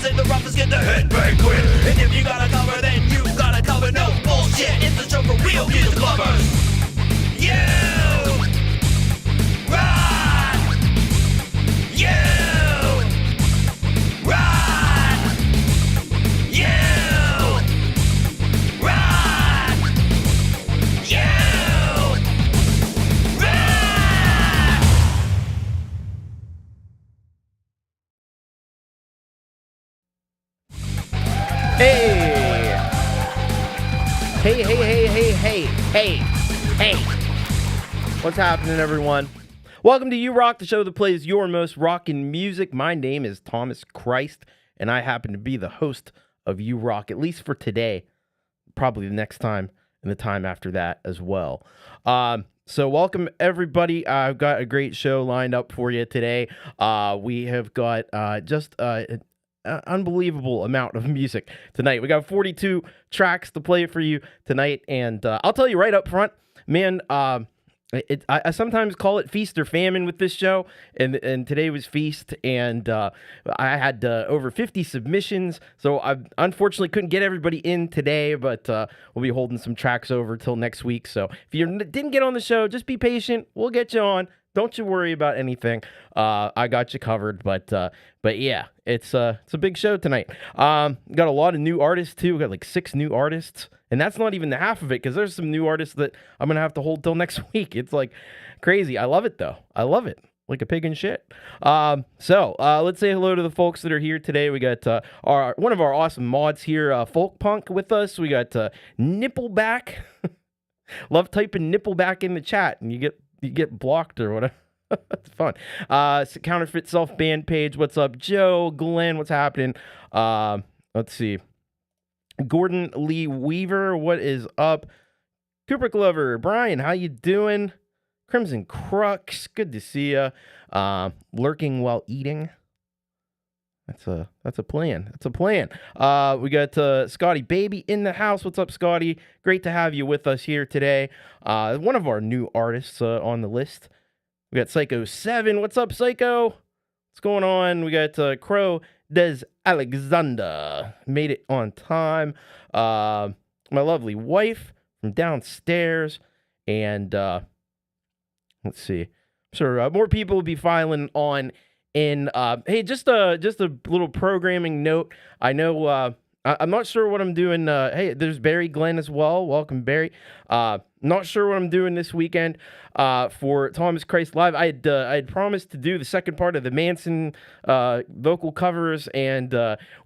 say the roughest get the headbang quick. And if you gotta cover, then you gotta cover. No bullshit, it's a show for real music lovers. You rock. You rock. You rock. You rock. Hey! Hey, hey, hey, hey, hey, hey, hey. What's happening, everyone? Welcome to You Rock, the show that plays your most rockin' music. My name is Thomas Christ, and I happen to be the host of You Rock, at least for today. Probably the next time and the time after that as well. So welcome, everybody. I've got a great show lined up for you today. We have got just an unbelievable amount of music tonight. We got 42 tracks to play for you tonight, and I'll tell you right up front, man, I sometimes call it feast or famine with this show, and today was feast, and I had over 50 submissions, so I unfortunately couldn't get everybody in today, but we'll be holding some tracks over till next week, so if you didn't get on the show, just be patient, we'll get you on. Don't you worry about anything. I got you covered, but yeah, it's a big show tonight. Got a lot of new artists too. We got like 6 new artists, and that's not even the half of it because there's some new artists that I'm gonna have to hold till next week. It's like crazy. I love it though. I love it like a pig in shit. So let's say hello to the folks that are here today. We got one of our awesome mods here, Folkpunk, with us. We got Nippleback. Love typing Nippleback in the chat, and you get blocked or whatever. It's fun. Counterfeit self-banned page. What's up, Joe? Glenn, what's happening? Let's see. Gordon Lee Weaver, what is up? Cooper Glover, Brian, how you doing? Crimson Crux, good to see you. Lurking while eating. That's a plan. That's a plan. We got Scotty Baby in the house. What's up, Scotty? Great to have you with us here today. One of our new artists on the list. We got Psycho 7. What's up, Psycho? What's going on? We got Crow Des Alexander. Made it on time. My lovely wife from downstairs. And let's see. Sure, more people will be filing on. And hey, just a little programming note. I know I'm not sure what I'm doing. Hey, there's Barry Glenn as well. Welcome, Barry. Not sure what I'm doing this weekend for Thomas Christ Live. I had promised to do the second part of the Manson vocal covers, and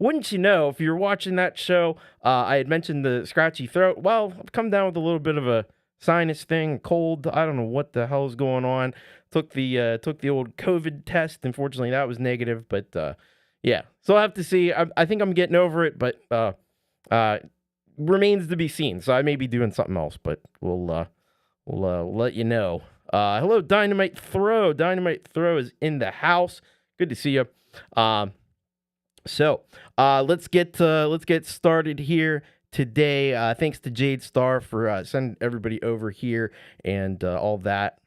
wouldn't you know, if you're watching that show, I had mentioned the scratchy throat. Well, I've come down with a little bit of a sinus thing, cold. I don't know what the hell's going on. Took the old COVID test. Unfortunately, that was negative, but yeah. So I'll have to see. I think I'm getting over it, but remains to be seen. So I may be doing something else, but we'll let you know. Hello, Dynamite Throw. Dynamite Throw is in the house. Good to see you. So let's get started here today. Thanks to Jade Star for sending everybody over here and all that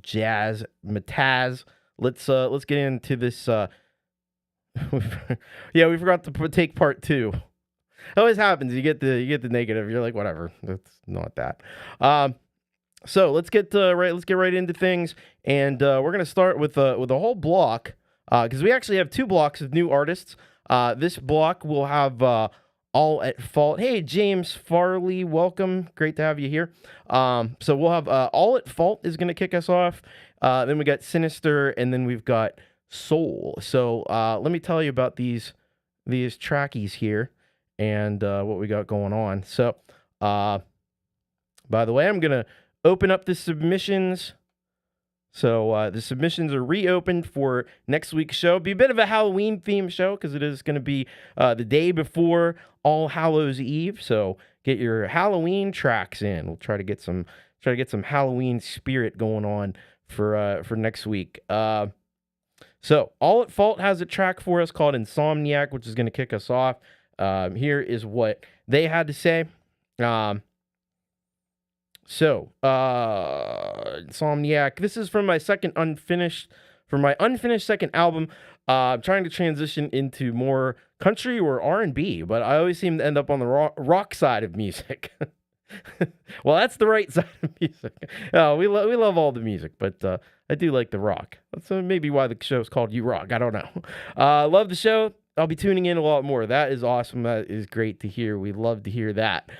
jazz, Mataz. Let's get into this. Yeah, we forgot to take part 2. It always happens. You get the negative. You're like, whatever. That's not that. So let's get right into things, and we're gonna start with a whole block because we actually have 2 blocks of new artists. This block will have All at Fault. Hey, James Farley, welcome. Great to have you here. So we'll have All at Fault is going to kick us off. Then we got Sinister, and then we've got Soul. So let me tell you about these trackies here and what we got going on. So by the way, I'm going to open up the submissions. So the submissions are reopened for next week's show. It'll be a bit of a Halloween themed show because it is going to be the day before All Hallows Eve. So get your Halloween tracks in. We'll try to get some Halloween spirit going on for next week. So All at Fault has a track for us called Insomniac, which is going to kick us off. Here is what they had to say. So, Insomniac, this is from my second unfinished for my unfinished second album. I'm trying to transition into more country or R&B, but I always seem to end up on the rock side of music. Well, that's the right side of music. We love all the music, but I do like the rock. That's maybe why the show's called You Rock. I don't know. Love the show. I'll be tuning in a lot more. That is awesome. That is great to hear. We love to hear that.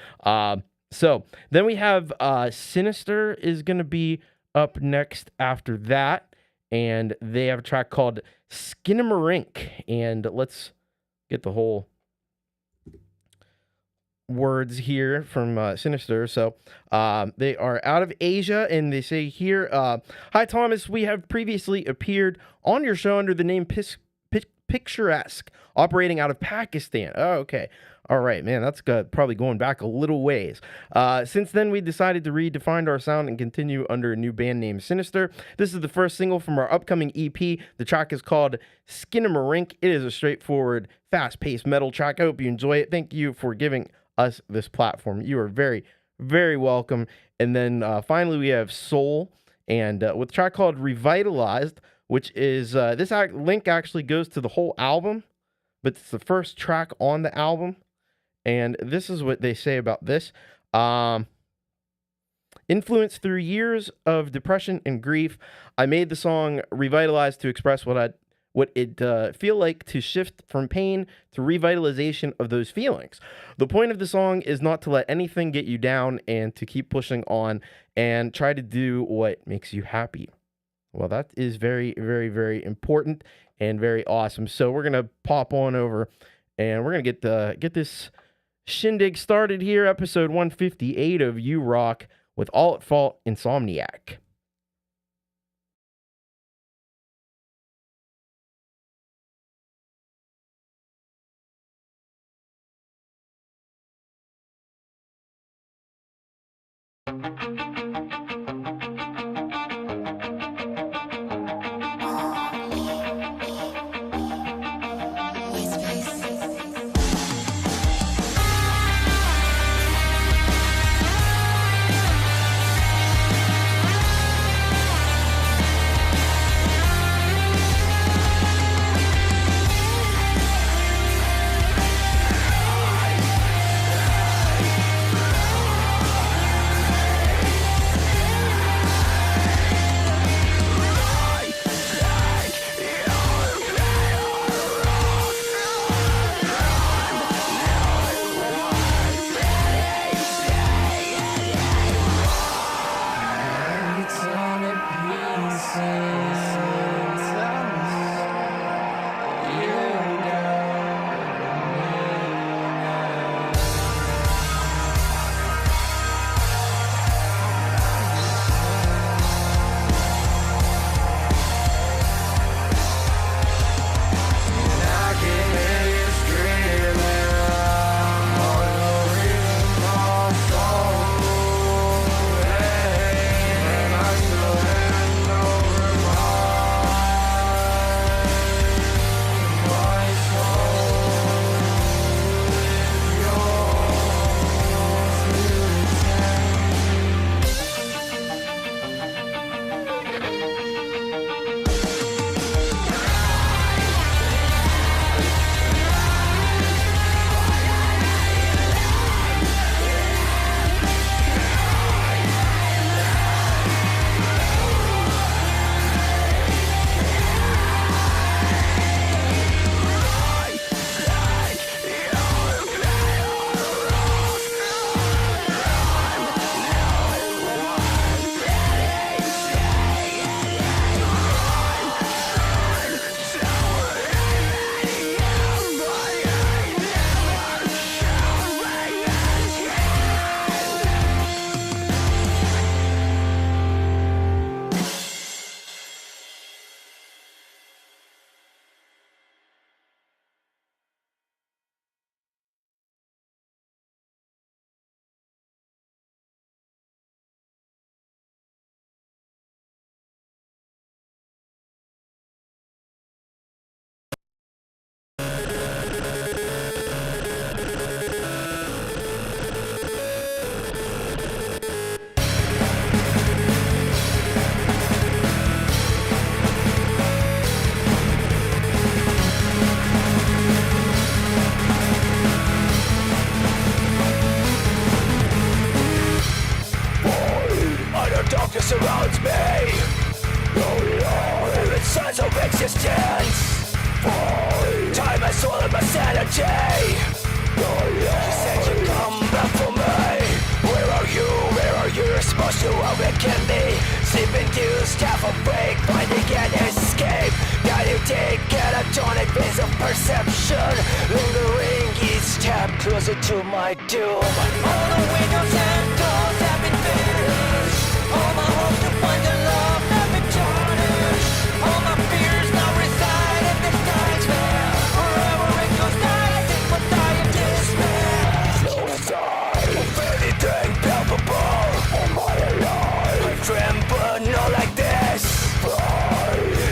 So then we have Sinister is going to be up next after that. And they have a track called Skinamarink. And let's get the whole words here from Sinister. So they are out of Asia, and they say here, hi, Thomas. We have previously appeared on your show under the name Picturesque, operating out of Pakistan. Oh, okay. All right, man, that's probably going back a little ways. Since then, we decided to redefine our sound and continue under a new band name, Sinister. This is the first single from our upcoming EP. The track is called Skinamarink. It is a straightforward, fast-paced metal track. I hope you enjoy it. Thank you for giving us this platform. You are very, very welcome. And then finally, we have Soul, and with a track called Revitalized, which is, this link actually goes to the whole album, but it's the first track on the album. And this is what they say about this. Influenced through years of depression and grief, I made the song Revitalized to express what it feel like to shift from pain to revitalization of those feelings. The point of the song is not to let anything get you down and to keep pushing on and try to do what makes you happy. Well, that is very, very, very important and very awesome. So we're going to pop on over and we're going to get this shindig started here, episode 158 of You Rock with All at Fault Insomniac. surrounds me. Every sense of existence. Time has swallowed my sanity. You said you'd come back for me. Where are you? Where are you? You're supposed to awaken me. Sleep induced, half awake, finding an escape. Got you take catatonic phase of perception. Lingering each step closer to my doom. All the windows and doors have been finished. All my hopes to find the love have been tarnished. All my fears now reside in this nightmare. Forever it goes night, I think what I am despair. No sign of anything palpable. Am I alive? I tremble, not like this.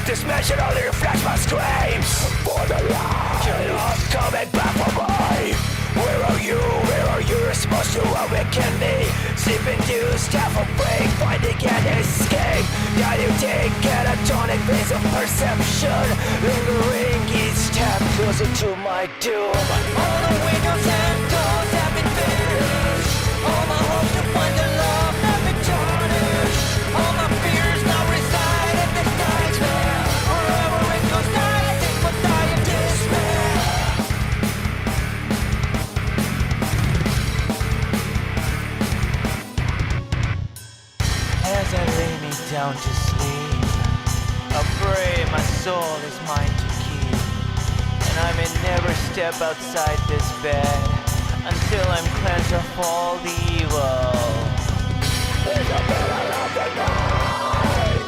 This man should only reflect my screams. For the light, you're not coming back for me. Where are you? Where are you? You're supposed to awaken me. Sleep induced, half awake, finding an escape. Got you take catatonic phase of perception. Lingering each step closer to my doom. All the windows and doors have been finished. All my hopes to find the love have been tarnished. All my fears now reside in this nightmare. Forever it goes night, I think what I am despair. As I lay me down to sleep, I pray my soul is mine to keep, and I may never step outside this bed until I'm cleansed of all the evil. In the middle of the night,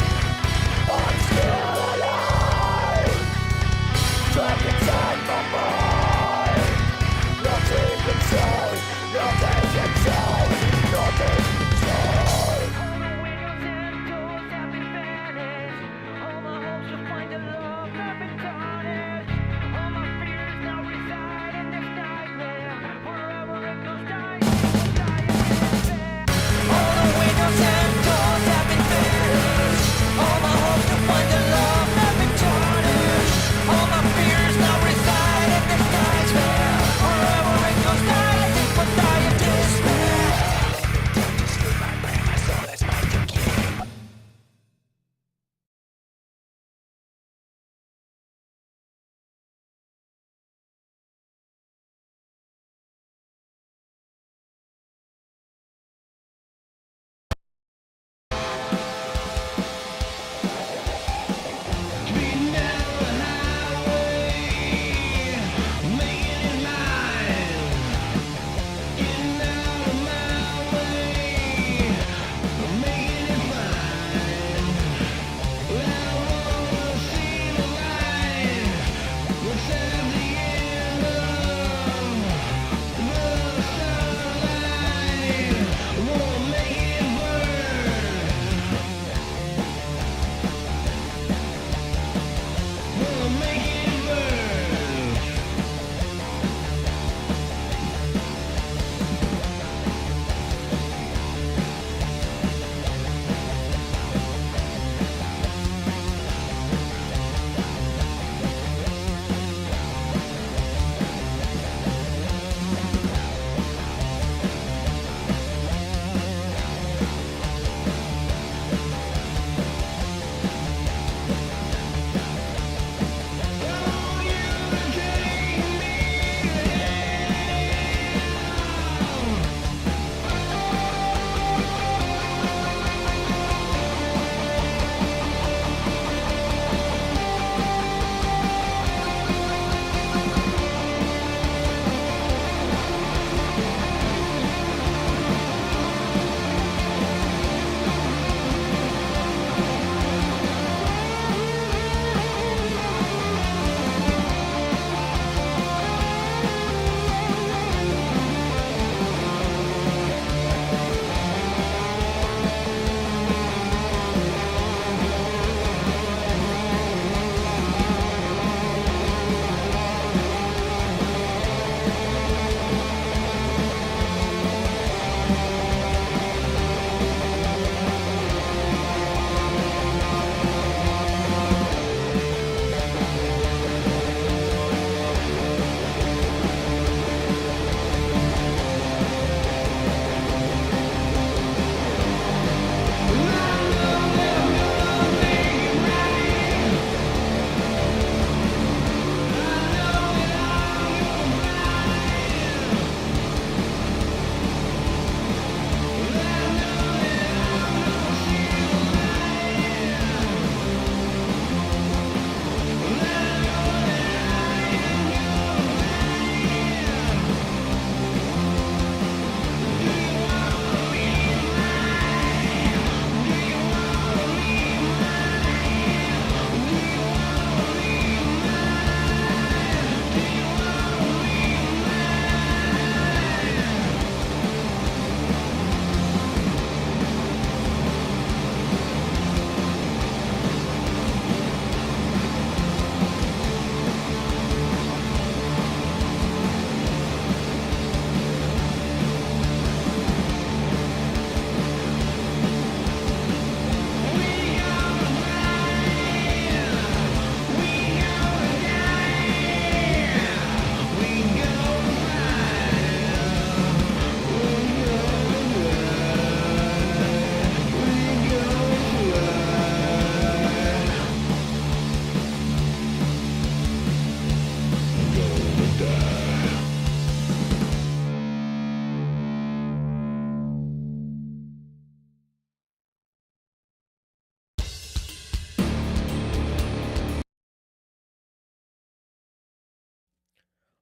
I'm still alive, trapped inside my mind. Nothing can say, nothing can say, nothing can say. All the windows and doors have been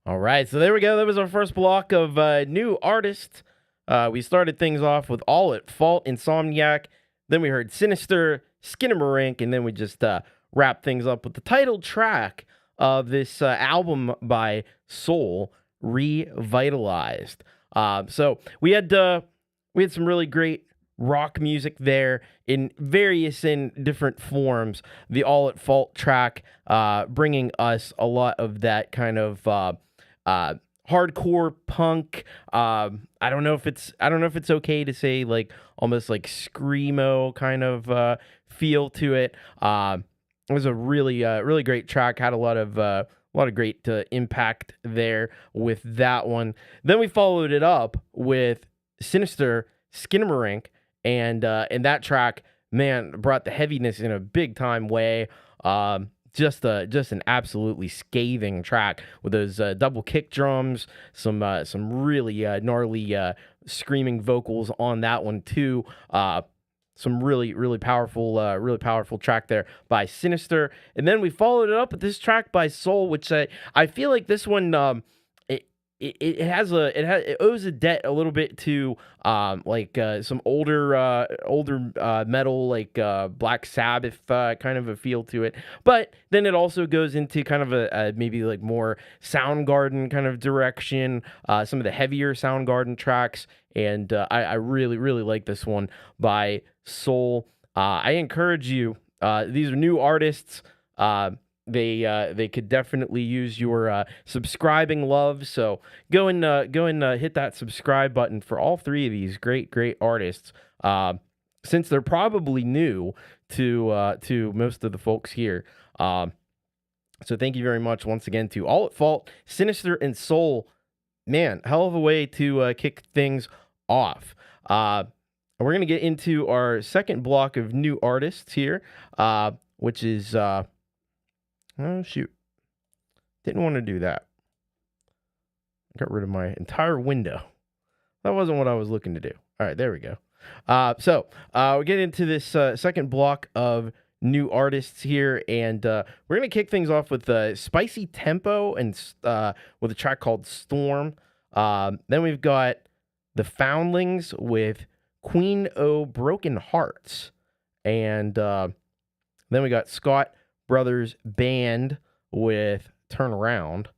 All right, so there we go. That was our first block of new artists. We started things off with All at Fault, Insomniac. Then we heard Sinister, Skinamarink, and then we just wrapped things up with the title track of this album by Soul, Revitalized. So we had some really great rock music there in different forms. The All at Fault track bringing us a lot of that kind of hardcore punk. I don't know if it's okay to say like almost like screamo kind of feel to it. It was a really great track. Had a lot of great impact there with that one. Then we followed it up with Sinister, Skinamarink, and that track, man, brought the heaviness in a big time way. Just an absolutely scathing track with those double kick drums, some really gnarly screaming vocals on that one too. Some really powerful track there by Sinister, and then we followed it up with this track by Soul, which I feel like this one it owes a debt a little bit to some older metal, like Black Sabbath kind of a feel to it, but then it also goes into kind of a maybe like more Soundgarden kind of direction, some of the heavier Soundgarden tracks, and I really like this one by Soul. I encourage you, these are new artists. They could definitely use your subscribing love. So go and hit that subscribe button for all three of these great artists. Since they're probably new to most of the folks here. So thank you very much once again to All at Fault, Sinister, and Soul. Man, hell of a way to kick things off. We're going to get into our second block of new artists here, which is... oh, shoot. Didn't want to do that. Got rid of my entire window. That wasn't what I was looking to do. All right, there we go. So we're getting into this second block of new artists here, and we're going to kick things off with Spicy Tempo and with a track called Storm. Then we've got the Foundlings with Queen O' Broken Hearts. And then we got Scott Brothers Band with Turn Around.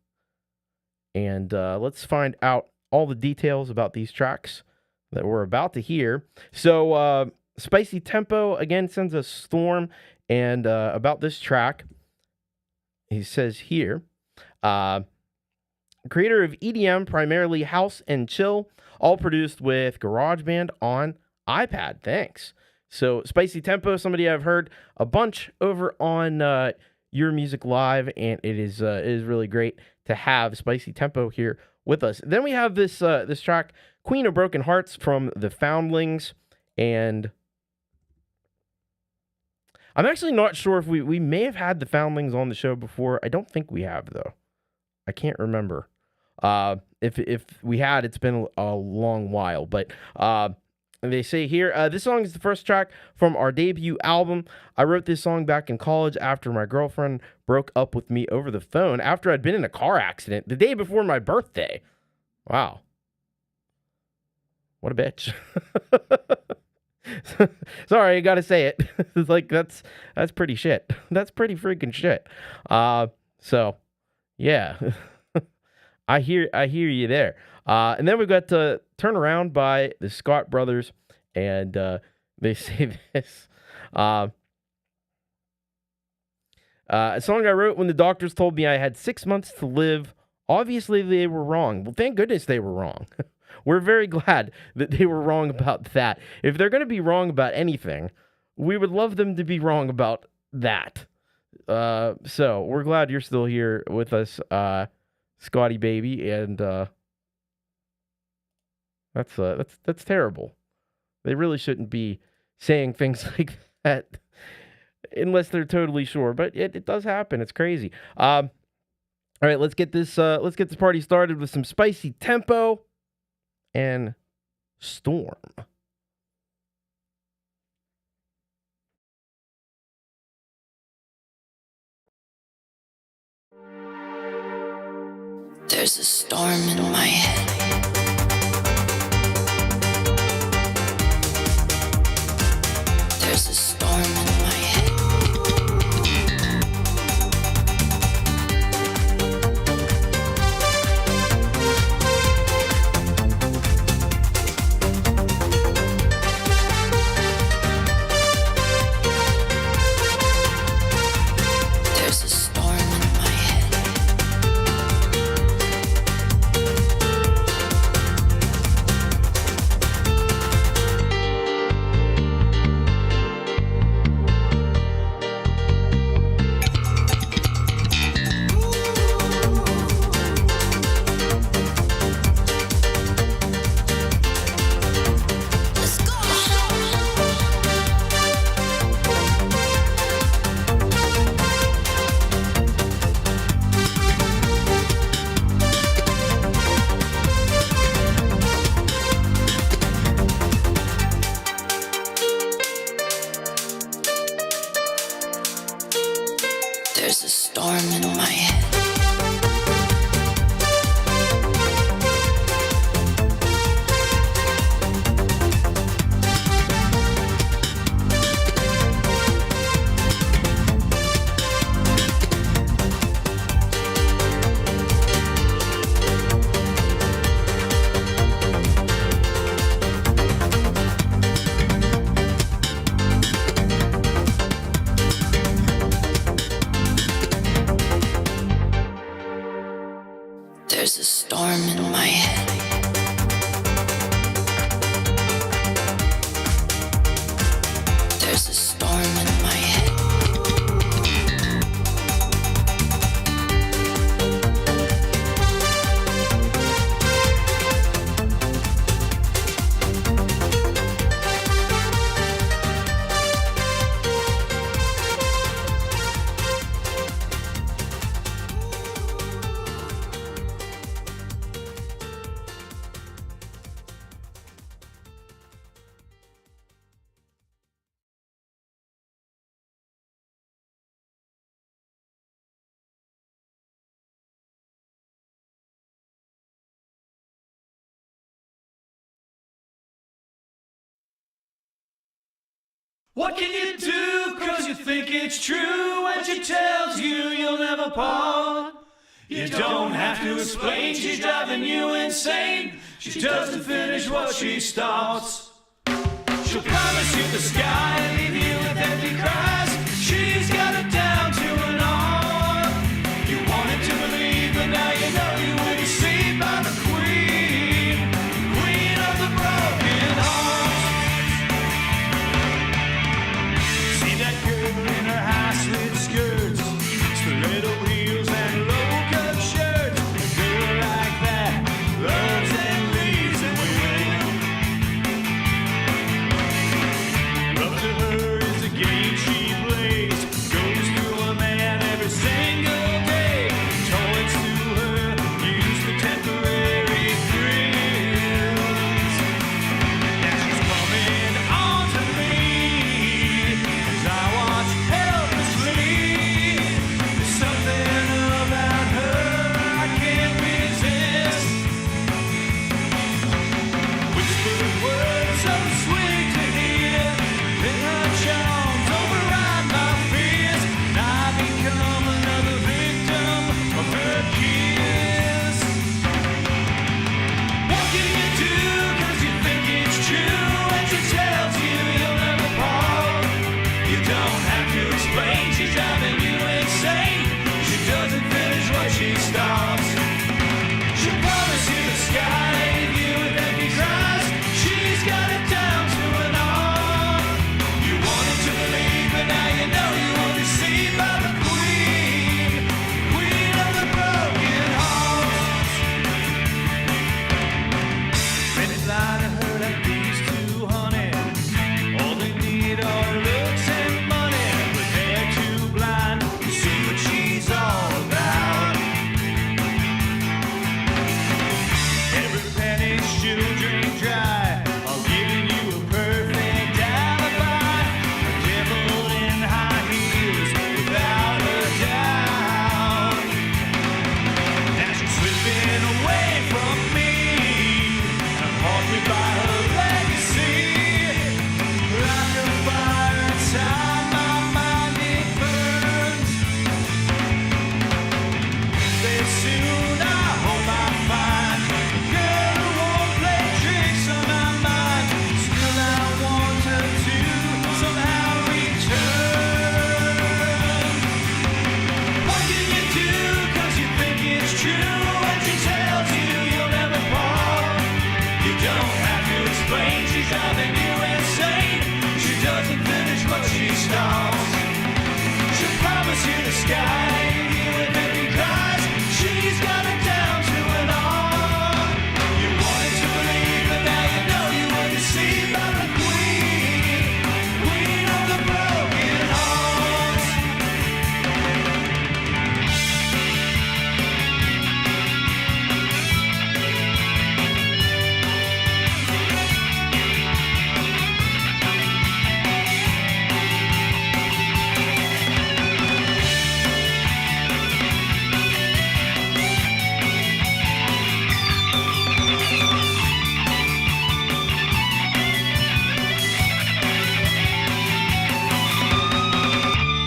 And let's find out all the details about these tracks that we're about to hear. So Spicy Tempo again sends us Storm, and about this track, he says here, creator of EDM, primarily house and chill, all produced with GarageBand on iPad. Thanks. So Spicy Tempo, somebody I've heard a bunch over on Your Music Live, and it is really great to have Spicy Tempo here with us. Then we have this track, Queen of Broken Hearts from the Foundlings, and I'm actually not sure if we may have had the Foundlings on the show before. I don't think we have, though. I can't remember. If we had, it's been a long while, but they say here, this song is the first track from our debut album. I wrote this song back in college after my girlfriend broke up with me over the phone after I'd been in a car accident the day before my birthday. Wow. What a bitch. Sorry, I gotta say it. It's like, that's pretty shit. That's pretty freaking shit. So, yeah. I hear you there. And then we've got Turn Around by the Scott Brothers, and they say this. A song I wrote when the doctors told me I had 6 months to live. Obviously, they were wrong. Well, thank goodness they were wrong. We're very glad that they were wrong about that. If they're going to be wrong about anything, we would love them to be wrong about that. So we're glad you're still here with us, Scotty baby, and that's terrible. They really shouldn't be saying things like that unless they're totally sure. But it does happen. It's crazy. All right, let's get this party started with some Spicy Tempo and Storm. There's a storm in my head. There's a storm in my head. There's a storm in my head. Let's go. There's a storm in my head. There's a storm in my head. There's a storm in my head. What can you do? 'Cause you think it's true when she tells you you'll never part. You don't have to explain, she's driving you insane. She doesn't finish what she starts. She'll promise you the sky and leave you with empty cries. She's got it down to an art. You wanted to believe, but now you know you will be seen by the queen. Queen of the broken heart. See that girl in her high slit skirts, stiletto heels and low-cut shirts. A girl like that loves and leaves and will. Loves to the sky. You and Baby cries. She's got it down to an art. You wanted to believe, but now you know you were deceived by the queen of the broken hearts.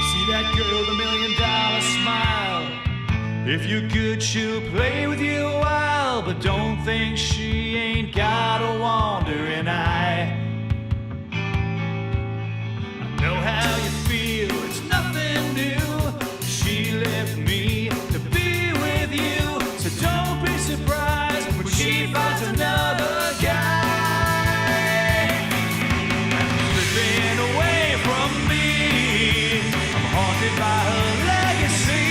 See that girl, the $1 million smile. If you're good, she'll play with you a while, but don't think she ain't got a wandering eye. I know how you feel, it's nothing new. She left me to be with you, so don't be surprised when she finds another guy. Slipping away from me, I'm haunted by her legacy.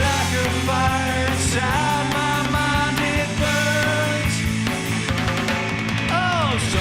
Like a fire inside my mind, it burns. Oh, so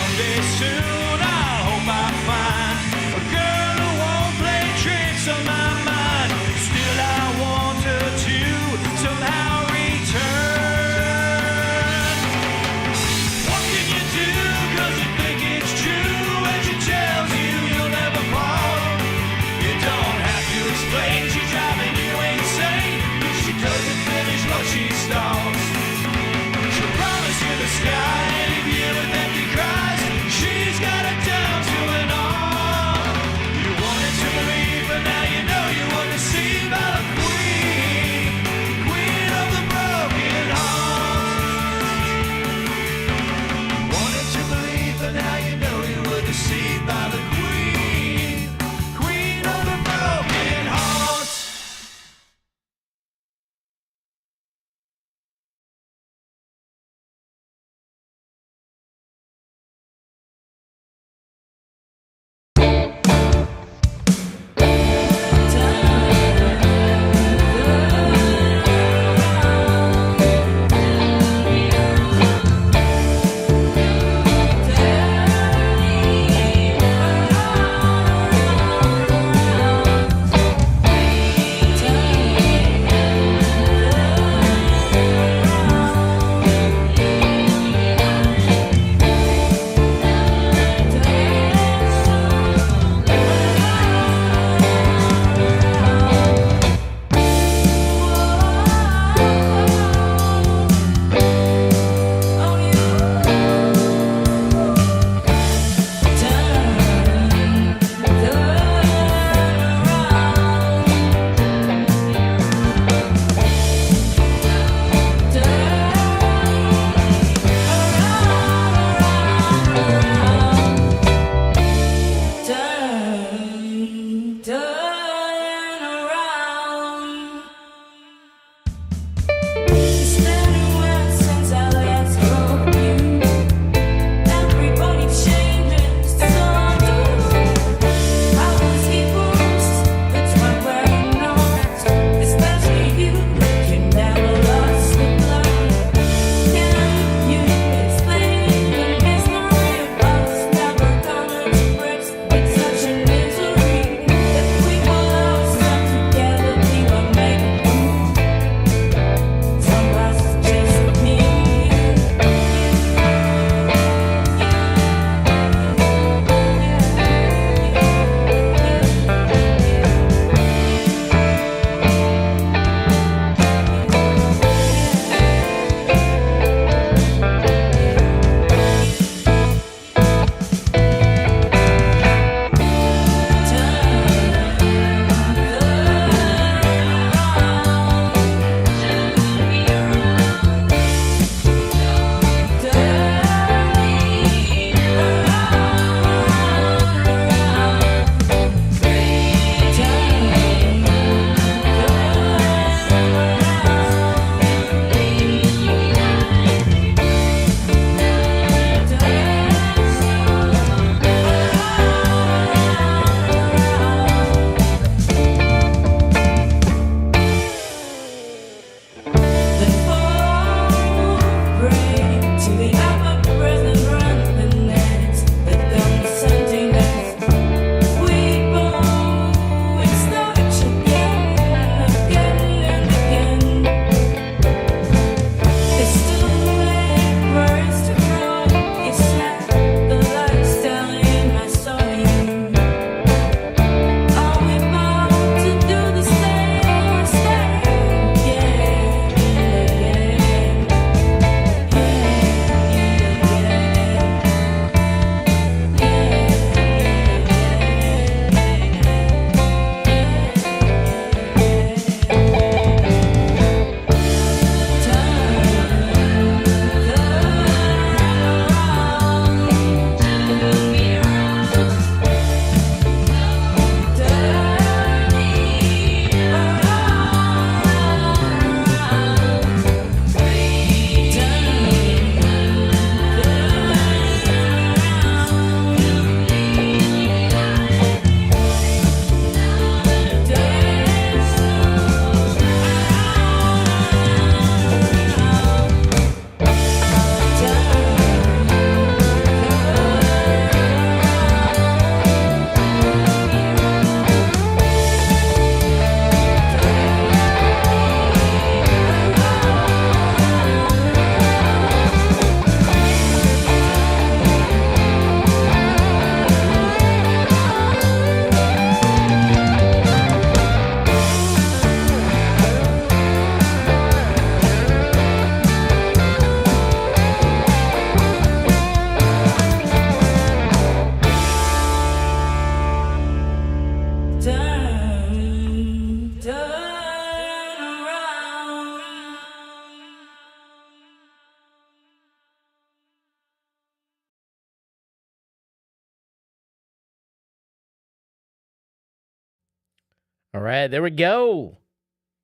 All right, there we go.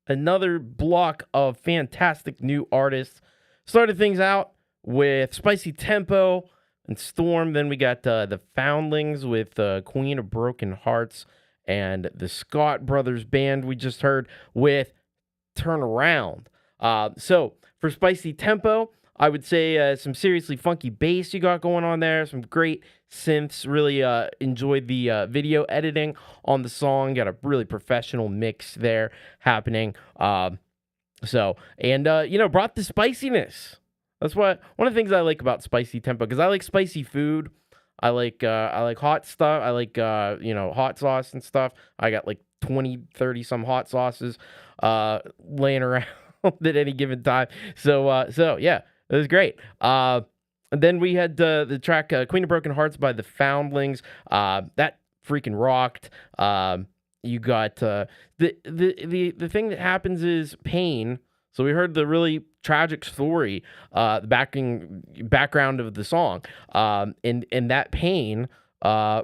Another block of fantastic new artists. Started things out with Spicy Tempo and Storm. Then we got the Foundlings with Queen of Broken Hearts, and the Scott Brothers Band we just heard with Turn Around. So for Spicy Tempo, I would say some seriously funky bass you got going on there, some great synths. Really enjoyed the video editing on the song. Got a really professional mix there happening. Brought the spiciness. That's what one of the things I like about Spicy Tempo, because I like spicy food. I like hot stuff. I like hot sauce and stuff. I got like 20, 30 some hot sauces laying around at any given time. So yeah. It was great. And then we had the track Queen of Broken Hearts by the Foundlings. That freaking rocked. You got the thing that happens is pain. So we heard the really tragic story, the background of the song. And that pain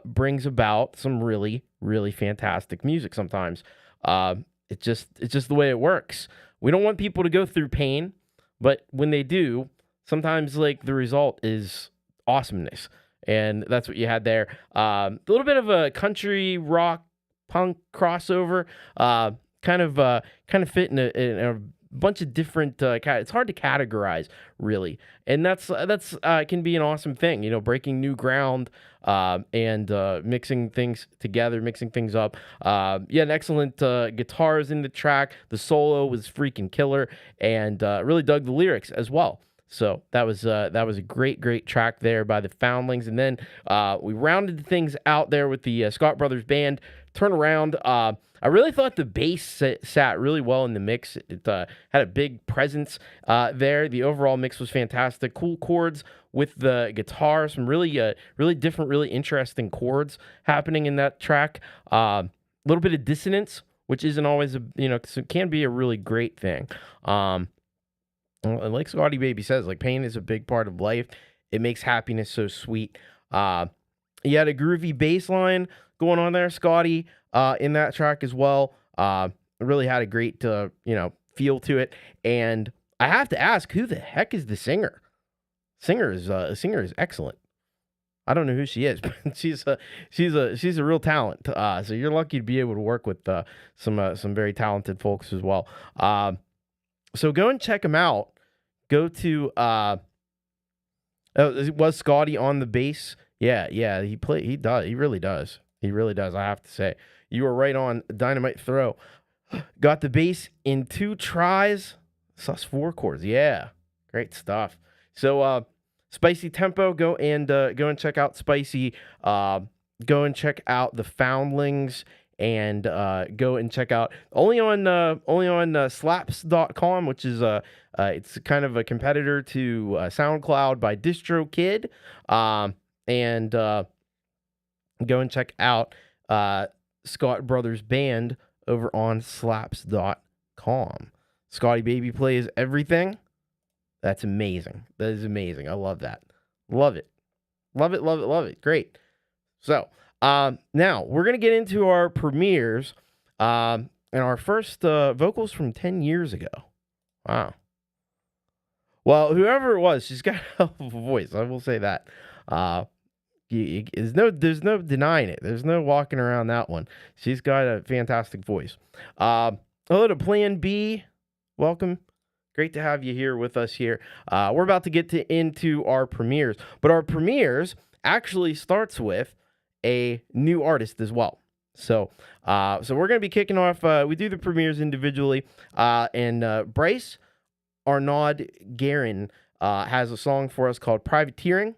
brings about some really, really fantastic music sometimes. It's just the way it works. We don't want people to go through pain, but when they do, sometimes like the result is awesomeness, and that's what you had there. A little bit of a country rock punk crossover, kind of fit in a bunch of different. It's hard to categorize really, and that's can be an awesome thing. Breaking new ground and mixing things together, mixing things up. An excellent guitars in the track. The solo was freaking killer, and really dug the lyrics as well. So that was a great track there by the Foundlings. And then we rounded things out there with the Scott Brothers Band, Turn Around. I really thought the bass sat really well in the mix. It had a big presence there. The overall mix was fantastic. Cool chords with the guitar. Some really different, really interesting chords happening in that track. A little bit of dissonance, which isn't always it can be a really great thing. Like Scotty Baby says, like pain is a big part of life. It makes happiness so sweet. You had a groovy bass line going on there, Scotty, in that track as well. Really had a great, feel to it. And I have to ask, who the heck is the singer? Singer is excellent. I don't know who she is, but she's a real talent. So you're lucky to be able to work with some very talented folks as well. So go and check him out. Go to was Scotty on the bass? Yeah, he really does. I have to say. You were right on Dynamite Throw. Got the bass in 2 tries. Sus 4 chords. Yeah. Great stuff. So Spicy Tempo, go and check out Spicy. Go and check out the Foundlings. And go and check out only on slaps.com, which is it's kind of a competitor to SoundCloud by DistroKid. And go and check out Scott Brothers Band over on slaps.com. Scotty Baby plays everything. That's amazing. That is amazing. I love that. Love it. Great. So now we're going to get into our premieres, and our first vocals from 10 years ago. Wow. Well, whoever it was, she's got a hell of a voice. I will say that. There's no denying it. There's no walking around that one. She's got a fantastic voice. Hello to Plan B. Welcome. Great to have you here with us here. We're about to get into our premieres, but our premieres actually starts with a new artist as well. So we're going to be kicking off. We do the premieres individually, and Bryce Arnaud Guerin has a song for us called Privateering,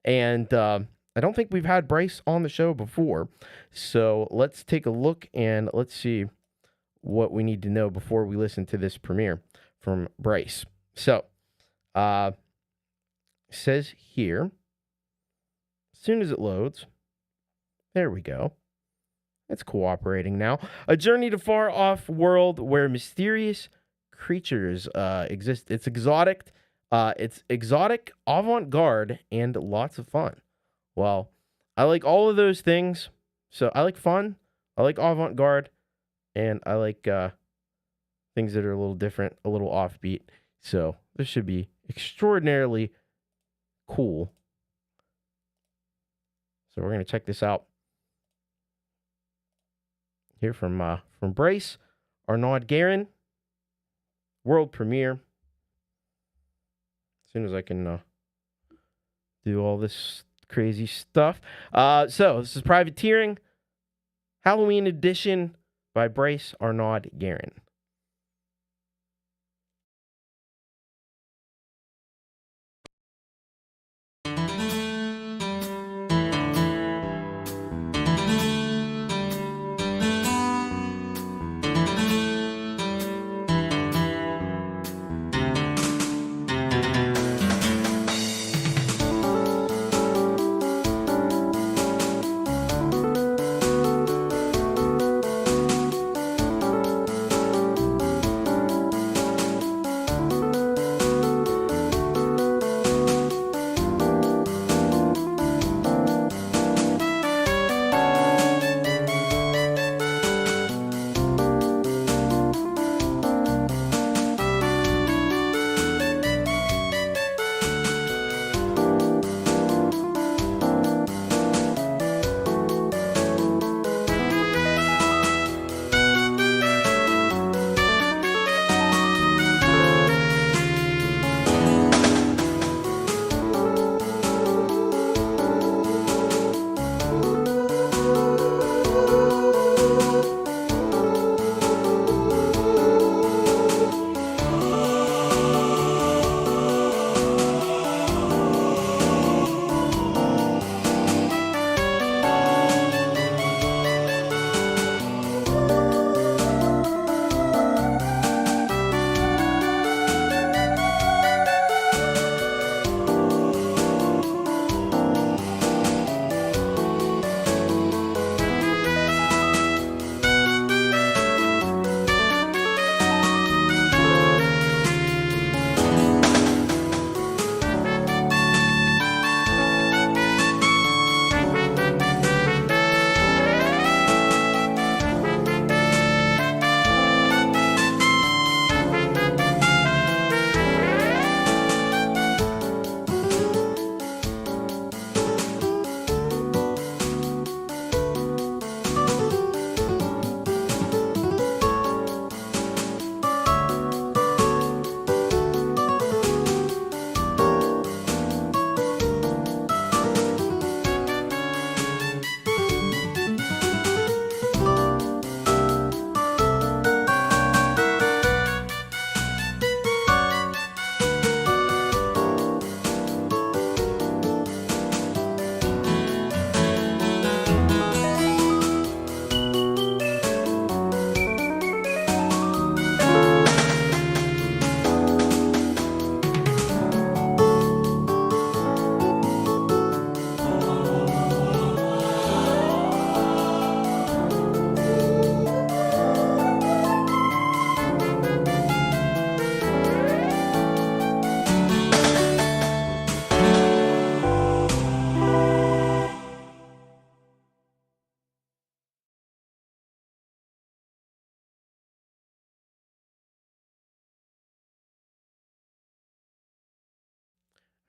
and I don't think we've had Bryce on the show before. So let's take a look and let's see what we need to know before we listen to this premiere from Bryce. So, says here, as soon as it loads, there we go. It's cooperating now. A journey to far-off world where mysterious creatures exist. It's exotic, avant-garde, and lots of fun. Well, I like all of those things. So I like fun, I like avant-garde, and I like things that are a little different, a little offbeat. So this should be extraordinarily cool. So we're gonna check this out here from Brace, Arnaud Guerin, world premiere. As soon as I can do all this crazy stuff. So this is Privateering, Halloween edition by Brace, Arnaud Guerin.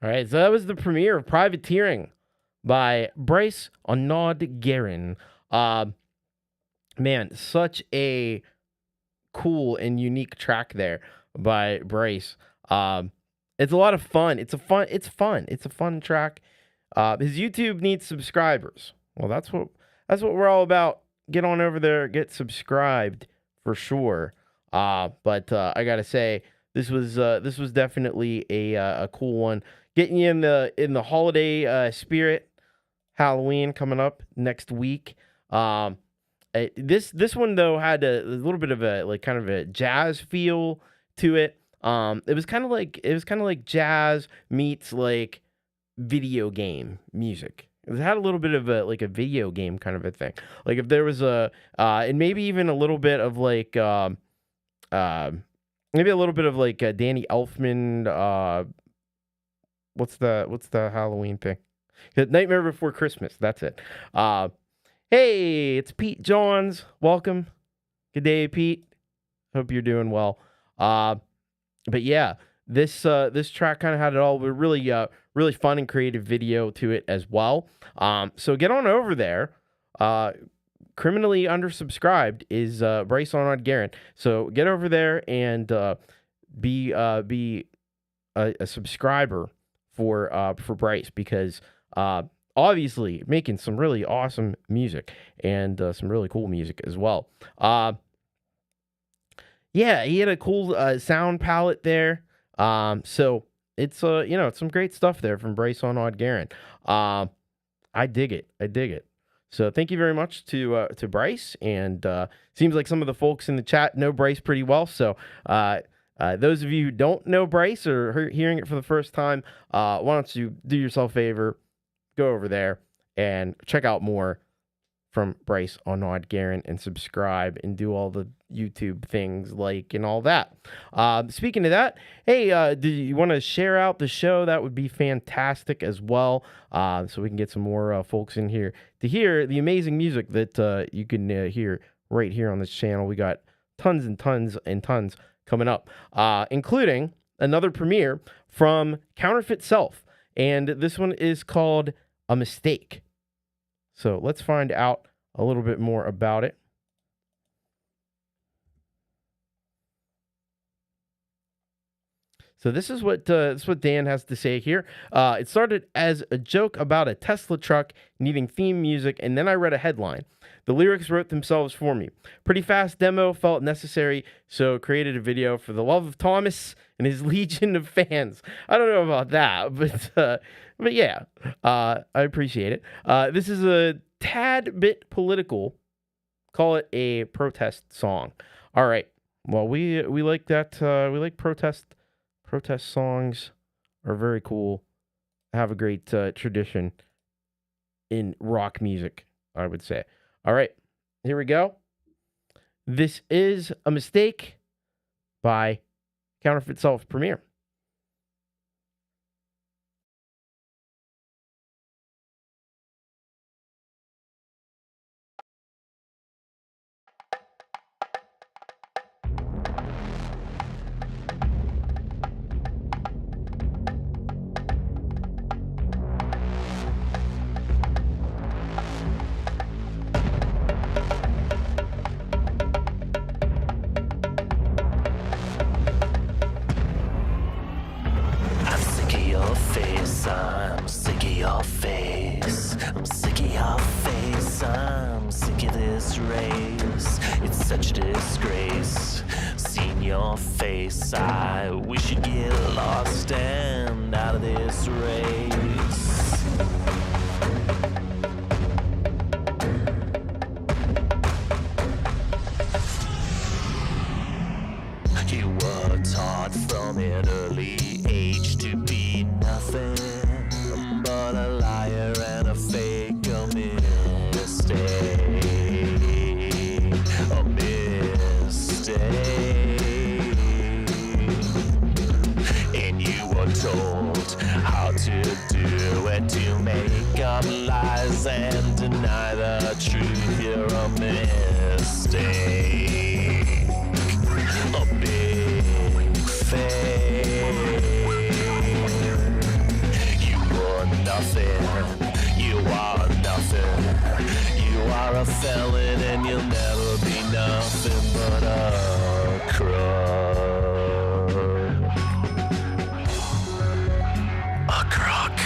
All right, so that was the premiere of Privateering by Brace Arnaud Guerin. Man, such a cool and unique track there by Brace. It's a lot of fun. It's fun. It's a fun track. His YouTube needs subscribers. Well, that's what we're all about. Get on over there, get subscribed for sure. But I gotta say, this was definitely a cool one. Getting you in the holiday spirit. Halloween coming up next week. This one though had a little bit of a kind of a jazz feel to it. It was kind of like jazz meets like video game music. It had a little bit of a video game kind of a thing. Like if there was and maybe even a little bit of like maybe a little bit of like Danny Elfman. What's the Halloween thing? Nightmare Before Christmas. That's it. Hey, it's Pete Johns. Welcome Good day, Pete. Hope you're doing well. But yeah, this track kind of had it all. But really fun and creative video to it as well. So get on over there. Criminally undersubscribed is Bryce on Garrett. So get over there and be a subscriber for Bryce, because obviously making some really awesome music and some really cool music as well. Yeah, he had a cool sound palette there. So it's it's some great stuff there from Bryce on Garen. I dig it. So thank you very much to Bryce, and seems like some of the folks in the chat know Bryce pretty well. So those of you who don't know Bryce or hearing it for the first time, why don't you do yourself a favor, go over there and check out more from Bryce on Garen and subscribe and do all the YouTube things and all that. Speaking of that, hey, do you want to share out the show? That would be fantastic as well, so we can get some more folks in here to hear the amazing music that you can hear right here on this channel. We got tons and tons and tons coming up, including another premiere from Counterfeit Self, and this one is called A Mistake. So let's find out a little bit more about it. So this is what Dan has to say here. It started as a joke about a Tesla truck needing theme music, and then I read a headline. The lyrics wrote themselves for me. Pretty fast demo, felt necessary, so created a video for the love of Thomas and his legion of fans. I don't know about that, but yeah, I appreciate it. This is a tad bit political. Call it a protest song. All right. Well, we like that. We like protest songs. Are very cool. Have a great tradition in rock music, I would say. All right. Here we go. This is A Mistake by Counterfeit Self premiere. I'm sick of your face. I'm sick of your face. I'm sick of this race. It's such a disgrace. Seeing your face, I wish you'd get lost and out of this race. You were taught from an early age to be nothing but a liar and a fake, a mistake, a mistake. And you were told how to do it, to make up lies and deny the truth. You're a mistake, a big fake. You are nothing. You are a felon and you'll never be nothing but a crook. A crook.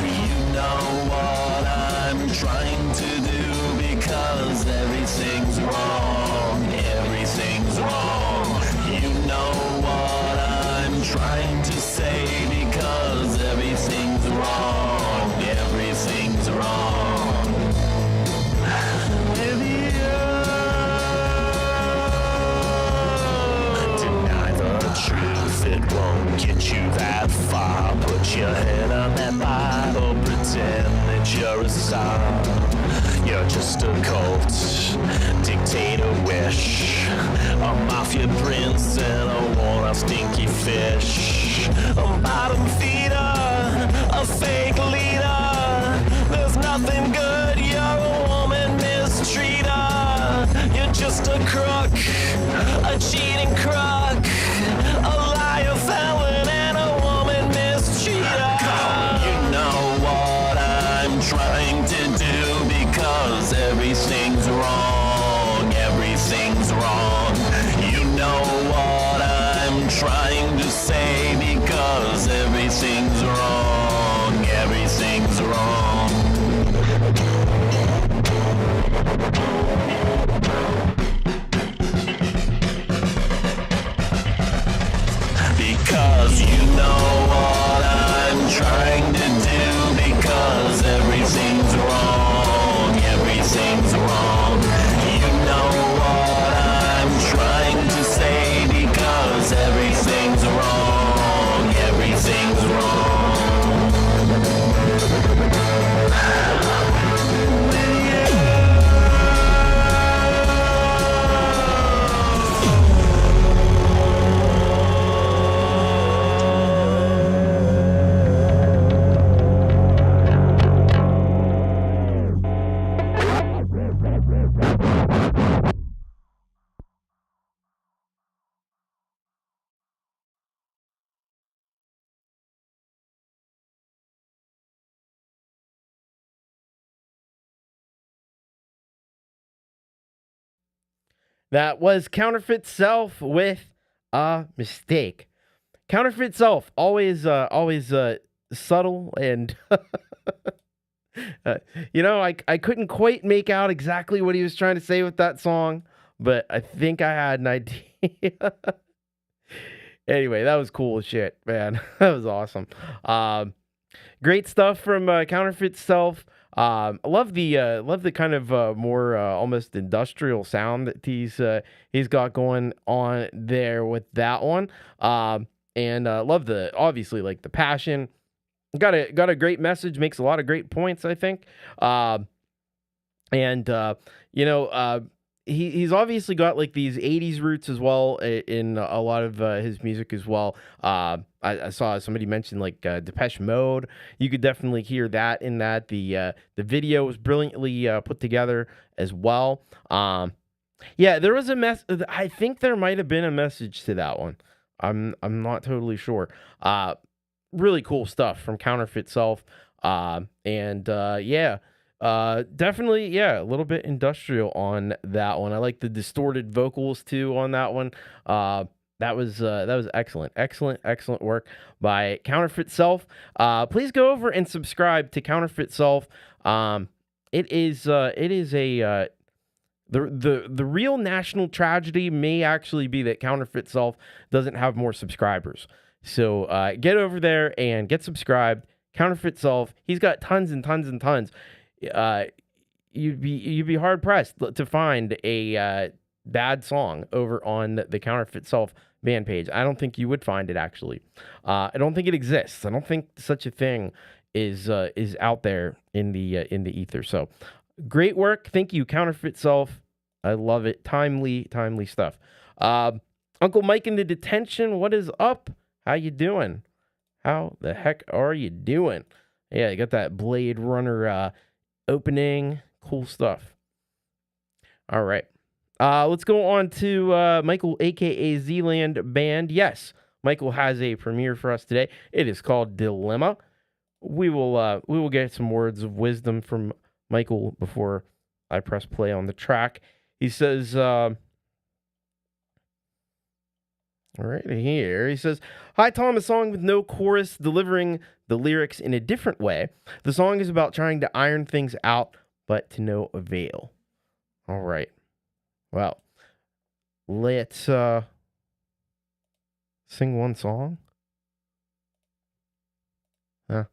You know what I'm trying to do, because everything's wrong. Everything's wrong. You know what I'm trying to say, because everything's wrong, everything's wrong with you. Deny the truth, it won't get you that far. Put your head on that Bible, pretend that you're a star. You're just a cult, dictate a wish, a mafia prince and a worn-off stinky fish, a bottom feeder, a fake leader. There's nothing good, you're a woman mistreater. You're I'm trying to do, because everything's wrong, everything's wrong. You know what I'm trying to say, because everything's wrong, everything's wrong. Because you know what I'm trying to do, because everything's wrong, everything's wrong. You know what I'm trying to say, because everything's wrong, everything's wrong. That was Counterfeit Self with A Mistake. Counterfeit Self, always subtle and, I couldn't quite make out exactly what he was trying to say with that song, but I think I had an idea. Anyway, that was cool as shit, man. That was awesome. Great stuff from Counterfeit Self. I love the kind of more almost industrial sound that he's got going on there with that one. And love obviously like the passion. Got a great message, makes a lot of great points, I think. He's obviously got like these 80s roots as well in a lot of his music as well. I saw somebody mention like Depeche Mode. You could definitely hear that in that. The video was brilliantly put together as well. There was I think there might have been a message to that one. I'm not totally sure. Really cool stuff from Counterfeit Self. Definitely, a little bit industrial on that one. I like the distorted vocals too on that one. That was excellent work by Counterfeit Self. Please go over and subscribe to Counterfeit Self. It is a the real national tragedy may actually be that Counterfeit Self doesn't have more subscribers. So get over there and get subscribed. Counterfeit Self. He's got tons and tons and tons. You'd be hard pressed to find a bad song over on the Counterfeit Self band page. I don't think you would find it actually. I don't think it exists. I don't think such a thing is out there in the ether. So great work. Thank you, Counterfeit Self. I love it. Timely stuff. Uncle Mike in the Detention. What is up? How you doing? How the heck are you doing? Yeah, you got that Blade Runner opening. Cool stuff. All right. Let's go on to Michael, a.k.a. Zealand Band. Yes, Michael has a premiere for us today. It is called Dilemma. We will get some words of wisdom from Michael before I press play on the track. He says, all right, here. He says, "Hi, Tom, a song with no chorus, delivering the lyrics in a different way. The song is about trying to iron things out, but to no avail." All right. Well, let's sing one song. Huh?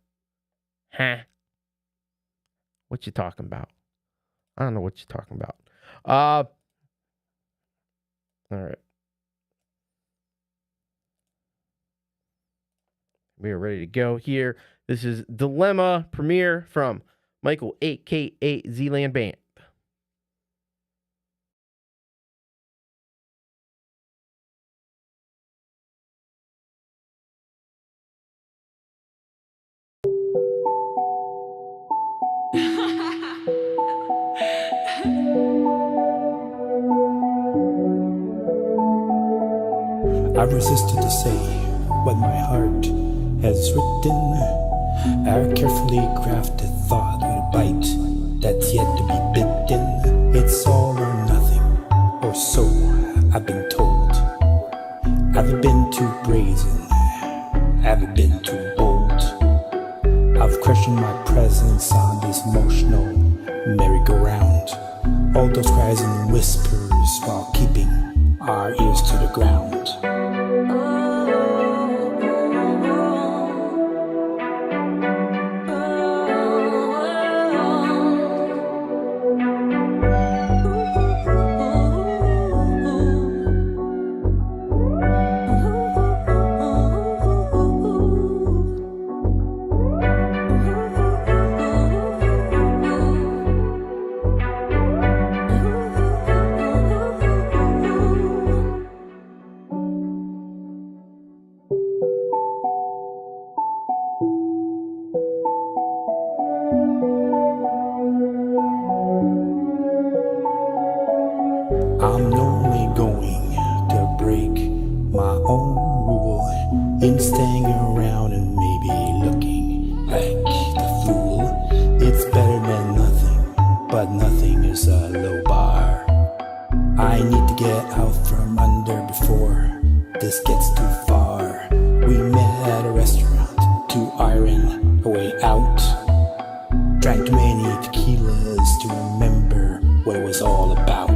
What you talking about? I don't know what you're talking about. All right. We are ready to go here. This is Dilemma premiere from Michael, a.k.a. Zealand Band. I've resisted to say what my heart has written, our carefully crafted thought bite that's yet to be bitten. It's all or nothing, or so I've been told. I've been too brazen, I've been too bold. I've questioned my presence on this emotional merry-go-round. All those cries and whispers while keeping our ears to the ground. I'm only going to break my own rule in staying around and maybe looking like the fool. It's better than nothing, but nothing is a low bar. I need to get out from under before this gets too far. We met at a restaurant to iron a way out. Drank too many tequilas to remember what it was all about.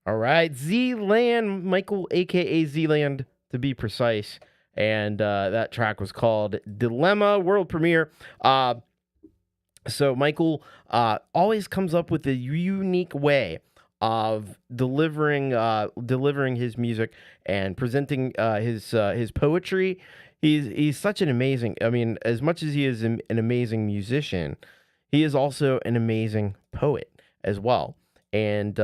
All right, Z-Land, Michael, a.k.a. Z-Land, to be precise. And that track was called Dilemma, world premiere. So Michael always comes up with a unique way of delivering his music and presenting his poetry. He's such an amazing, I mean, as much as he is an amazing musician, he is also an amazing poet as well. And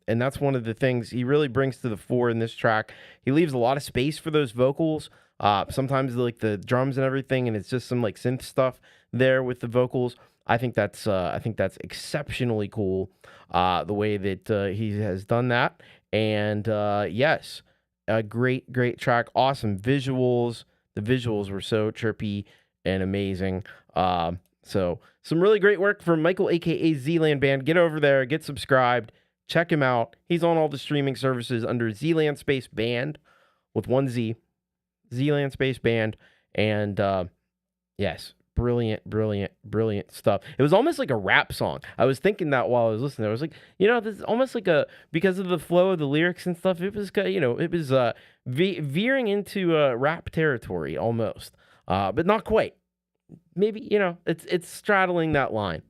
that's one of the things he really brings to the fore in this track. He leaves a lot of space for those vocals. Sometimes like the drums and everything, and it's just some like synth stuff there with the vocals. I think that's exceptionally cool, the way that he has done that. And yes, a great track, awesome visuals. The visuals were so trippy and amazing. So some really great work from Michael, a.k.a. Z-Land Band. Get over there, get subscribed, check him out. He's on all the streaming services under Z-Land Space Band with one Z, Z-Land Space Band. And yes, brilliant stuff. It was almost like a rap song. I was thinking that while I was listening. I was like, this is almost like because of the flow of the lyrics and stuff, it was, it was veering into rap territory almost, but not quite. Maybe, it's straddling that line.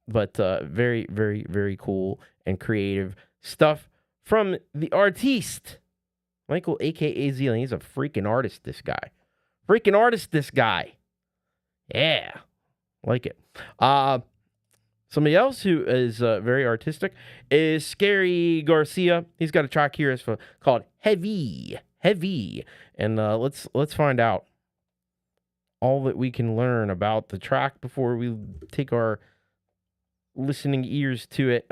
But very cool and creative stuff from the artiste, Michael, a.k.a. Z-Land. He's a freaking artist, this guy. Yeah, like it. Somebody else who is very artistic is Scarry Garcia. He's got a track here called Heavy. And let's find out all that we can learn about the track before we take our listening ears to it.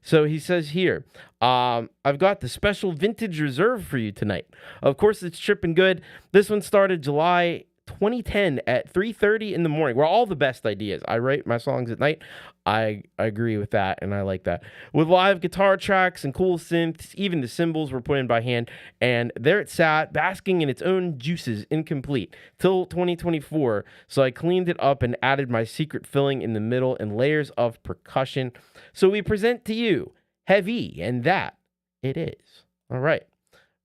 So he says here, I've got the special vintage reserve for you tonight. Of course, it's tripping good. This one started July 2010 at 3:30 in the morning. We're all the best ideas. I write my songs at night. I agree with that, and I like that. With live guitar tracks and cool synths, even the cymbals were put in by hand, and there it sat, basking in its own juices, incomplete, till 2024. So I cleaned it up and added my secret filling in the middle and layers of percussion. So we present to you Heavy, and that it is. All right.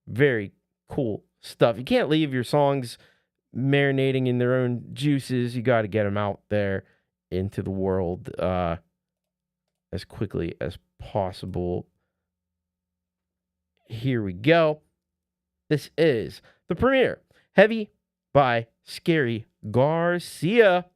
Very cool stuff. You can't leave your songs marinating in their own juices. You got to get them out there into the world as quickly as possible. Here we go. This is the premiere, Heavy by Scarry Garcia.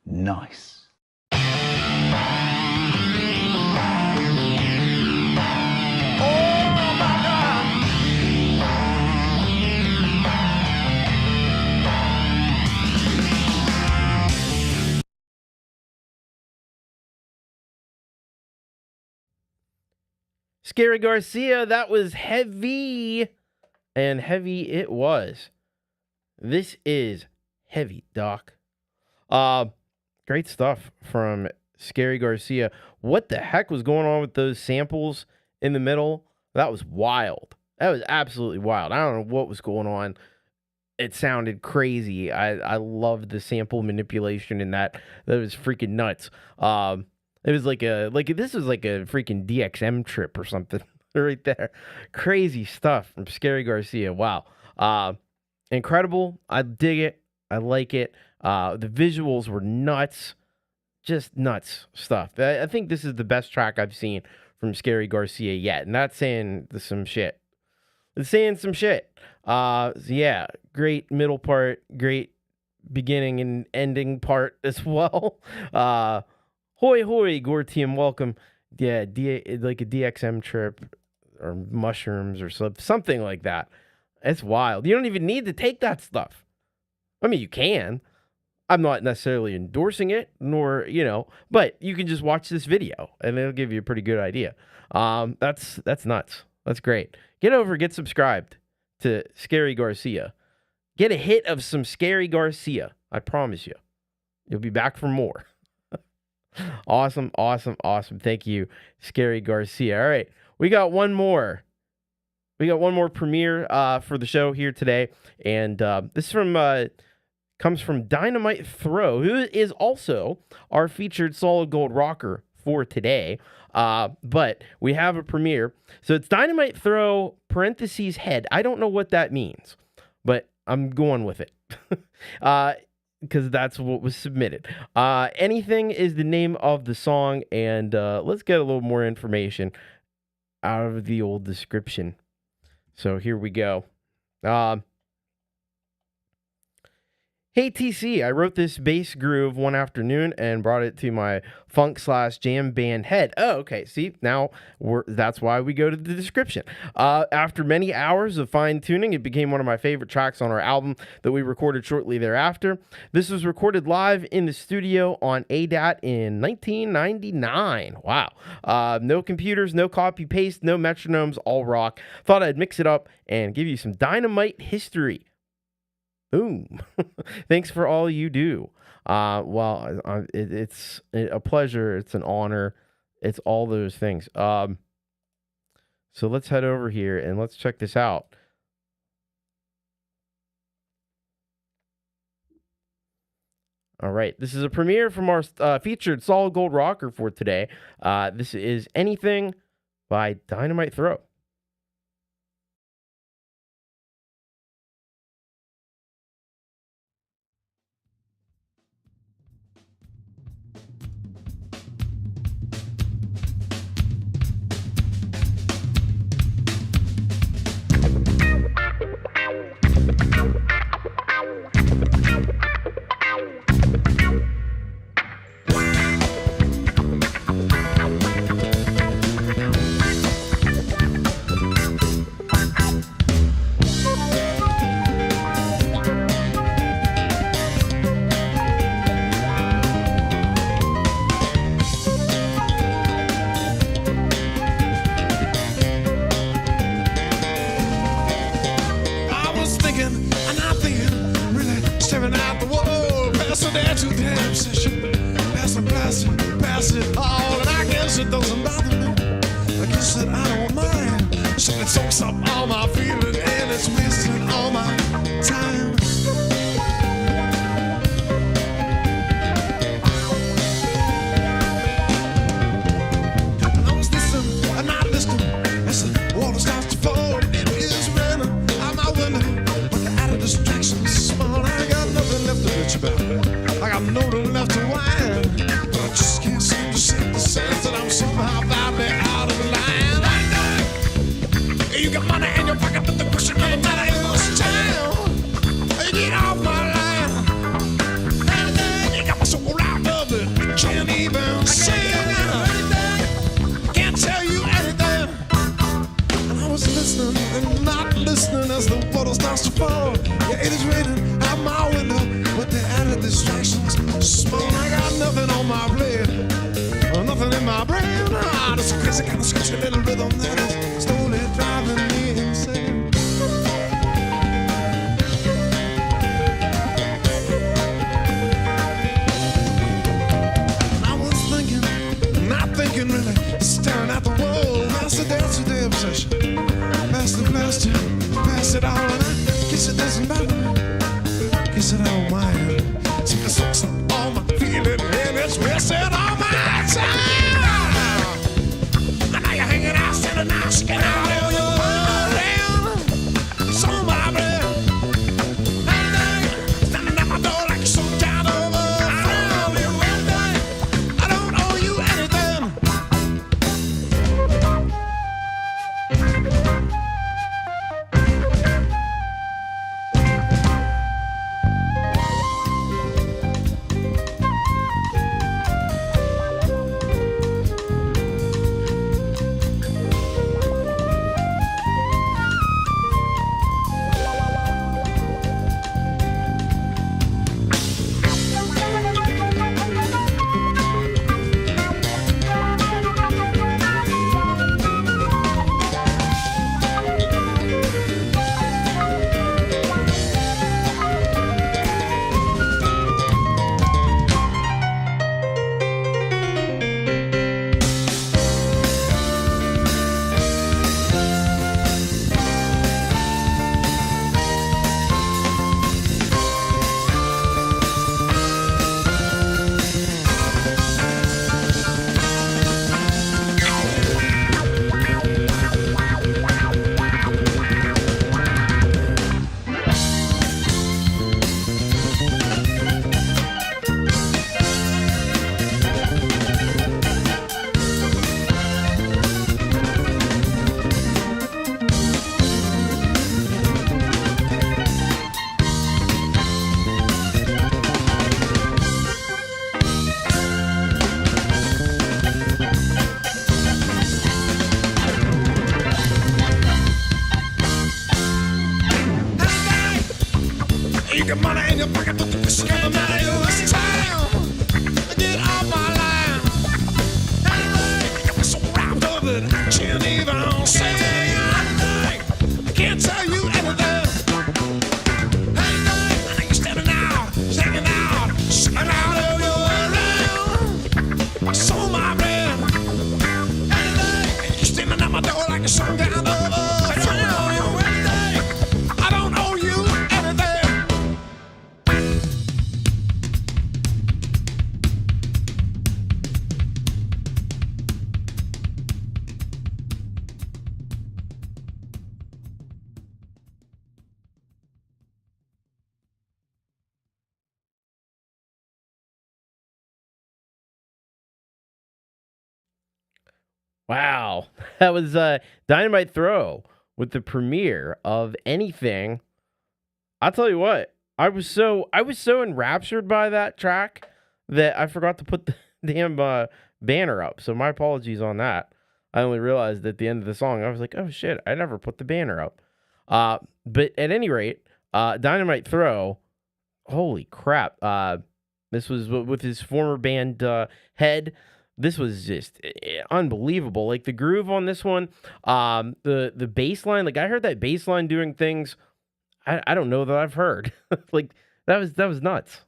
Nice. Scarry Garcia, that was Heavy. And heavy it was. This is Heavy, Doc. Great stuff from Scarry Garcia. What the heck was going on with those samples in the middle? That was wild. That was absolutely wild. I don't know what was going on. it sounded crazy. I loved the sample manipulation in that. That was freaking nuts. It was this was like a freaking DXM trip or something right there. Crazy stuff from Scarry Garcia. Wow. Incredible. I dig it. I like it. The visuals were nuts. Just nuts stuff. I think this is the best track I've seen from Scarry Garcia yet. And that's saying some shit. It's saying some shit. Yeah, great middle part, great beginning and ending part as well. Hoi hoi, Gortium, welcome. Yeah, like a DXM trip or mushrooms or something like that. It's wild. You don't even need to take that stuff. I mean, you can. I'm not necessarily endorsing it, nor, but you can just watch this video and it'll give you a pretty good idea. That's nuts. That's great. Get subscribed to Scarry Garcia. Get a hit of some Scarry Garcia. I promise you. You'll be back for more. Awesome. Thank you, Scarry Garcia. All right. We got one more premiere for the show here today. And this is comes from Dynamite Throw, who is also our featured solid gold rocker for today. But we have a premiere. So it's Dynamite Throw parentheses head. I don't know what that means, but I'm going with it. Because that's what was submitted. Anything is the name of the song, and let's get a little more information out of the old description. So here we go. Hey TC, I wrote this bass groove one afternoon and brought it to my funk/jam band head. Oh, okay. See, now that's why we go to the description. After many hours of fine tuning, it became one of my favorite tracks on our album that we recorded shortly thereafter. This was recorded live in the studio on ADAT in 1999. Wow. No computers, no copy paste, no metronomes, all rock. Thought I'd mix it up and give you some Dynamite history. Boom. Thanks for all you do. It's a pleasure. It's an honor. It's all those things. So let's head over here and let's check this out. All right. This is a premiere from our featured solid gold rocker for today. This is Anything by Dynamite Throw. Pass it all, and I guess it doesn't matter. your money in your pocket, put the whiskey in the matter. It's time to get off my line. Anyway, I'm so wrapped up that I can't even say anything. I can't tell you anything. Anything, you're standing out, hanging out, singing out of your ring. So my friend, anything, you're standing at my door like a song down the Wow, that was Dynamite Throw with the premiere of Anything. I'll tell you what, I was so enraptured by that track that I forgot to put the damn banner up. So my apologies on that. I only realized at the end of the song, I was like, oh shit, I never put the banner up. But at any rate, Dynamite Throw, holy crap. This was with his former band Head. This was just unbelievable. Like the groove on this one, the bass line, like I heard that bass line doing things I don't know that I've heard. Like that was nuts.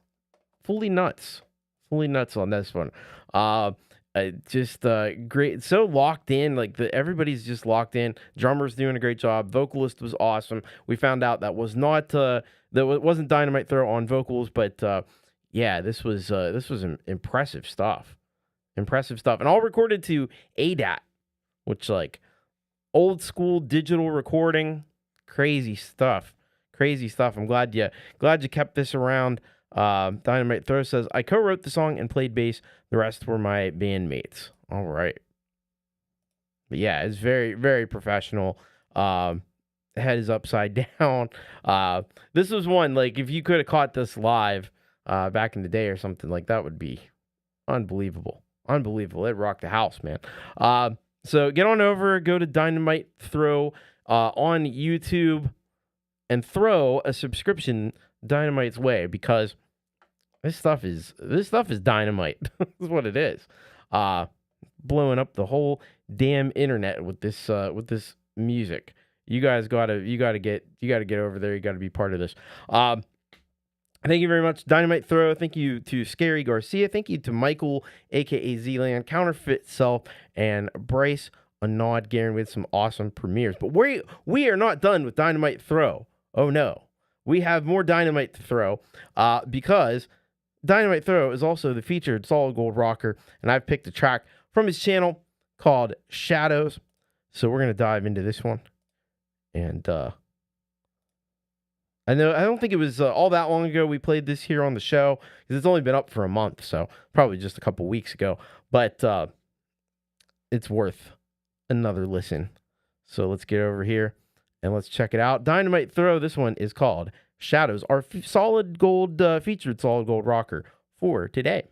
Fully nuts on this one. Just great, so locked in. Like everybody's just locked in. Drummer's doing a great job. Vocalist was awesome. We found out that wasn't Dynamite Throw on vocals, but yeah, this was impressive stuff. And all recorded to ADAT, which like old school digital recording. Crazy stuff. I'm glad you kept this around. Dynamite Throw says, I co-wrote the song and played bass. The rest were my bandmates. All right. But yeah, it's very, very professional. Head is upside down. This was one, like, if you could have caught this live back in the day or something, like, that would be unbelievable. It rocked the house, man. So get on over, go to Dynamite Throw on YouTube, and throw a subscription Dynamite's way, because this stuff is dynamite. This is what it is. Blowing up the whole damn internet with this music. You guys gotta get over there. You gotta be part of this. Thank you very much, Dynamite Throw. Thank you to Scarry Garcia. Thank you to Michel, aka Zealand, Counterfeit Self, and Bryce Anod Garen with some awesome premieres. But we are not done with Dynamite Throw. Oh no. We have more Dynamite to throw, because Dynamite Throw is also the featured solid gold rocker, and I've picked a track from his channel called Shadows. So we're gonna dive into this one, and I don't think it was all that long ago we played this here on the show, because it's only been up for a month, so probably just a couple weeks ago. But it's worth another listen. So let's get over here and let's check it out. Dynamite Throw. This one is called Shadows, our solid gold featured solid gold rocker for today.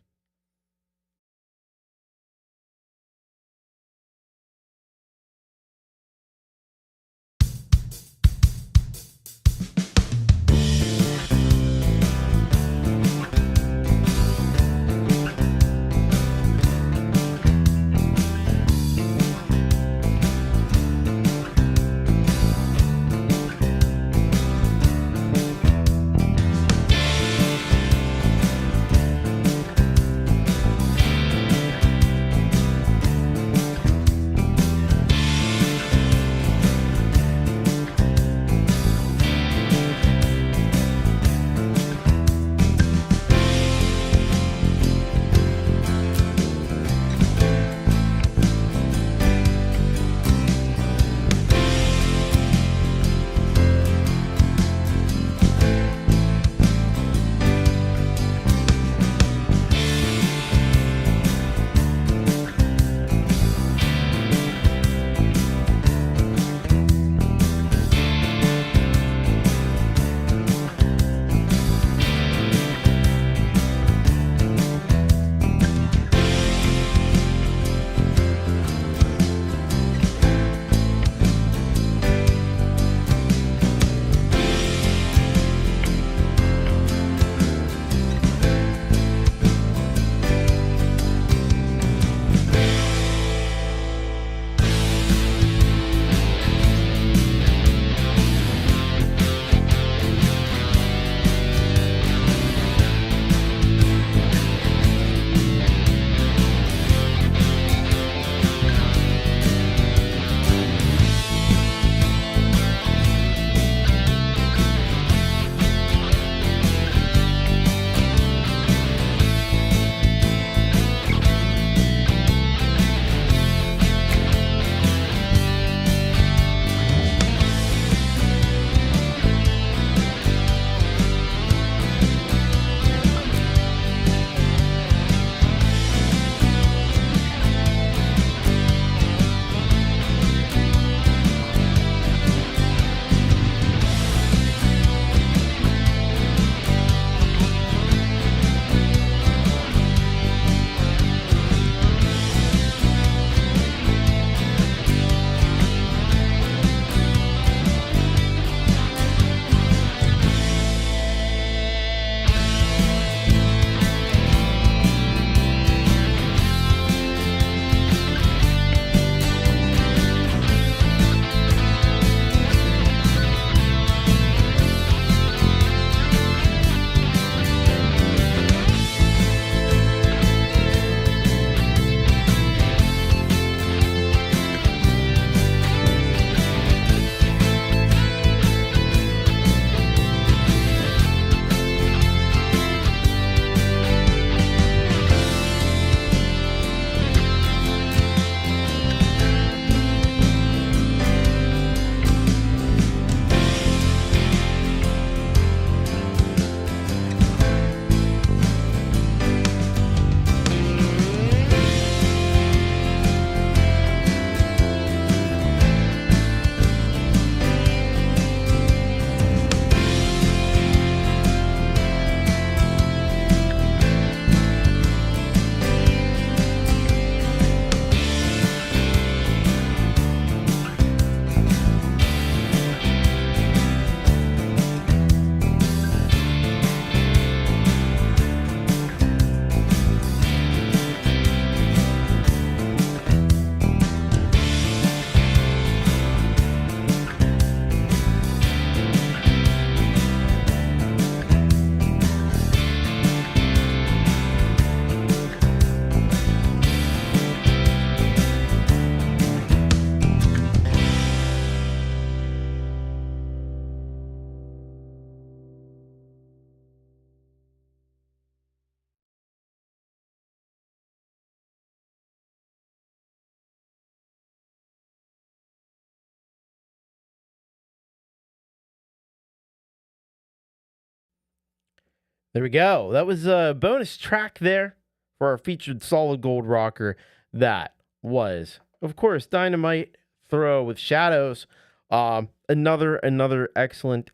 There we go. That was a bonus track there for our featured solid gold rocker. That was, of course, Dynamite Throw with Shadows. Another excellent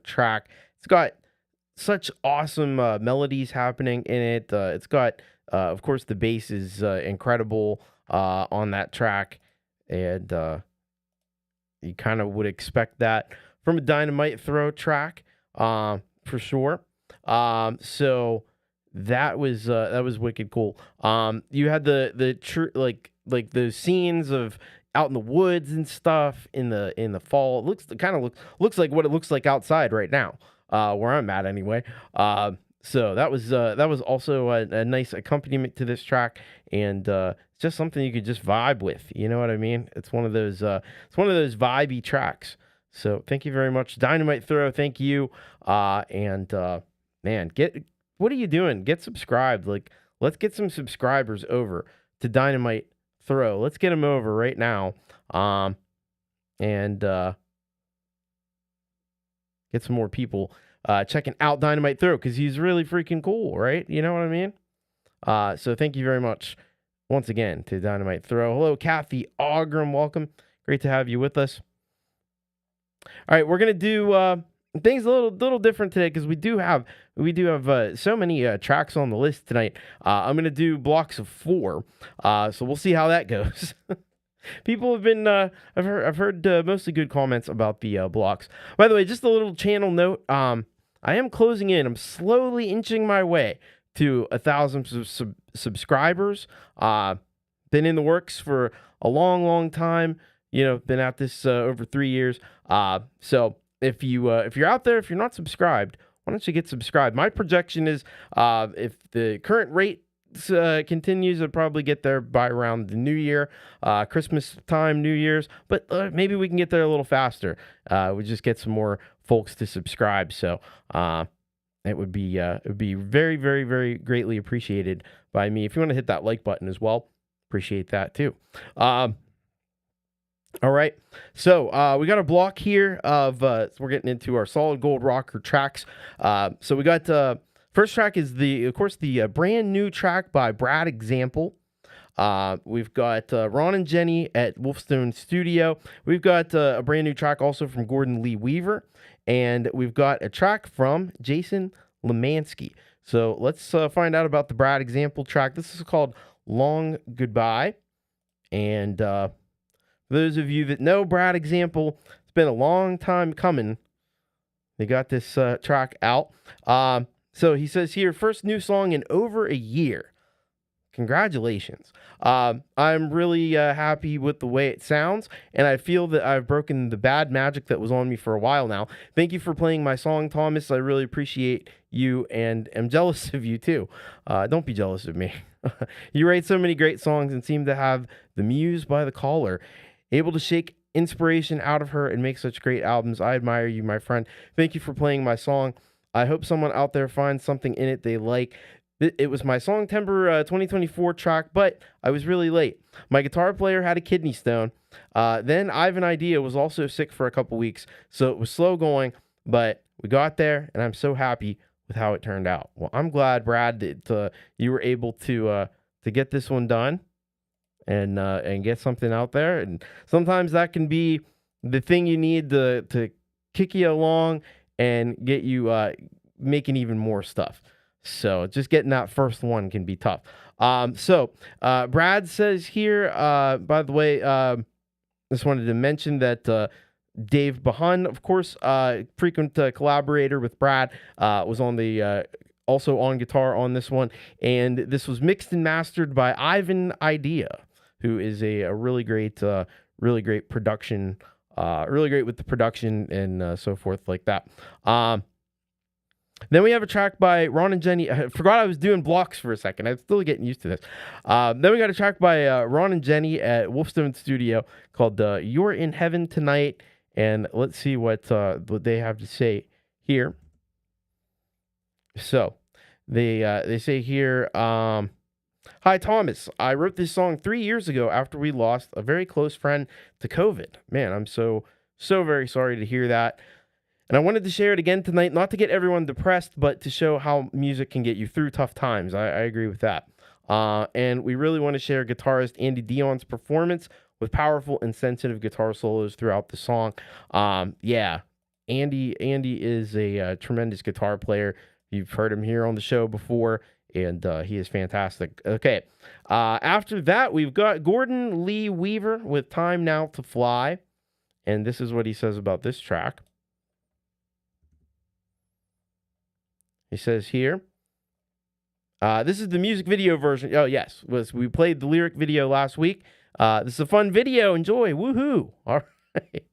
track. It's got such awesome melodies happening in it. It's got, of course, the bass is incredible on that track, and you kind of would expect that from a Dynamite Throw track, for sure. So that was wicked cool. You had like those scenes of out in the woods and stuff in the fall. It looks like what it looks like outside right now, where I'm at anyway. So that was also a nice accompaniment to this track, and it's just something you could just vibe with. You know what I mean? It's one of those vibey tracks. So thank you very much, Dynamite Throw. Thank you. Man, what are you doing? Get subscribed. Like, let's get some subscribers over to Dynamite Throw. Let's get them over right now. And get some more people checking out Dynamite Throw, because he's really freaking cool, right? You know what I mean? So thank you very much once again to Dynamite Throw. Hello, Cathy Ogram. Welcome. Great to have you with us. All right, we're gonna do things a little different today, because we do have so many tracks on the list tonight. I'm gonna do blocks of 4, so we'll see how that goes. People have been I've heard mostly good comments about the blocks. By the way, just a little channel note. I am closing in. I'm slowly inching my way to 1,000 subscribers. Been in the works for a long time. You know, been at this over 3 years. So if you're out there, if you're not subscribed, why don't you get subscribed? My projection is if the current rate continues, I'll probably get there by around the New Year, Christmas time, New Year's. But maybe we can get there a little faster. We just get some more folks to subscribe. So it would be very, very, very greatly appreciated by me. If you want to hit that like button as well, appreciate that too. All right, so we got a block here of we're getting into our solid gold rocker tracks. So we got first track is of course the brand new track by Brad Example. We've got Ron and Jenny at Wolfestone Studio. We've got a brand new track also from Gordon Lee Weaver, and we've got a track from Jason Limansky. So let's find out about the Brad Example track. This is called Long Goodbye, and for those of you that know Brad Example, it's been a long time coming. They got this track out. So he says here, first new song in over a year. Congratulations. I'm really happy with the way it sounds, and I feel that I've broken the bad magic that was on me for a while now. Thank you for playing my song, Thomas. I really appreciate you and am jealous of you too. Don't be jealous of me. You write so many great songs and seem to have the muse by the caller, able to shake inspiration out of her and make such great albums. I admire you, my friend. Thank you for playing my song. I hope someone out there finds something in it they like. It was my Songtember 2024 track, but I was really late. My guitar player had a kidney stone. Then Ivan Idea was also sick for a couple weeks, so it was slow going, but we got there, and I'm so happy with how it turned out. Well, I'm glad, Brad, that you were able to get this one done and get something out there. And sometimes that can be the thing you need to kick you along and get you making even more stuff. So just getting that first one can be tough. So Brad says here, by the way, just wanted to mention that Dave Bahun, of course, frequent collaborator with Brad, was on the also on guitar on this one. And this was mixed and mastered by Ivan Idea, who is a really great production, really great with the production and so forth like that. Then we have a track by Ron and Jenny. I forgot I was doing blocks for a second. I'm still getting used to this. Then we got a track by Ron and Jenny at Wolfestone Studio called You're in Heaven Tonight. And let's see what they have to say here. So they say here, hi, Thomas. I wrote this song 3 years ago after we lost a very close friend to COVID. Man, I'm so very sorry to hear that. And I wanted to share it again tonight, not to get everyone depressed, but to show how music can get you through tough times. I agree with that. And we really want to share guitarist Andy Dion's performance with powerful and sensitive guitar solos throughout the song. Yeah, Andy is a tremendous guitar player. You've heard him here on the show before, and he is fantastic. Okay, after that, we've got Gordon Lee Weaver with Time Now to Fly, and this is what he says about this track. He says here, this is the music video version. Oh, yes. We played the lyric video last week. This is a fun video. Enjoy. Woohoo. All right.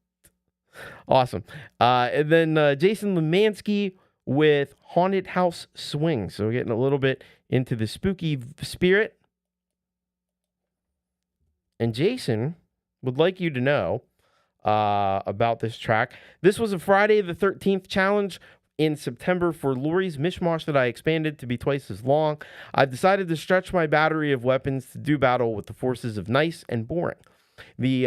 Awesome. And then Jason Limansky with Haunted House Swing. So we're getting a little bit into the spooky spirit. And Jason would like you to know about this track. This was a Friday the 13th challenge in September for Lori's Mishmash that I expanded to be twice as long. I've decided to stretch my battery of weapons to do battle with the forces of nice and boring. The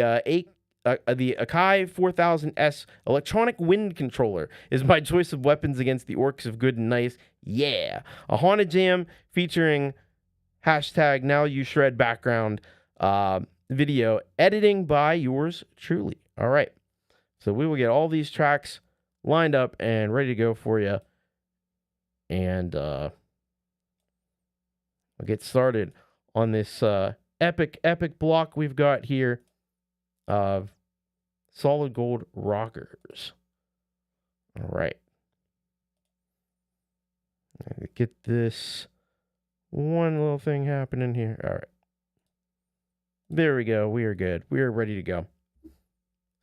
Akai 4000S electronic wind controller is my choice of weapons against the orcs of good and nice. Yeah. A haunted jam featuring hashtag now you shred background video editing by yours truly. All right. So we will get all these tracks lined up and ready to go for you. And we'll get started on this epic block we've got here of Solid Gold Rockers. All right. Get this one little thing happening here. All right. There we go. We are good. We are ready to go.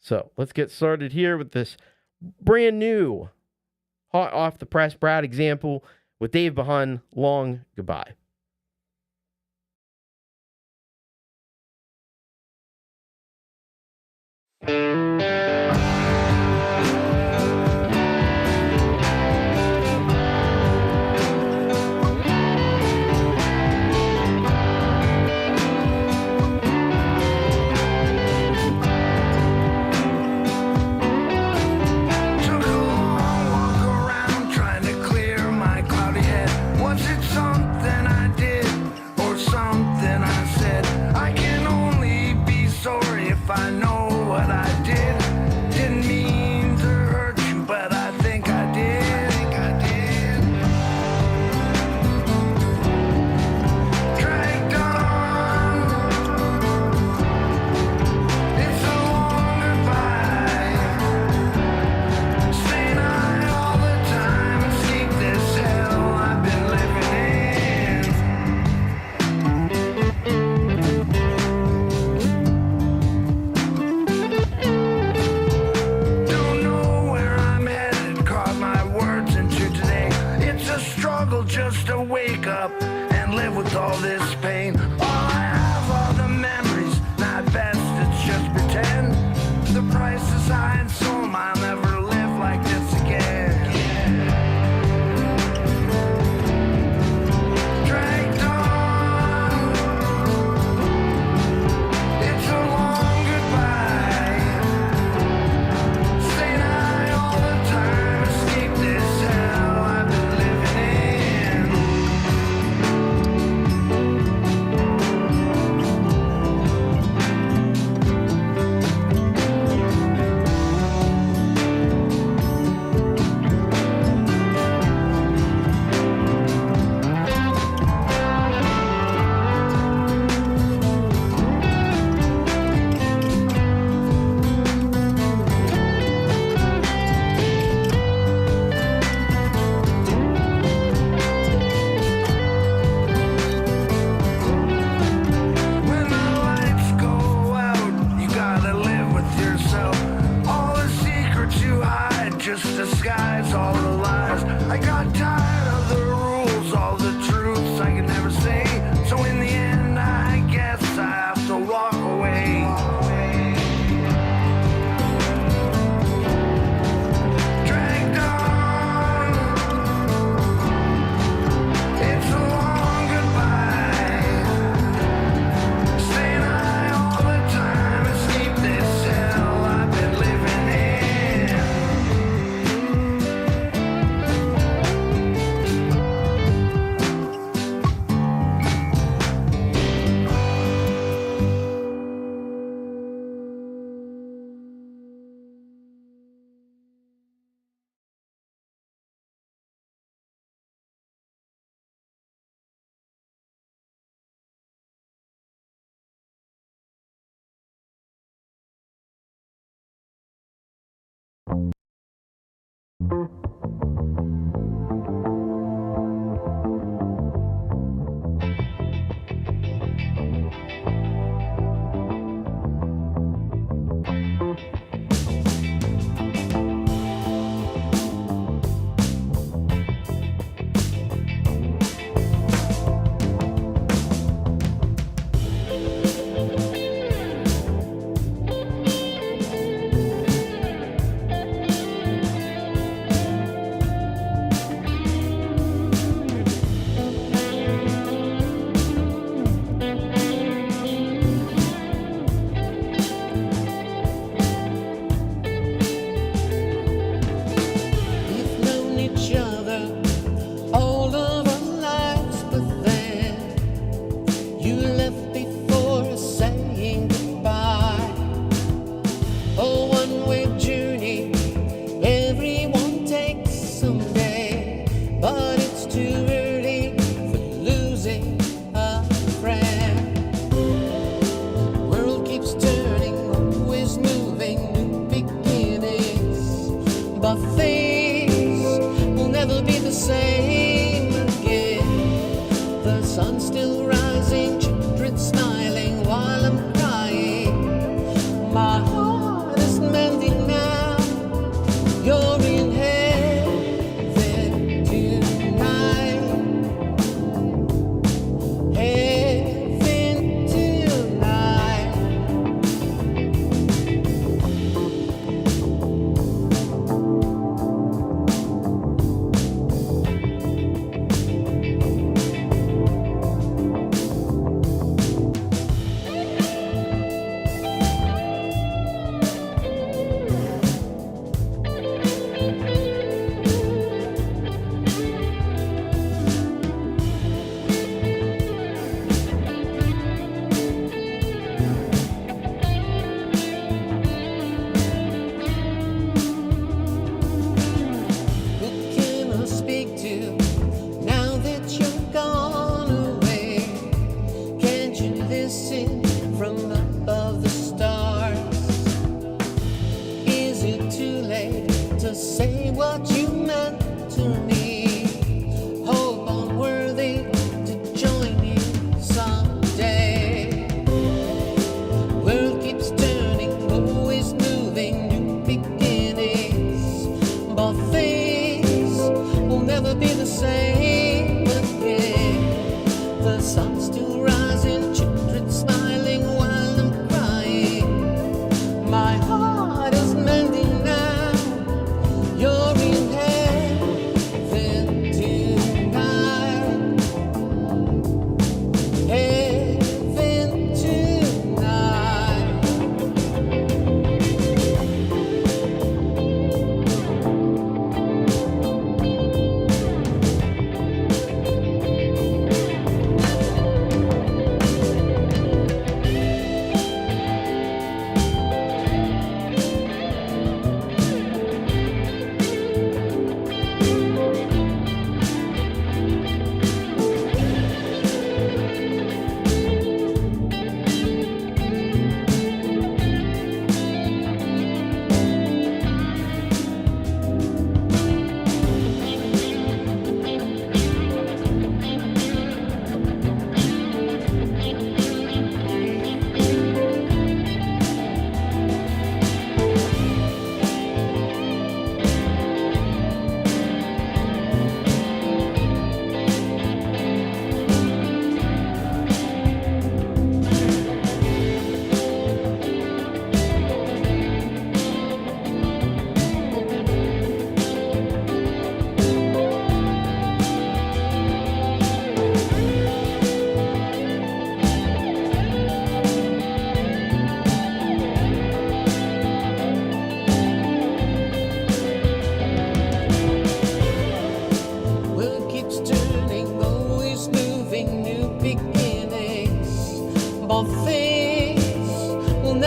So let's get started here with this brand new, hot off the press Brad example with Dave Bahan, Long Goodbye. Walk around trying to clear my cloudy head. Was it something I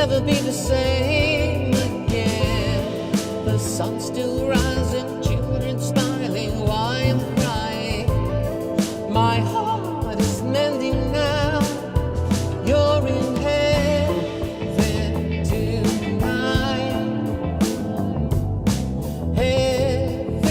never be the same again. The sun's still rising, children smiling, why I'm crying. My heart is mending now, you're in heaven tonight. Heaven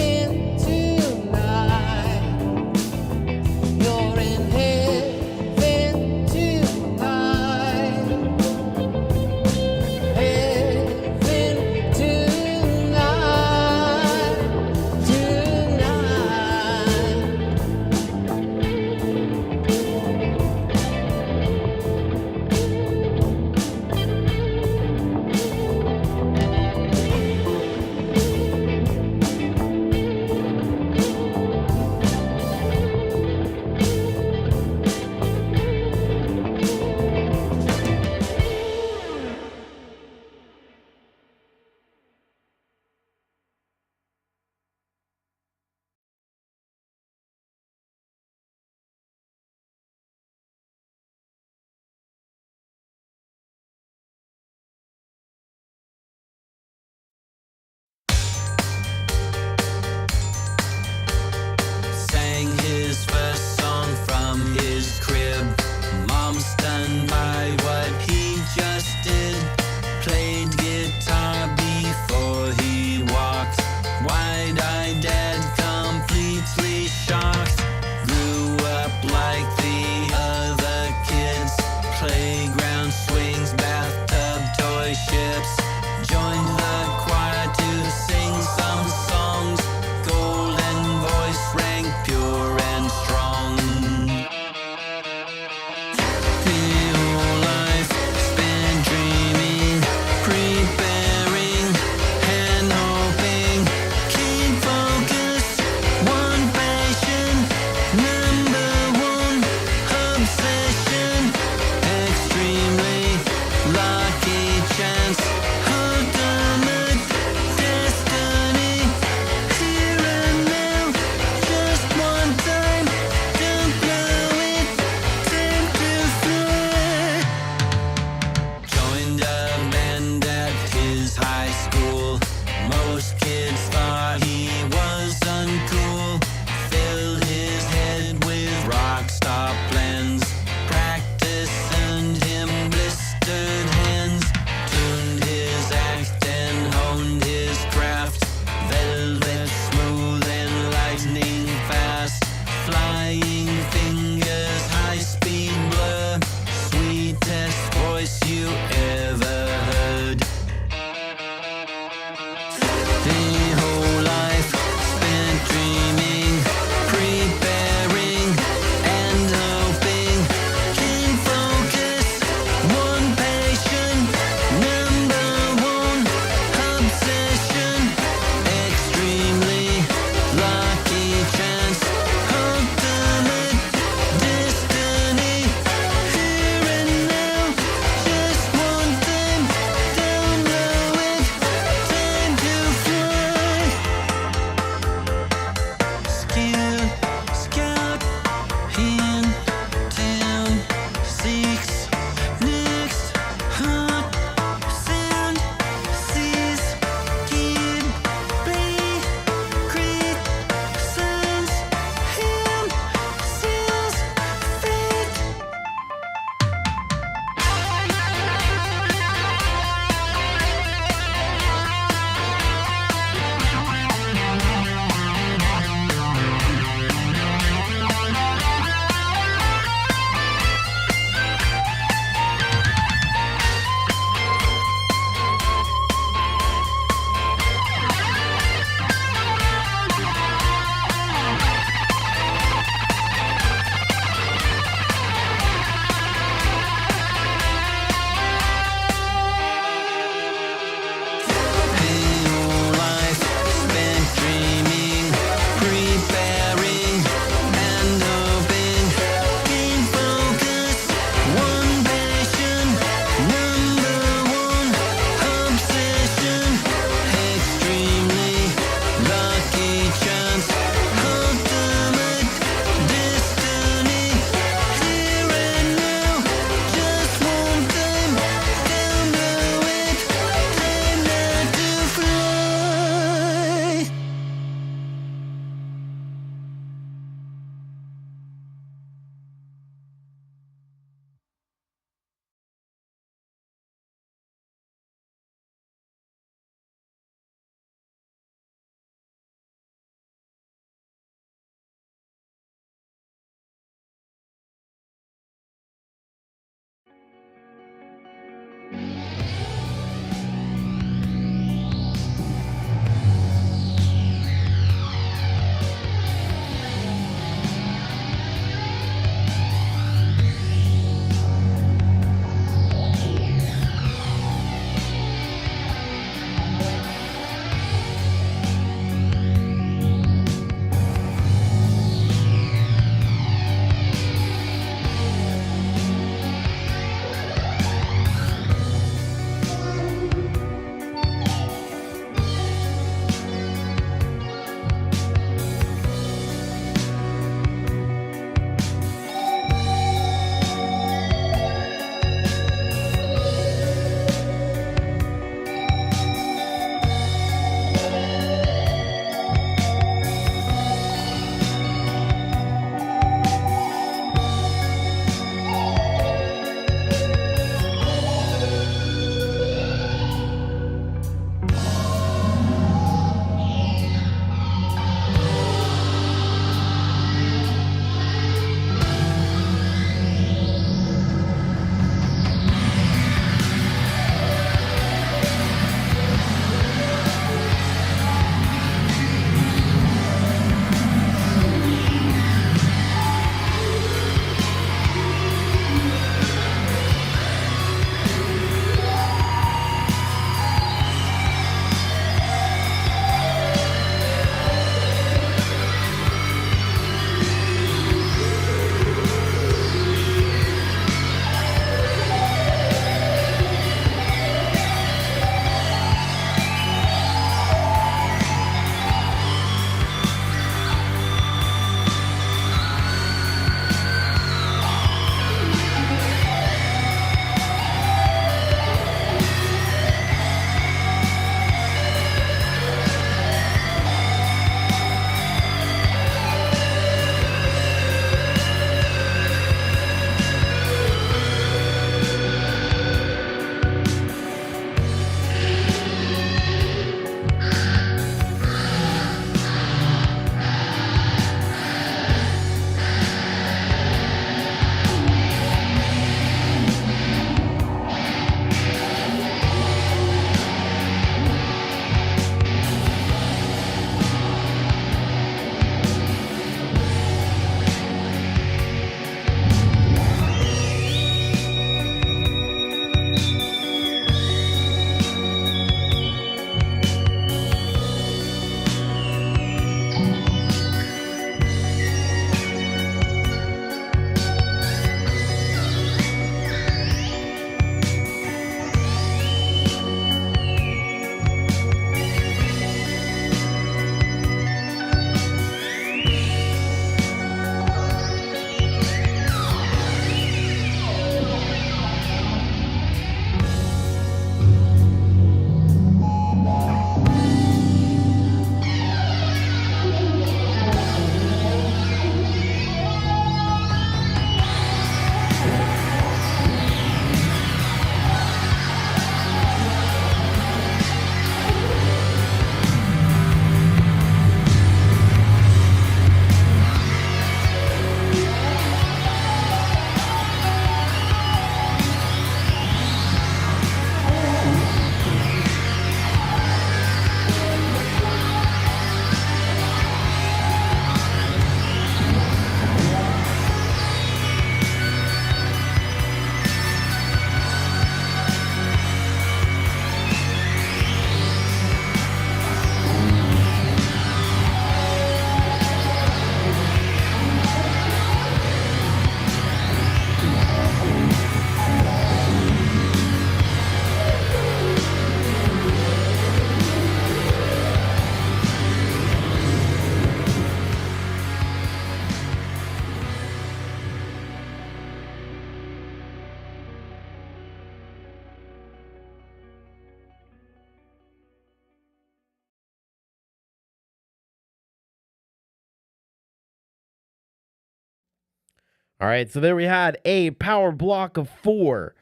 All right, so there we had a power block of 4.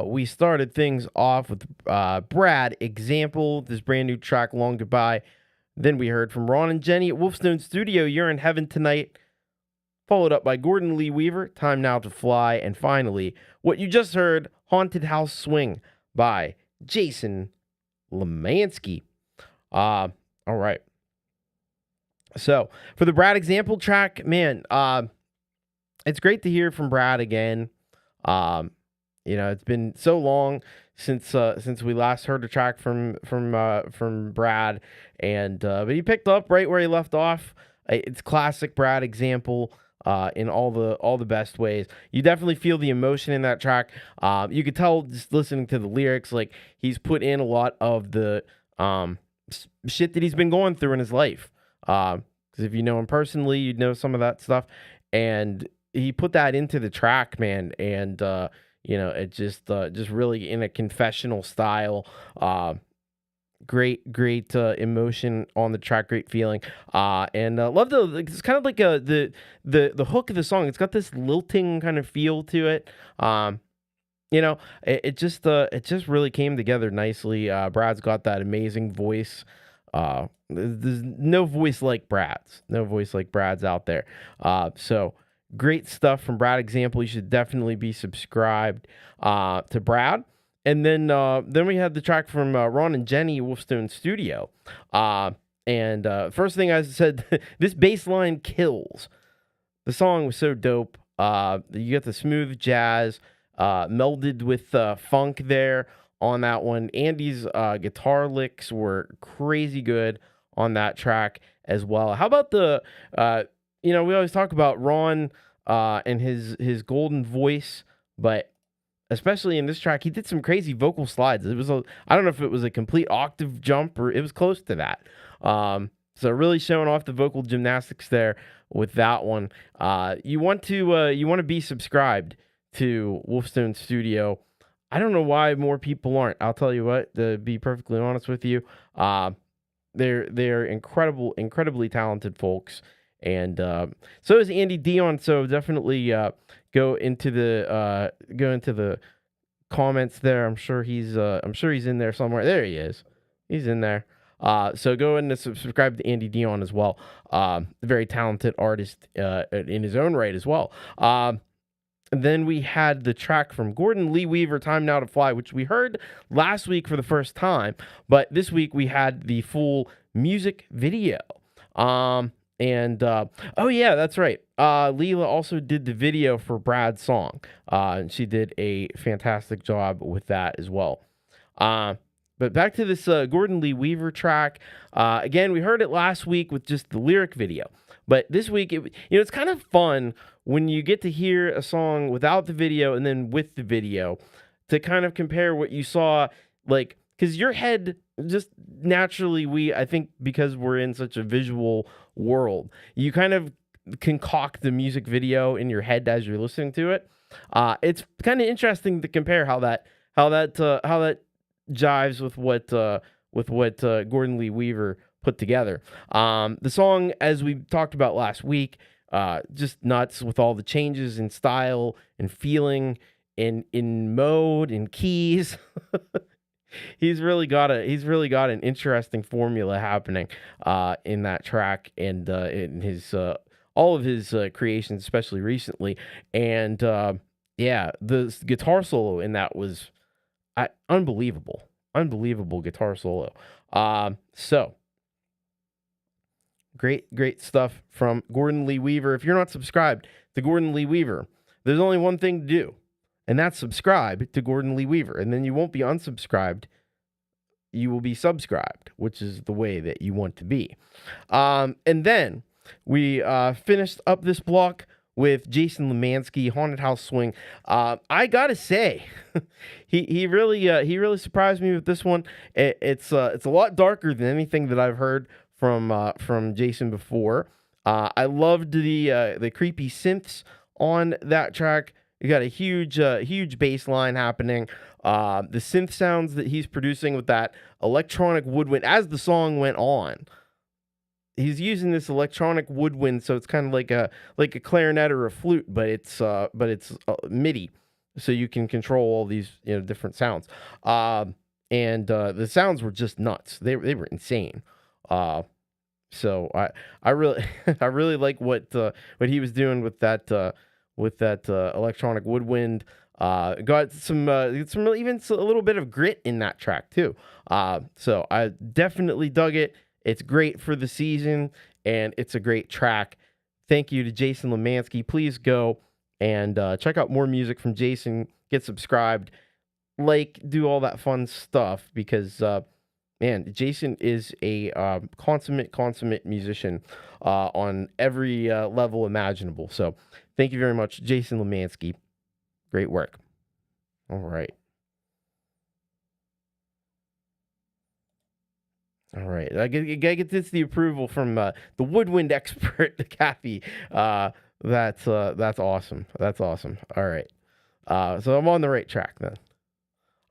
We started things off with Brad, Example, this brand new track, Long Goodbye. Then we heard from Ron and Jenny at Wolfestone Studio, You're in Heaven Tonight. Followed up by Gordon Lee Weaver, Time Now to Fly. And finally, what you just heard, Haunted House Swing by Jason Limansky. All right. So for the Brad Example track, man, it's great to hear from Brad again. It's been so long since we last heard a track from Brad, and but he picked up right where he left off. It's classic Brad Example in all the best ways. You definitely feel the emotion in that track. You could tell just listening to the lyrics, like he's put in a lot of the shit that he's been going through in his life. Because if you know him personally, you'd know some of that stuff, and he put that into the track, man, and it just really in a confessional style. Great emotion on the track, great feeling, and love it's kind of like the hook of the song. It's got this lilting kind of feel to it. It just really came together nicely. Brad's got that amazing voice. There's no voice like Brad's out there. So great stuff from Brad Example. You should definitely be subscribed to Brad. And then we had the track from Ron and Jenny, Wolfestone Studio. First thing I said, this bass line kills. The song was so dope. You get the smooth jazz melded with funk there on that one. Andy's guitar licks were crazy good on that track as well. How about the, we always talk about Ron and his golden voice, but especially in this track, he did some crazy vocal slides. I don't know if it was a complete octave jump or it was close to that. So really showing off the vocal gymnastics there with that one. You want to be subscribed to Wolfestone Studio. I don't know why more people aren't. I'll tell you what, to be perfectly honest with you, they're incredibly talented folks, and so is Andy Dion. So definitely go into the comments there. I'm sure he's in there somewhere. There he is. He's in there. So go and subscribe to Andy Dion as well. Very talented artist in his own right as well. And then we had the track from Gordon Lee Weaver, Time Now to Fly, which we heard last week for the first time, but this week we had the full music video. Oh yeah, that's right. Leela also did the video for Brad's song, and she did a fantastic job with that as well. But back to this Gordon Lee Weaver track. Again, we heard it last week with just the lyric video, but this week, it's kind of fun when you get to hear a song without the video and then with the video to kind of compare what you saw, like, because your head just naturally, I think because we're in such a visual world, you kind of concoct the music video in your head as you're listening to it. It's kind of interesting to compare how that jives with what Gordon Lee Weaver put together. The song, as we talked about last week, just nuts with all the changes in style and feeling, in mode and keys. He's really got an interesting formula happening in that track and in his all of his creations, especially recently. And the guitar solo in that was unbelievable guitar solo. So great stuff from Gordon Lee Weaver. If you're not subscribed to Gordon Lee Weaver, there's only one thing to do, and that's subscribe to Gordon Lee Weaver, and then you won't be unsubscribed. You will be subscribed, which is the way that you want to be. And then we finished up this block with Jason Limansky, Haunted House Swing. I gotta say, he really surprised me with this one. It's a lot darker than anything that I've heard from Jason before. I loved the creepy synths on that track. You got a huge bass line happening. The synth sounds that he's producing with that electronic woodwind as the song went on. he's using this electronic woodwind, so it's kind of like a clarinet or a flute, but it's MIDI, so you can control all these different sounds. And the sounds were just nuts. They were insane. So I really I really like what he was doing with that electronic woodwind. Got some even a little bit of grit in that track too. So I definitely dug it. It's great for the season, and it's a great track. Thank you to Jason Limansky. Please go and check out more music from Jason. Get subscribed, do all that fun stuff, because man, Jason is a consummate musician on every level imaginable. So thank you very much, Jason Limansky. Great work. All right. All right. I gotta get this the approval from the woodwind expert, Cathy. That's awesome. That's awesome. All right. So I'm on the right track then.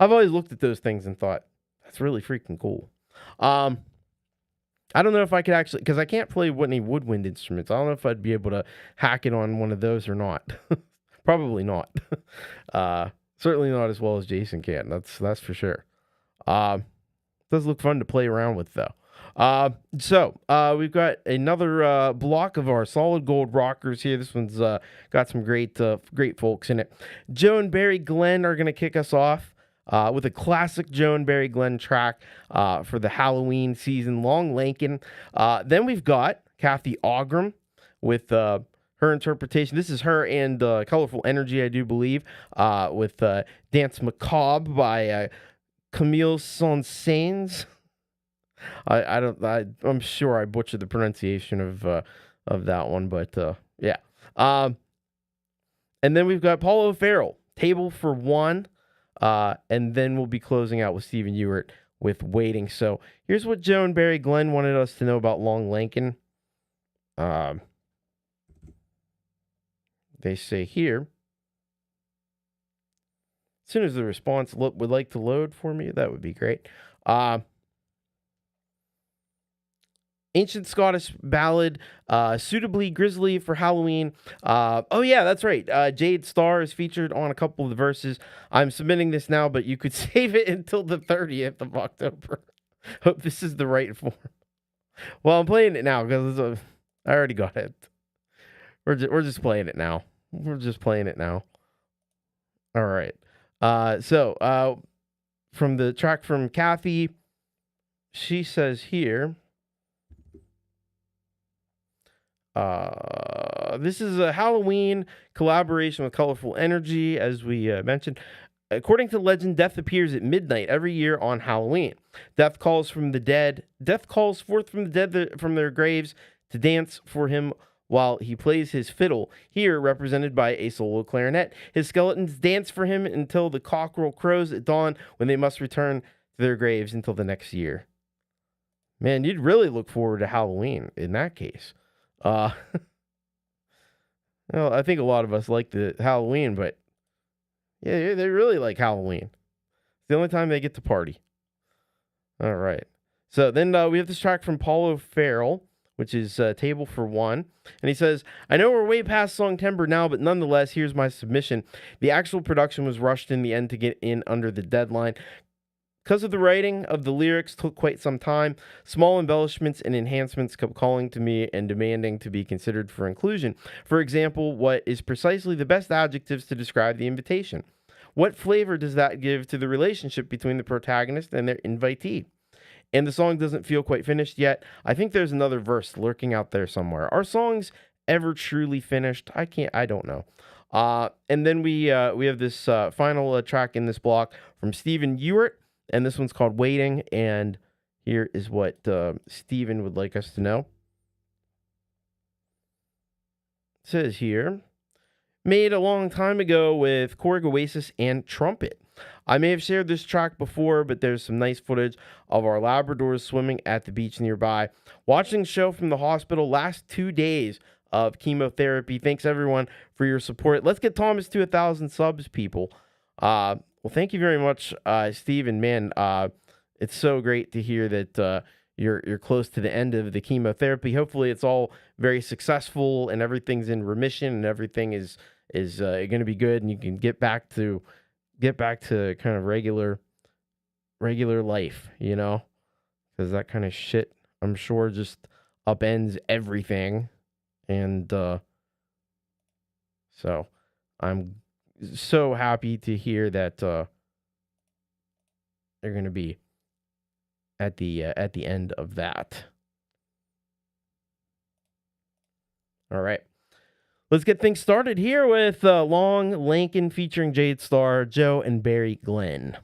I've always looked at those things and thought, that's really freaking cool. I don't know if I could actually, because I can't play any woodwind instruments. I don't know if I'd be able to hack it on one of those or not. Probably not. Certainly not as well as Jason can. That's for sure. Does look fun to play around with though. So we've got another block of our solid gold rockers here. This one's got some great folks in it. Joe and Barry Glenn are going to kick us off with a classic Joe and Barry Glenn track for the Halloween season, Long Lankin. Then we've got Cathy Ogram with her interpretation. This is her and Colorful Energy, I do believe, with Dance Macabre by Camille Saint-Saëns. I'm sure I butchered the pronunciation of that one, but yeah. And then we've got Paulo Farrell, Table for One, and then we'll be closing out with Stephen Ewart with Waiting. So here's what Joe and Barry Glenn wanted us to know about Long Lankin. They say here, as soon as the response would like to load for me, that would be great. Ancient Scottish ballad, suitably grisly for Halloween. Oh yeah, that's right. Jade Starr is featured on a couple of the verses. I'm submitting this now, but you could save it until the 30th of October. Hope this is the right form. Well, I'm playing it now because I already got it. We're just playing it now. We're just playing it now. All right. So from the track from Cathy, she says here, this is a Halloween collaboration with Colorful Energy, as we mentioned. According to legend, death appears at midnight every year on Halloween. Death calls forth from the dead from their graves to dance for him while he plays his fiddle, here represented by a solo clarinet. His skeletons dance for him until the cockerel crows at dawn, when they must return to their graves until the next year. Man, you'd really look forward to Halloween in that case. Well, I think a lot of us like the Halloween, but yeah, they really like Halloween. It's the only time they get to party. All right. So then we have this track from Paulo Farrell, which is Table for One. And he says, I know we're way past Songtember now, but nonetheless, here's my submission. The actual production was rushed in the end to get in under the deadline. Because of the writing of the lyrics took quite some time, small embellishments and enhancements kept calling to me and demanding to be considered for inclusion. For example, what is precisely the best adjectives to describe the invitation? What flavor does that give to the relationship between the protagonist and their invitee? And the song doesn't feel quite finished yet. I think there's another verse lurking out there somewhere. Are songs ever truly finished? I don't know. And then we have this final track in this block from Stephen Ewart, and this one's called Waiting, and here is what Stephen would like us to know. It says here, made a long time ago with Korg, Oasis, and Trumpet. I may have shared this track before, but there's some nice footage of our Labradors swimming at the beach nearby. Watching the show from the hospital last 2 days of chemotherapy. Thanks, everyone, for your support. Let's get Thomas to 1,000 subs, people. Well, thank you very much, Steve. And man, it's so great to hear that you're close to the end of the chemotherapy. Hopefully, it's all very successful and everything's in remission and everything is going to be good, and you can get back to kind of regular life, you know, because that kind of shit, I'm sure, just upends everything. And so I'm so happy to hear that they're going to be at the end of that. All right. Let's get things started here with Long Lincoln featuring Jade Star, Joe, and Barry Glenn.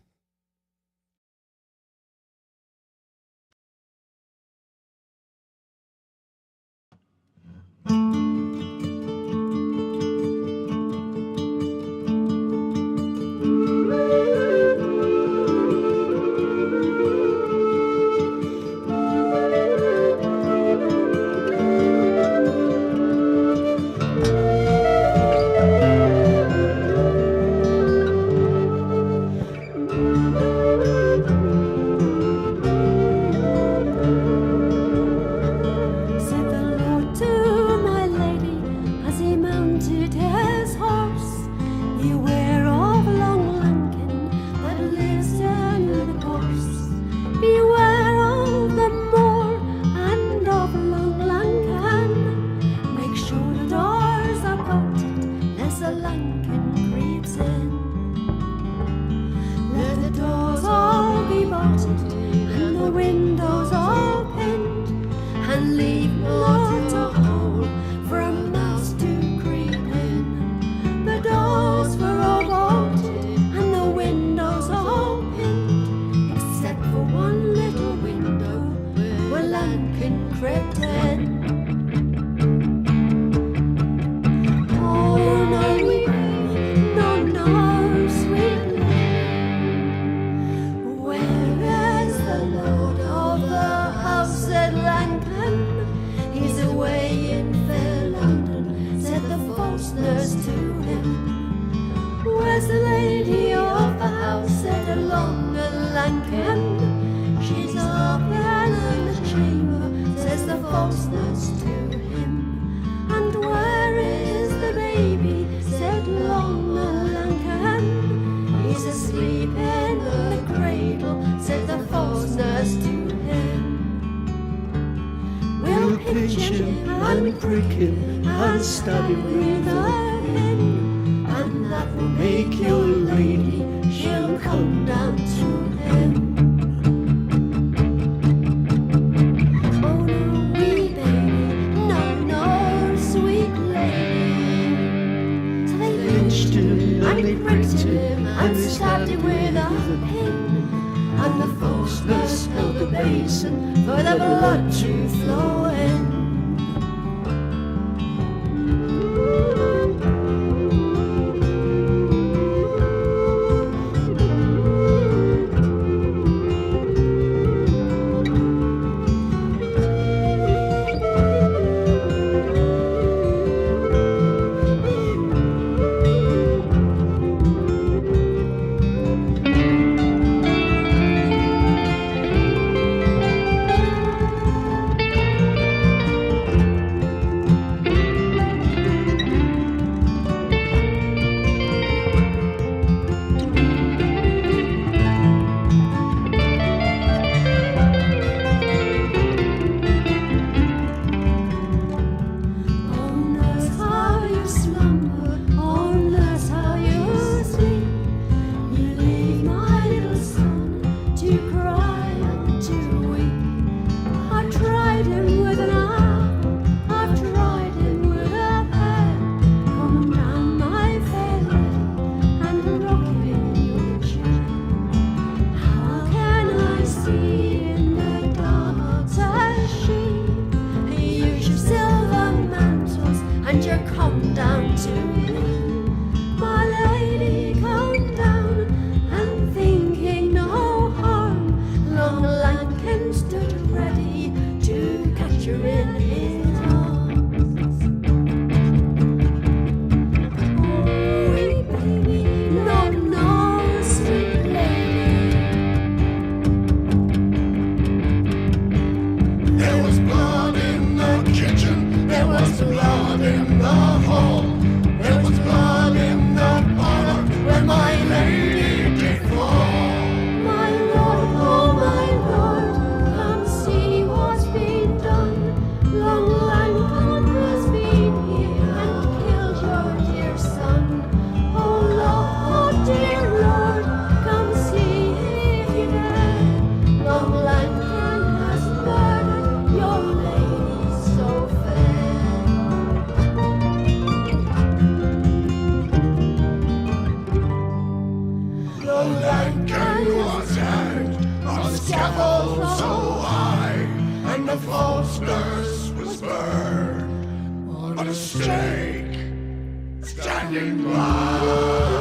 so high, and the false nurse was burned on a stake, standing by.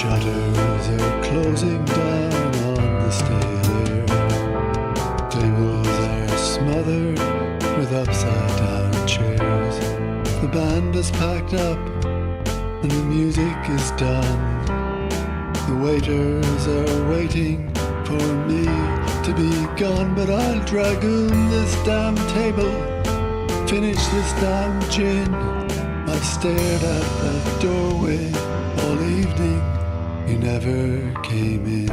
shutters are closing down on the stair. Tables are smothered with upside upside down chairs. The band is packed up and the music is done. The waiters are waiting for me to be gone, but I'll dragoon this damn table, finish this damn gin. I've stared at that doorway all evening, you never came in.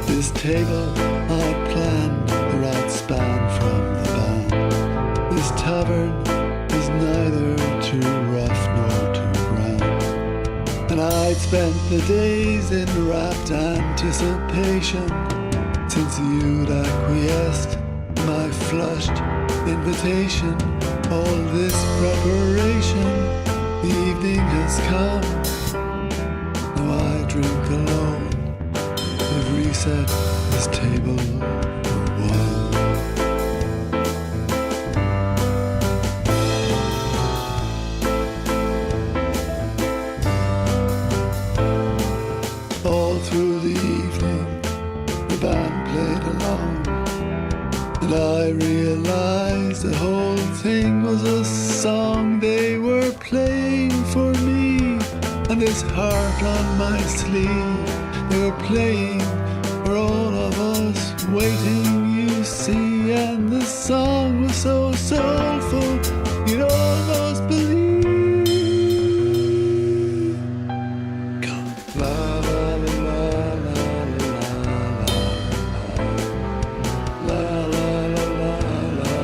This table I planned the right span from the band. This tavern is neither too rough nor too grand. And I'd spent the days in rapt anticipation since you'd acquiesced my flushed invitation. All this preparation, the evening has come. Now I drink alone. We've reset this table for one. All through the evening, the band played along, and I realized the whole thing was a song they were playing for me, and this heart on my sleeve. They were playing for all of us, waiting, you see, and the song was so soulful, you'd almost believe. Come, la la la la la la la la la la la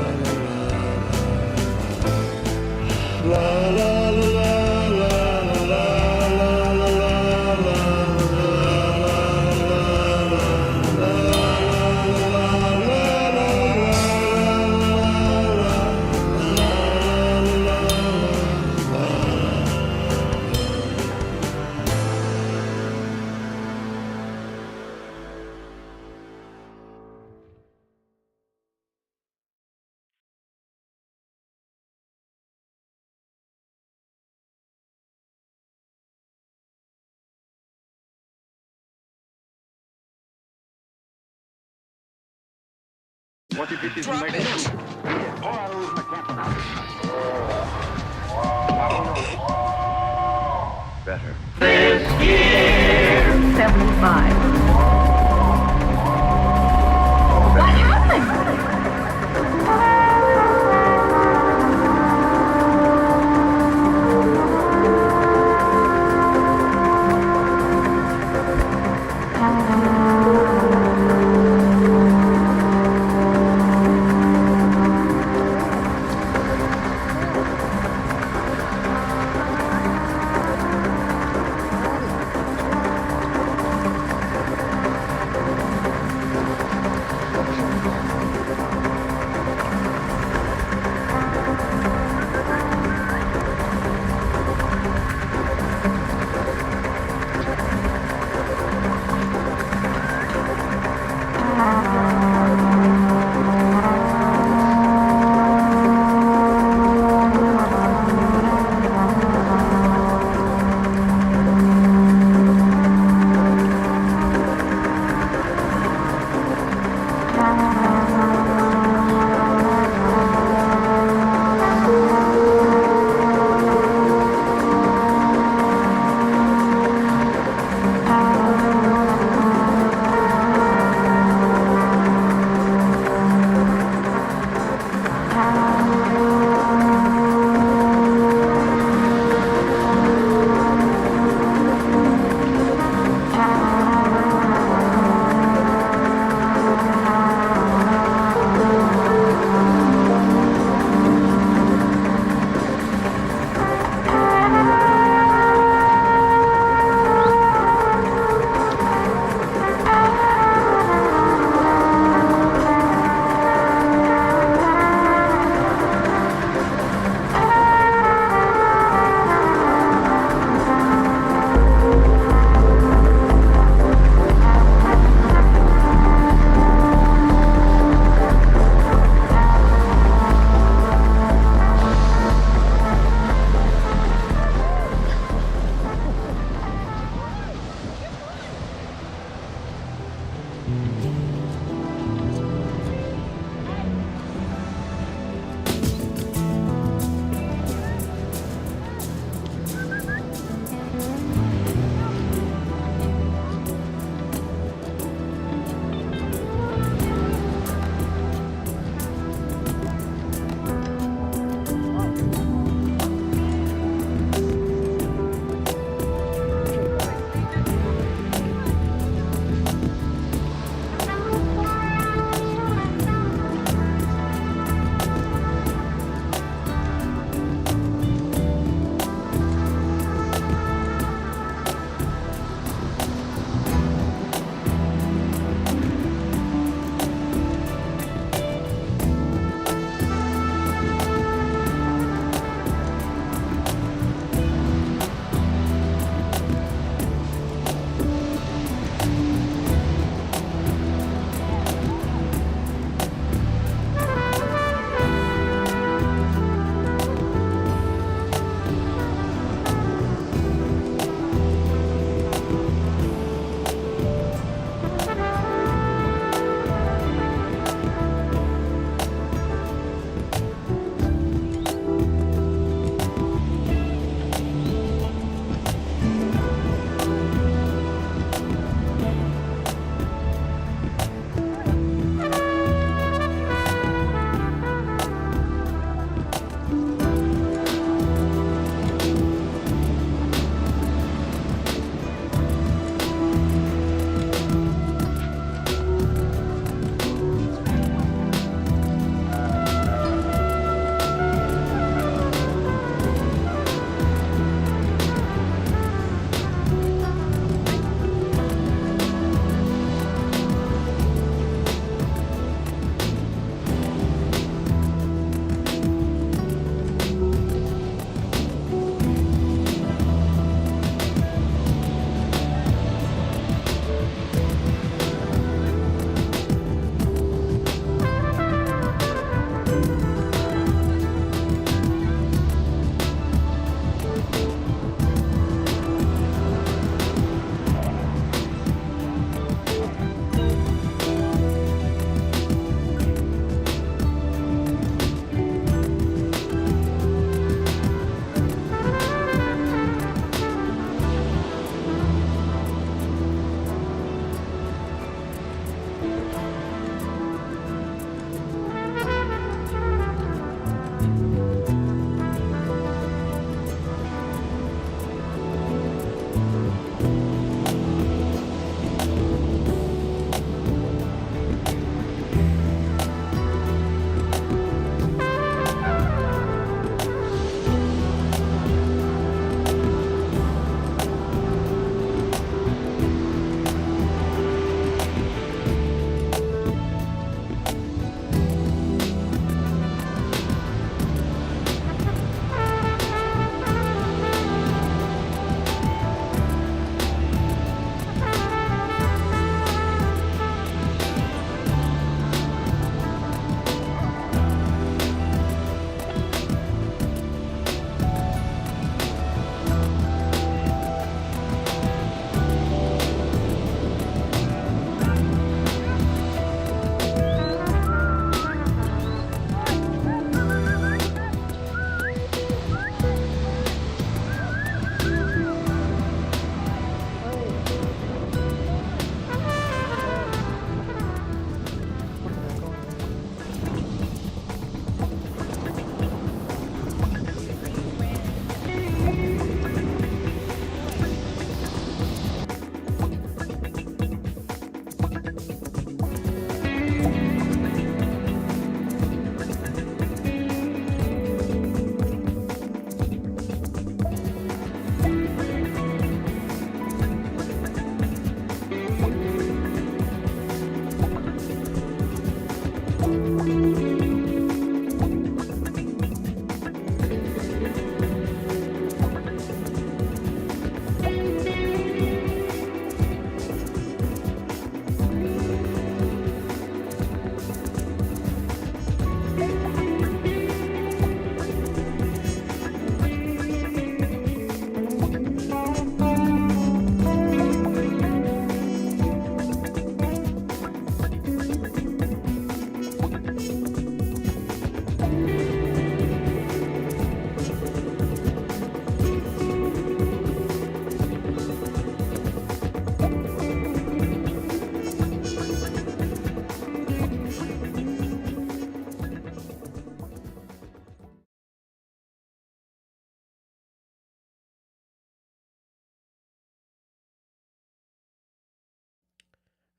What if it is mechanical? Better. This year, 75. What happened?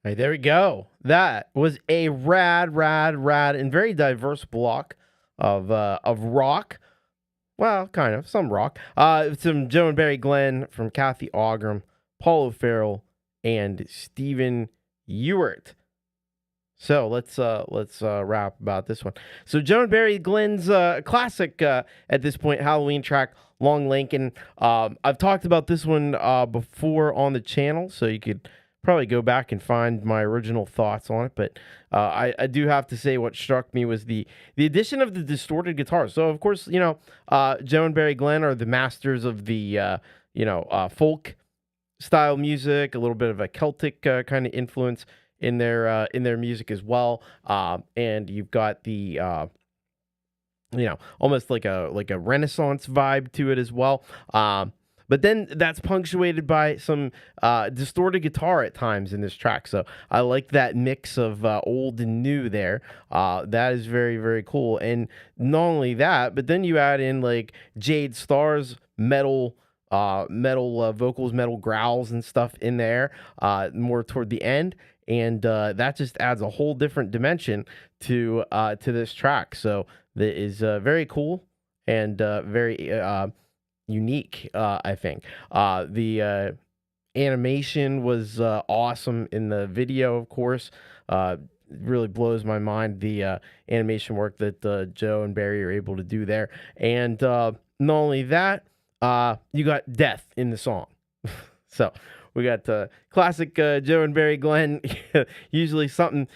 All right, there we go. That was a rad, and very diverse block of rock. Well, kind of some rock. Some Joe and Barry Glenn from Cathy Ogram, Paul O'Farrell, and Stephen Ewart. So let's rap about this one. So Joe and Barry Glenn's classic at this point Halloween track, Long Lincoln. I've talked about this one before on the channel, so you could probably go back and find my original thoughts on it. But I do have to say what struck me was the addition of the distorted guitar. So of course, Joe and Barry Glenn are the masters of the folk style music, a little bit of a Celtic kind of influence in their music as well. And you've got the almost like a Renaissance vibe to it as well. But then that's punctuated by some distorted guitar at times in this track. So I like that mix of old and new there. That is very, very cool. And not only that, but then you add in like Jade Starr's metal vocals, metal growls and stuff in there more toward the end. And that just adds a whole different dimension to this track. So that is very cool and very unique, I think. The animation was awesome in the video, of course. Really blows my mind, the animation work that Joe and Barry are able to do there. And not only that, you got death in the song. So we got classic Joe and Barry Glenn. usually something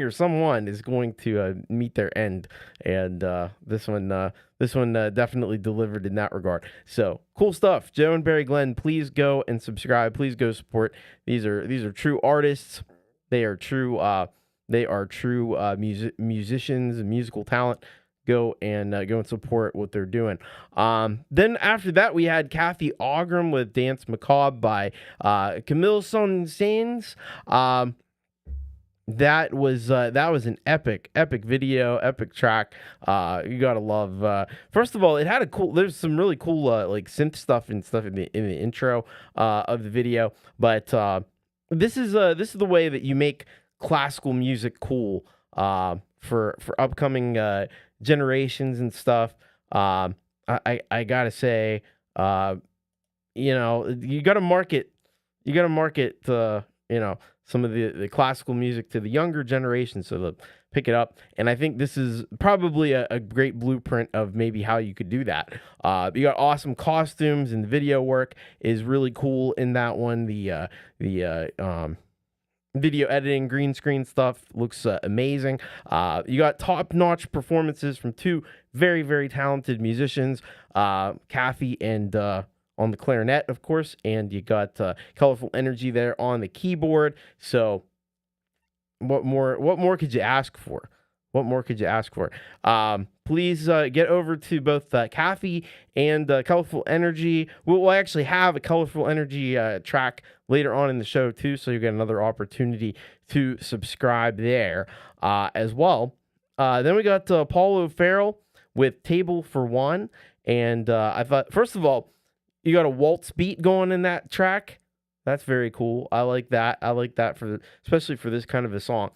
or someone is going to meet their end, and this one definitely delivered in that regard. So cool stuff, Joe and Barry Glenn. Please go and subscribe. Please go support. These are true artists. They are true. Musicians and musical talent. Go and support what they're doing. Then after that, we had Cathy Ogram with Dance Macabre by Camille Saint-Saëns. That was an epic video, epic track. You gotta love. First of all, it had there's some really cool like synth stuff in the intro of the video. But this is the way that you make classical music cool for upcoming generations and stuff. I gotta say, you gotta market some of the classical music to the younger generation so they'll pick it up. And I think this is probably a great blueprint of maybe how you could do that. You got awesome costumes, and the video work is really cool in that one. The video editing, green screen stuff looks amazing. You got top-notch performances from two very, very talented musicians, Cathy and on the clarinet, of course, and you got Colorful Energy there on the keyboard. So what more could you ask for? What more could you ask for? Please get over to both Cathy and Colorful Energy. We'll actually have a Colorful Energy track later on in the show, too, so you get another opportunity to subscribe there as well. Then we got Paul O'Farrell with Table for One. And I thought, first of all, you got a waltz beat going in that track. That's very cool. I like that. Especially for this kind of a song.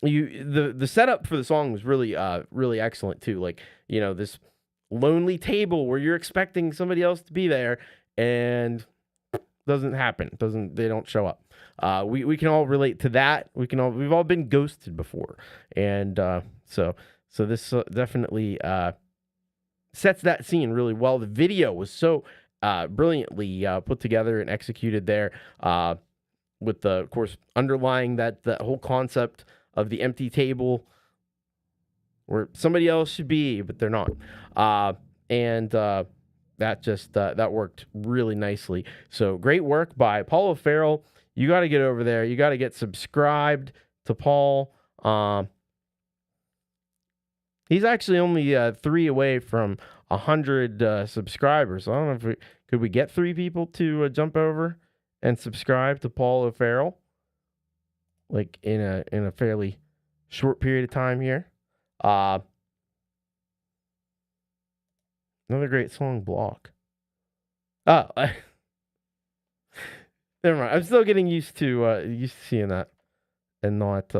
The setup for the song was really really excellent too. Like, this lonely table where you're expecting somebody else to be there and doesn't happen. They don't show up. We can all relate to that. We've all been ghosted before. And so this definitely sets that scene really well. The video was so brilliantly put together and executed there, with of course underlying that whole concept of the empty table where somebody else should be, but they're not. And that just that worked really nicely. So great work by Paul O'Farrell. You got to get over there. You got to get subscribed to Paul. He's actually only 3 away from 100 subscribers. So I don't know could we get 3 people to jump over and subscribe to Paul O'Farrell, like in a fairly short period of time here. Another great song, Block. Never mind. I'm still getting used to seeing that, and not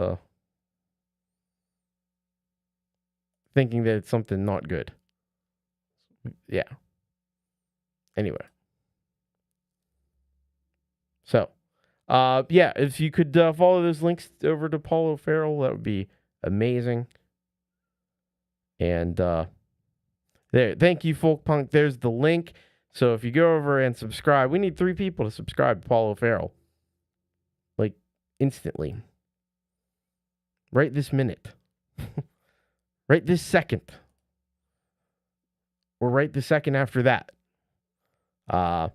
thinking that it's something not good. Yeah. Anyway. So, yeah, if you could follow those links over to Paul O'Farrell, that would be amazing. And there, thank you, Folkpunk. There's the link. So if you go over and subscribe, we need 3 people to subscribe to Paul O'Farrell. Like, instantly. Right this minute. Right this second. Or right the second after that. And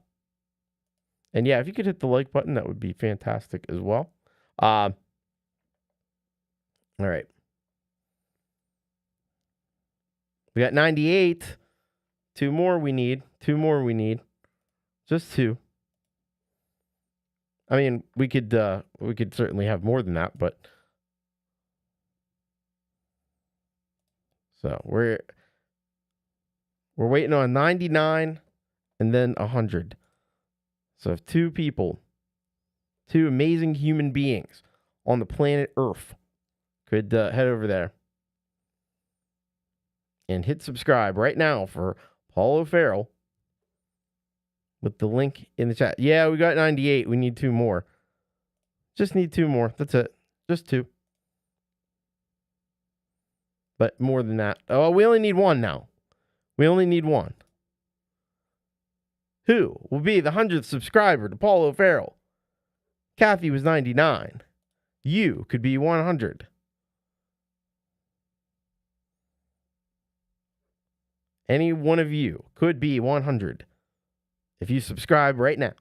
yeah, if you could hit the like button, that would be fantastic as well. All right. We got 98. 2 more we need. 2 more we need. Just 2. I mean, we could certainly have more than that, but so we're waiting on 99 and then 100. So if 2 people, 2 amazing human beings on the planet Earth could head over there and hit subscribe right now for Paul O'Farrell with the link in the chat. Yeah, we got 98. We need 2 more. Just need 2 more. That's it. Just 2. But more than that. Oh, we only need 1 now. We only need 1. Who will be the 100th subscriber to Paul O'Farrell? Cathy was 99. You could be 100. Any one of you could be 100 if you subscribe right now.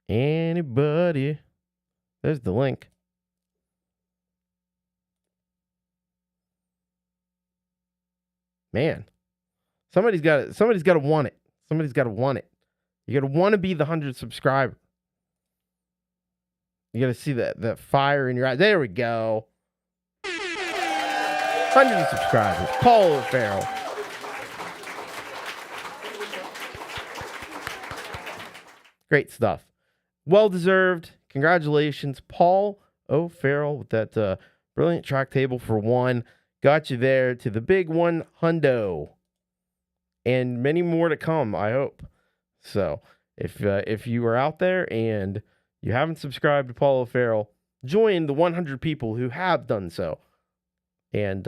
Anybody? There's the link. Man, somebody's got to want it. Somebody's got to want it. You got to want to be the 100th subscriber. You got to see that fire in your eyes. There we go. 100 subscribers. Paul O'Farrell. Great stuff. Well deserved. Congratulations, Paul O'Farrell, with that brilliant track table for 1. Got you there to the big 100. And many more to come, I hope. So, if you are out there and you haven't subscribed to Paul O'Farrell, join the 100 people who have done so. And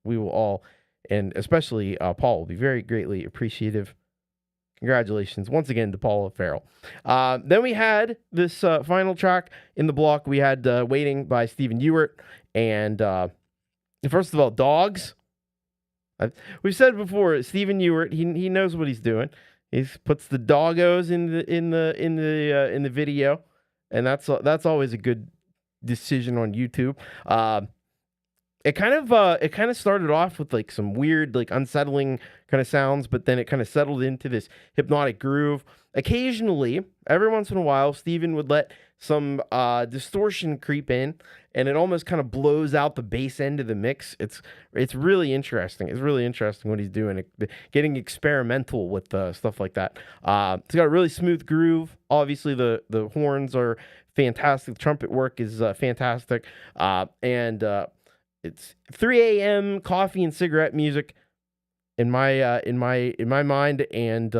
we will all, and especially Paul, will be very greatly appreciative. Congratulations once again to Paul O'Farrell. Then we had this final track in the block. We had Waiting by Stephen Ewart. And first of all, dogs. We've said before, Stephen Ewart, he knows what he's doing. He puts the doggos in the video, and that's always a good decision on YouTube. It kind of started off with like some weird, like unsettling kind of sounds, but then it kind of settled into this hypnotic groove. Occasionally, every once in a while, Stephen would let some distortion creep in, and it almost kind of blows out the bass end of the mix. It's really interesting. It's really interesting what he's doing, getting experimental with stuff like that. It's got a really smooth groove. Obviously, the horns are fantastic. The trumpet work is fantastic, and it's 3 a.m. coffee and cigarette music in my mind, and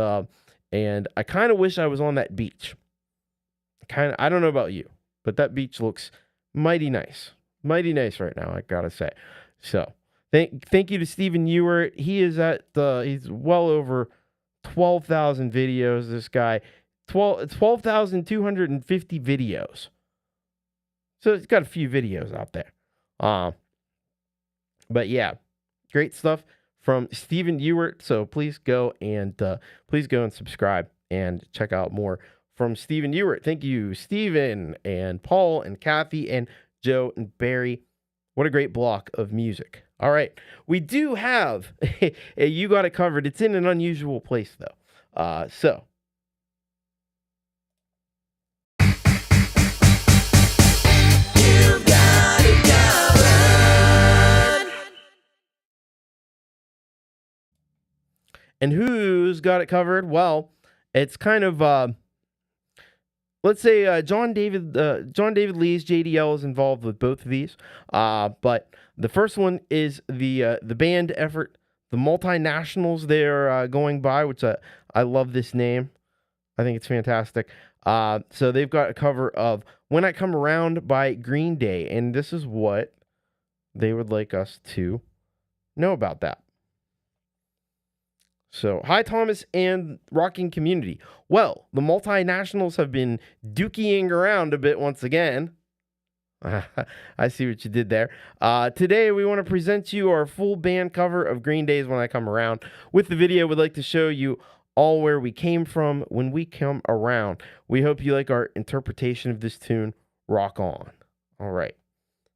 I kind of wish I was on that beach. I don't know about you, but that beach looks mighty nice right now, I gotta say. So thank you to Stephen Ewart. He is he's well over 12,000 videos. This guy, 12,250 videos. So he's got a few videos out there. But yeah, great stuff from Stephen Ewart. So please go and subscribe and check out more from Stephen Ewart. Thank you, Stephen and Paul and Cathy and Joe and Barry. What a great block of music. All right, we do have You Got It Covered. It's in an unusual place though. So. And who's got it covered? Well, it's kind of let's say John David Lee's JDL is involved with both of these. But the first one is the band effort, the multinationals they're going by, which I love this name. I think it's fantastic. So they've got a cover of When I Come Around by Green Day, and this is what they would like us to know about that. So, hi, Thomas and Rockin community. Well, the multinationals have been dookying around a bit once again. I see what you did there. Today, we want to present to you our full band cover of Green Day's When I Come Around. With the video, we'd like to show you all where we came from when we come around. We hope you like our interpretation of this tune. Rock on. All right.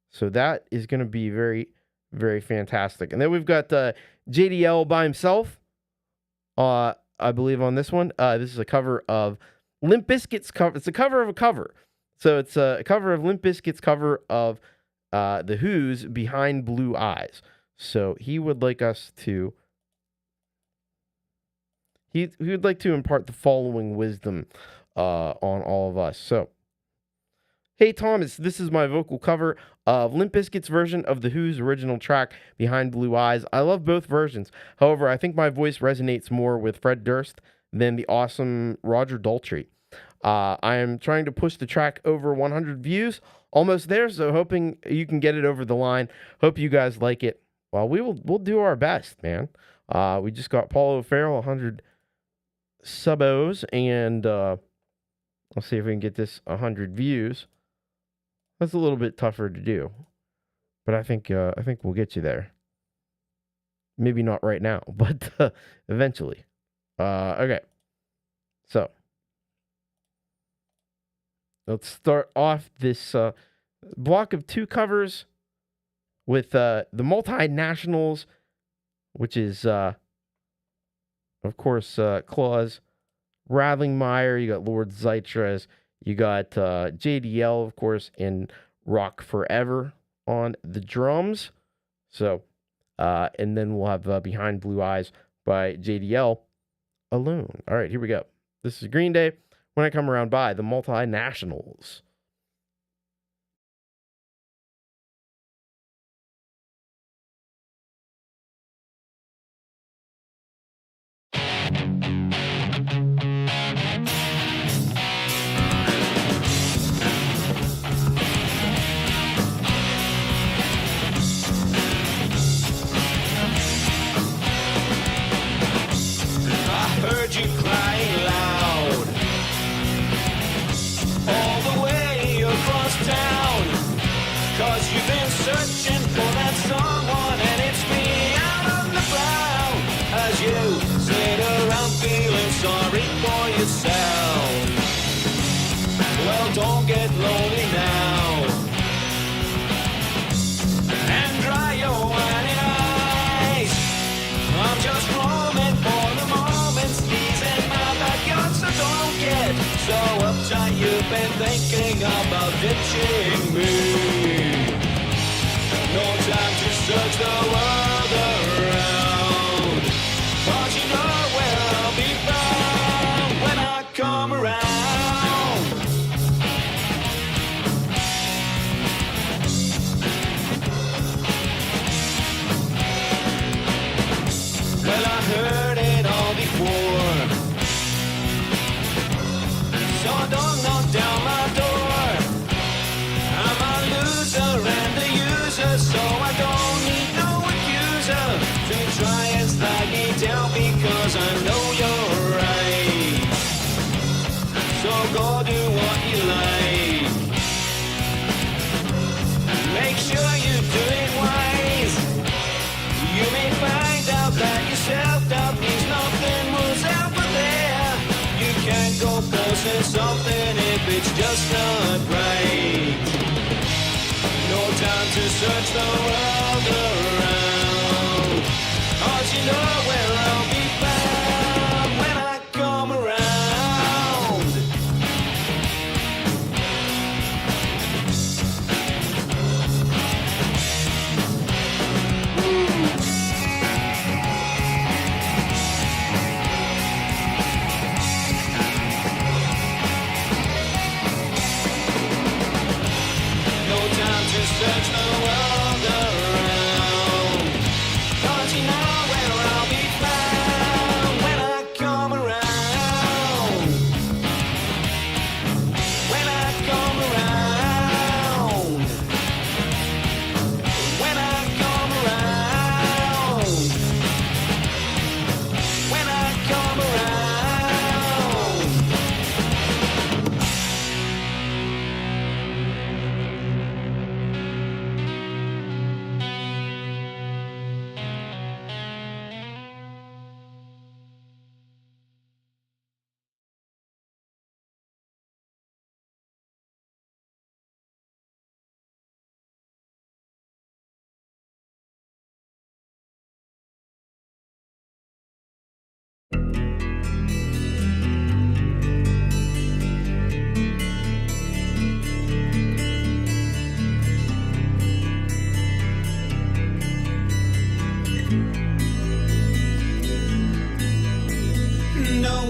So that is going to be very, very fantastic. And then we've got JDL by himself. I believe on this one. This is a cover of Limp Bizkit's cover. It's a cover of a cover. So it's a cover of Limp Bizkit's cover of The Who's Behind Blue Eyes. So he would like us to... He would like to impart the following wisdom on all of us. So, hey Thomas, this is my vocal cover of Limp Bizkit's version of The Who's original track, Behind Blue Eyes. I love both versions. However, I think my voice resonates more with Fred Durst than the awesome Roger Daltrey. I am trying to push the track over 100 views. Almost there, so hoping you can get it over the line. Hope you guys like it. Well, we'll do our best, man. We just got Paul O'Farrell 100 subos, and let's see if we can get this 100 views. That's a little bit tougher to do, but I think we'll get you there. Maybe not right now, but eventually. Okay, so let's start off this block of 2 covers with the multinationals, which is of course Claus, Radlingmeyer. You got Lord Zytres. You got JDL, of course, and Rock Forever on the drums. So, and then we'll have Behind Blue Eyes by JDL alone. All right, here we go. This is Green Day, When I Come Around by the Multinationals. You crying loud all the way across town, 'cause you've been searching for that someone, and it's me out on the ground as you sit around feeling sorry for yourself. Well, don't get lonely now and dry your whining eyes. I'm just roaming for the moments, these in my backyard, so don't get so uptight. You've been thinking about ditching me. No time to search the world around, 'cause you know where I'll be found when I come around. Well, I heard it all before, so don't knock down my door. I'm a loser and a user, so I don't need no accuser to try and slide me down, because I know you're right. So go do what you like. Make sure you do it wise. You may find out that your self-doubt means nothing was ever there. You can't go posting something if it's just not right. No time to search the world around, 'cause you know where I'll be found when I come around.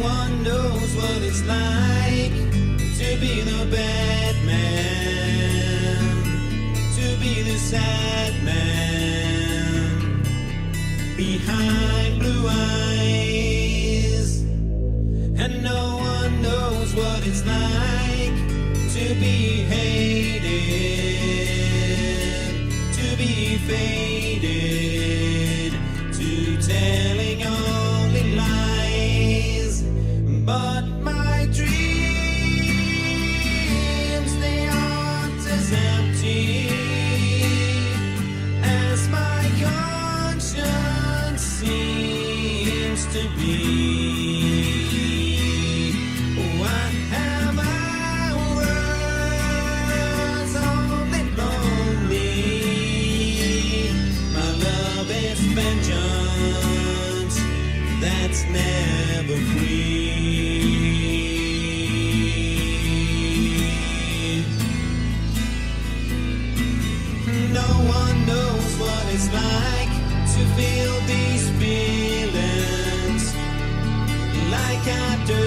one knows what it's like to be the bad man, to be the sad man behind blue eyes. And no one knows what it's like to be hated, to be faded, to telling only lies. But my dreams, they aren't as empty as my conscience seems to be. Oh, I have hours only lonely. My love is vengeance that's never free. No one knows what it's like to feel these feelings like I do.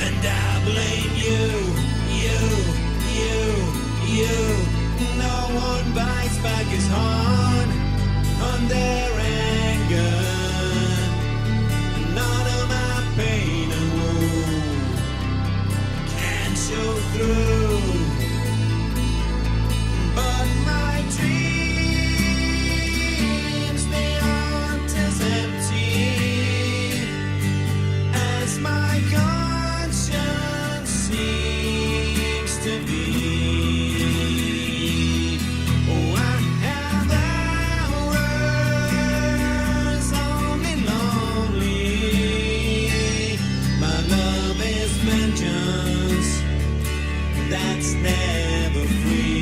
And I blame you. No one bites back his horn on their anger. None of my pain and woe can show through. But my dreams, they aren't as empty as my conscience seems to be. Oh, I have hours only lonely. My love is vengeance that's never free.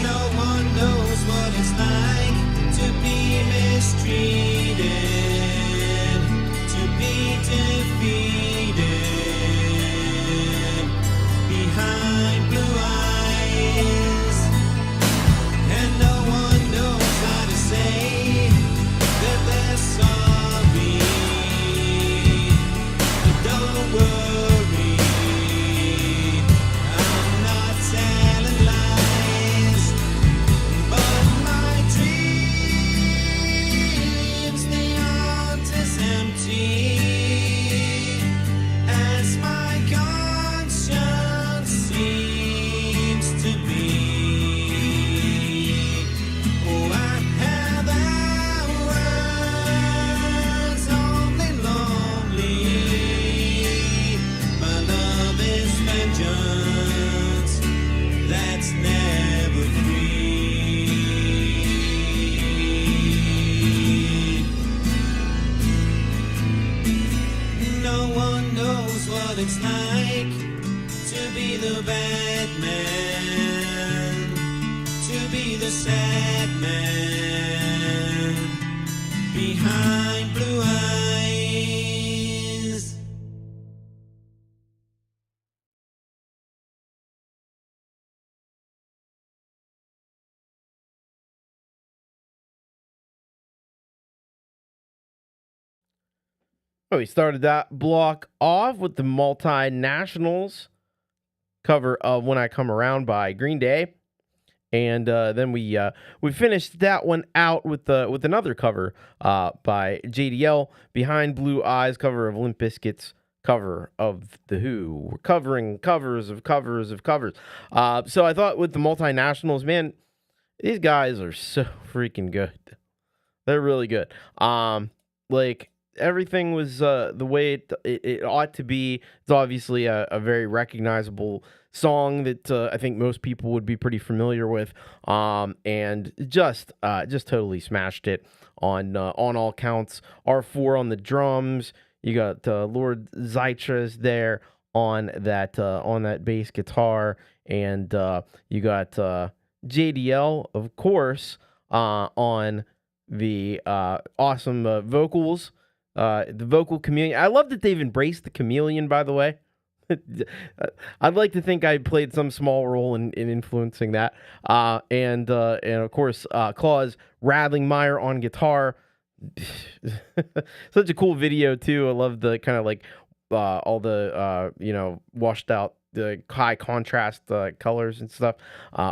No one knows what it's like to be mistreated, to be defeated behind blue eyes. And no one knows how to say that they're sorry. But don't worry, I'm not telling lies. But my dreams, they aren't as empty as my conscience seems to be. Oh, I have hours only lonely. My love is vengeance that's never free. No one knows what it's like to be the bad man, to be the sad man behind blue eyes. We started that block off with the Multinationals cover of "When I Come Around" by Green Day, and then we finished that one out with another cover by JDL, "Behind Blue Eyes," cover of Limp Bizkit's cover of The Who. We're covering covers of covers of covers. So I thought with the Multinationals, man, these guys are so freaking good. They're really good. Like, everything was the way it ought to be. It's obviously a very recognizable song that I think most people would be pretty familiar with, and just totally smashed it on all counts. R4 on the drums. You got Lord Zytras there on that bass guitar, and you got JDL, of course, on the awesome vocals, the vocal chameleon. I love that they've embraced the chameleon, by the way. I'd like to think I played some small role in influencing that. And of course, Claus Radlingmeyer on guitar. Such a cool video too. I love the kind of like all the washed out, the high contrast colors and stuff.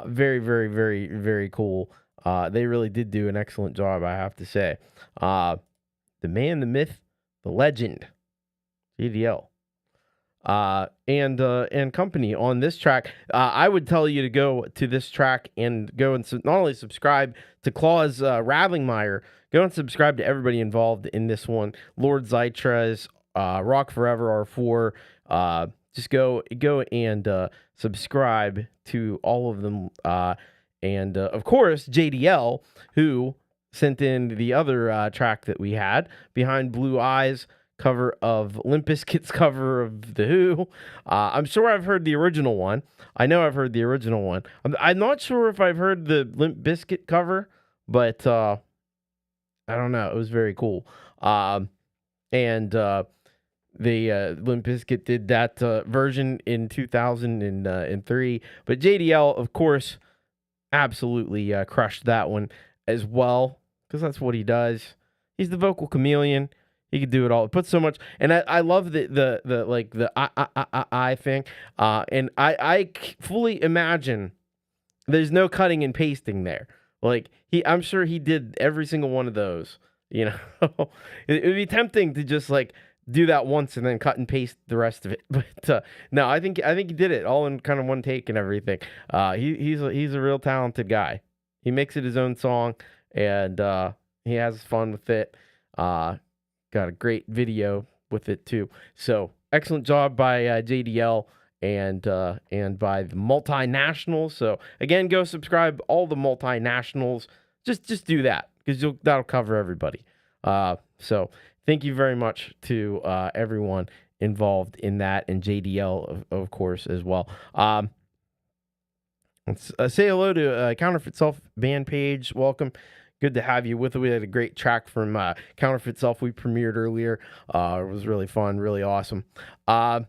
Very, very, very, very cool. They really did do an excellent job, I have to say. The man, the myth, the legend, GDL. And company on this track. I would tell you to go to this track and go and not only subscribe to Claus Radlingmeyer, go and subscribe to everybody involved in this one. Lord Zytras, Rock Forever R4. Just go and subscribe to all of them. And of course, JDL, who sent in the other track that we had, Behind Blue Eyes, cover of Limp Bizkit's cover of The Who. I'm sure I've heard the original one. I know I've heard the original one. I'm not sure if I've heard the Limp Bizkit cover, but I don't know. It was very cool. And the Limp Bizkit did that version in 2003. But JDL, of course, absolutely crushed that one as well, because that's what he does. He's the vocal chameleon. He could do it all. It puts so much, and I love the like the I thing, and I fully imagine there's no cutting and pasting there. Like I'm sure he did every single one of those. You know, it would be tempting to just like do that once and then cut and paste the rest of it. But no, I think he did it all in kind of one take and everything. He's a real talented guy. He makes it his own song, and he has fun with it. Got a great video with it too. So excellent job by JDL and by the multinationals. So again, go subscribe all the multinationals. Just do that, because that'll cover everybody. So thank you very much to everyone involved in that, and JDL of course as well. Let's say hello to Counterfeit Self band page. Welcome. Good to have you with us. We had a great track from Counterfeit Self we premiered earlier. It was really fun, really awesome. All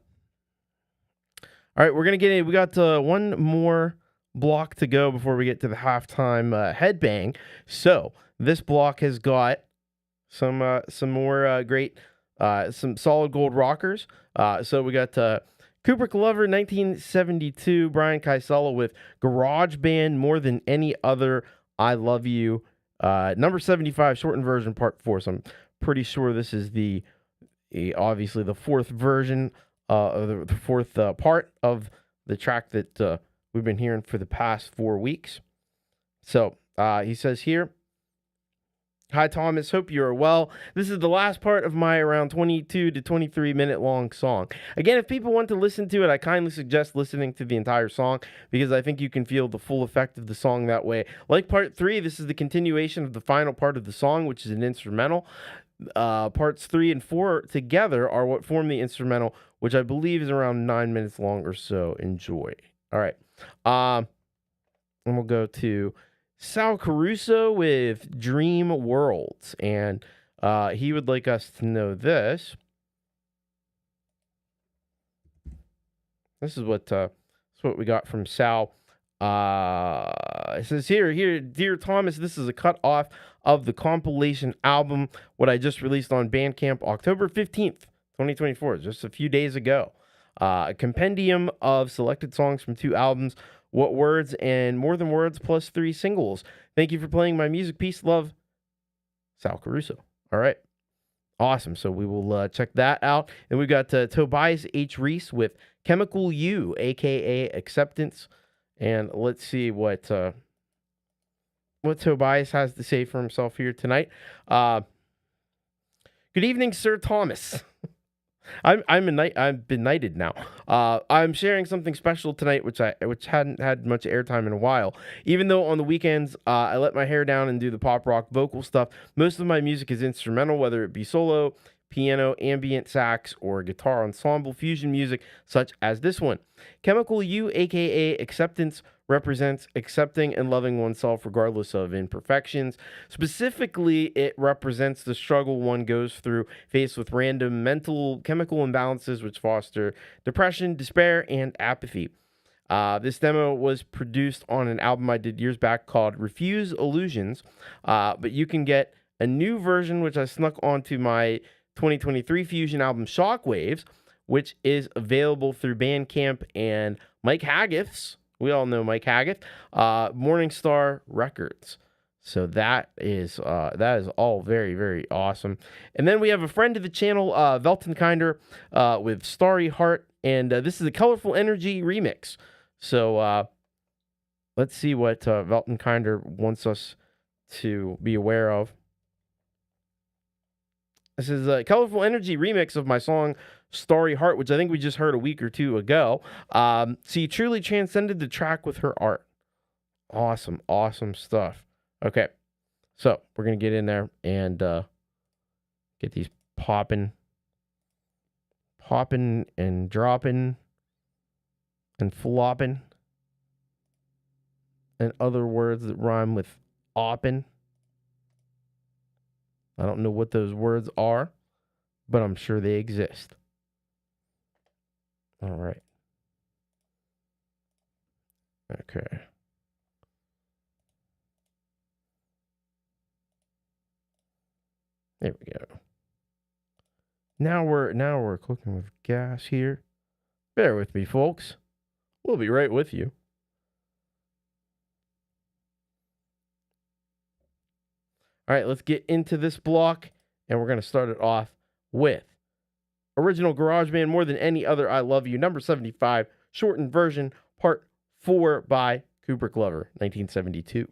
right, we're going to get in. We got one more block to go before we get to the halftime headbang. So this block has got some more great, some solid gold rockers. So we got Cooper Glover, 1972, Brian Kaisela with Garage Band, More Than Any Other, I Love You. Number 75, shortened version, part 4. So I'm pretty sure this is obviously the fourth version, the fourth part of the track that we've been hearing for the past 4 weeks. So he says here, "Hi Thomas, hope you are well. This is the last part of my around 22 to 23 minute long song. Again, if people want to listen to it, I kindly suggest listening to the entire song, because I think you can feel the full effect of the song that way. Like part 3, this is the continuation of the final part of the song, which is an instrumental. Parts 3 and 4 together are what form the instrumental, which I believe is around 9 minutes long or so. Enjoy." All right. And we'll go to Sal Caruso with Dream Worlds, and he would like us to know this. This is what we got from Sal. It says here, Dear Thomas, this is a cut off of the compilation album, what I just released on Bandcamp October 15th, 2024, just a few days ago. A compendium of selected songs from 2 albums, What Words and More Than Words, plus 3 singles. Thank you for playing my music. Peace, love, Sal Caruso. All right. Awesome. So we will check that out. And we've got Tobias H. Reese with Chemical U, a.k.a. Acceptance. And let's see what Tobias has to say for himself here tonight. Good Good evening, Sir Thomas. I've been knighted now. I'm sharing something special tonight, which hadn't had much airtime in a while. Even though on the weekends I let my hair down and do the pop rock vocal stuff, most of my music is instrumental, whether it be solo, piano, ambient sax, or guitar ensemble fusion music, such as this one. Chemical U, aka Acceptance, represents accepting and loving oneself regardless of imperfections. Specifically, it represents the struggle one goes through faced with random mental chemical imbalances which foster depression, despair, and apathy. This demo was produced on an album I did years back called Refuse Illusions, but you can get a new version which I snuck onto my 2023 fusion album Shockwaves, which is available through Bandcamp and Mike Haggith's. We all know Mike Haggith, Morningstar Records. So that is all very, very awesome. And then we have a friend of the channel, Veltenkinder, with Starry Heart, and this is a Colorful Energy remix. So let's see what Veltenkinder wants us to be aware of. This is a Colorful Energy remix of my song Starry Heart, which I think we just heard a week or two ago. She truly transcended the track with her art. Awesome, awesome stuff. Okay, so we're going to get in there and get these popping and dropping and flopping and other words that rhyme with oppin'. I don't know what those words are, but I'm sure they exist. All right. Okay. There we go. Now we're cooking with gas here. Bear with me, folks. We'll be right with you. All right, let's get into this block, and we're going to start it off with Original GarageBand, More Than Any Other, I Love You, number 75, shortened version, part 4 by Cooper Glover, 1972.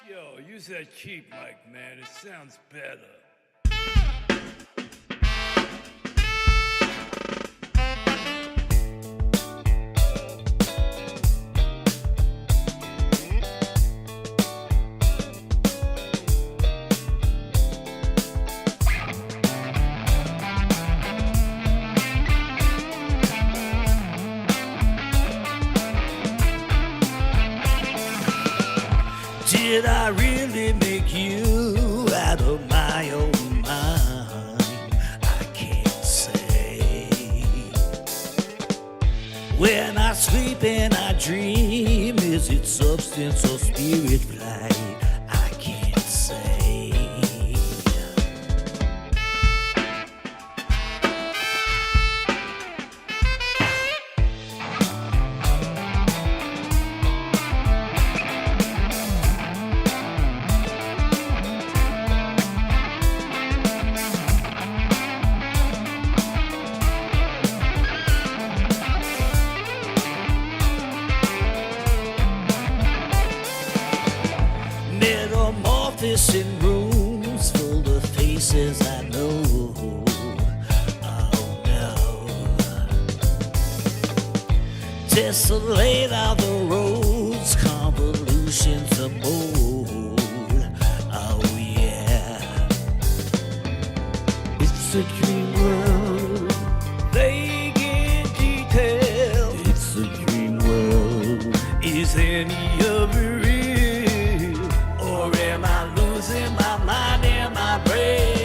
Yo, use that keep mic, man. It sounds better. Did I really make you out of my own mind? I can't say. When I sleep and I dream, is it substance or spirit flight? I can't say. In rooms full of faces I know. Oh no. Desolate are the roads, convolutions of mold. Oh yeah. It's a dream world, vague in detail. It's a dream world. Is any of it real? Or am I losing my mind and my brain?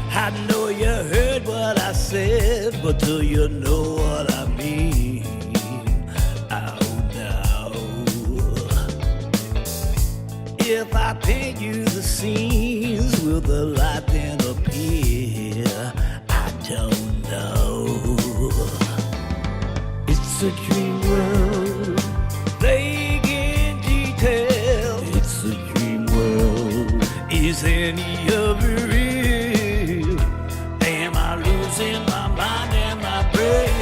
I know you heard what I said, but do you know what I mean? If I paint you the scenes, will the light then appear? I don't know. It's a dream world, vague in detail. It's a dream world. Is any of it real? Am I losing my mind and my brain?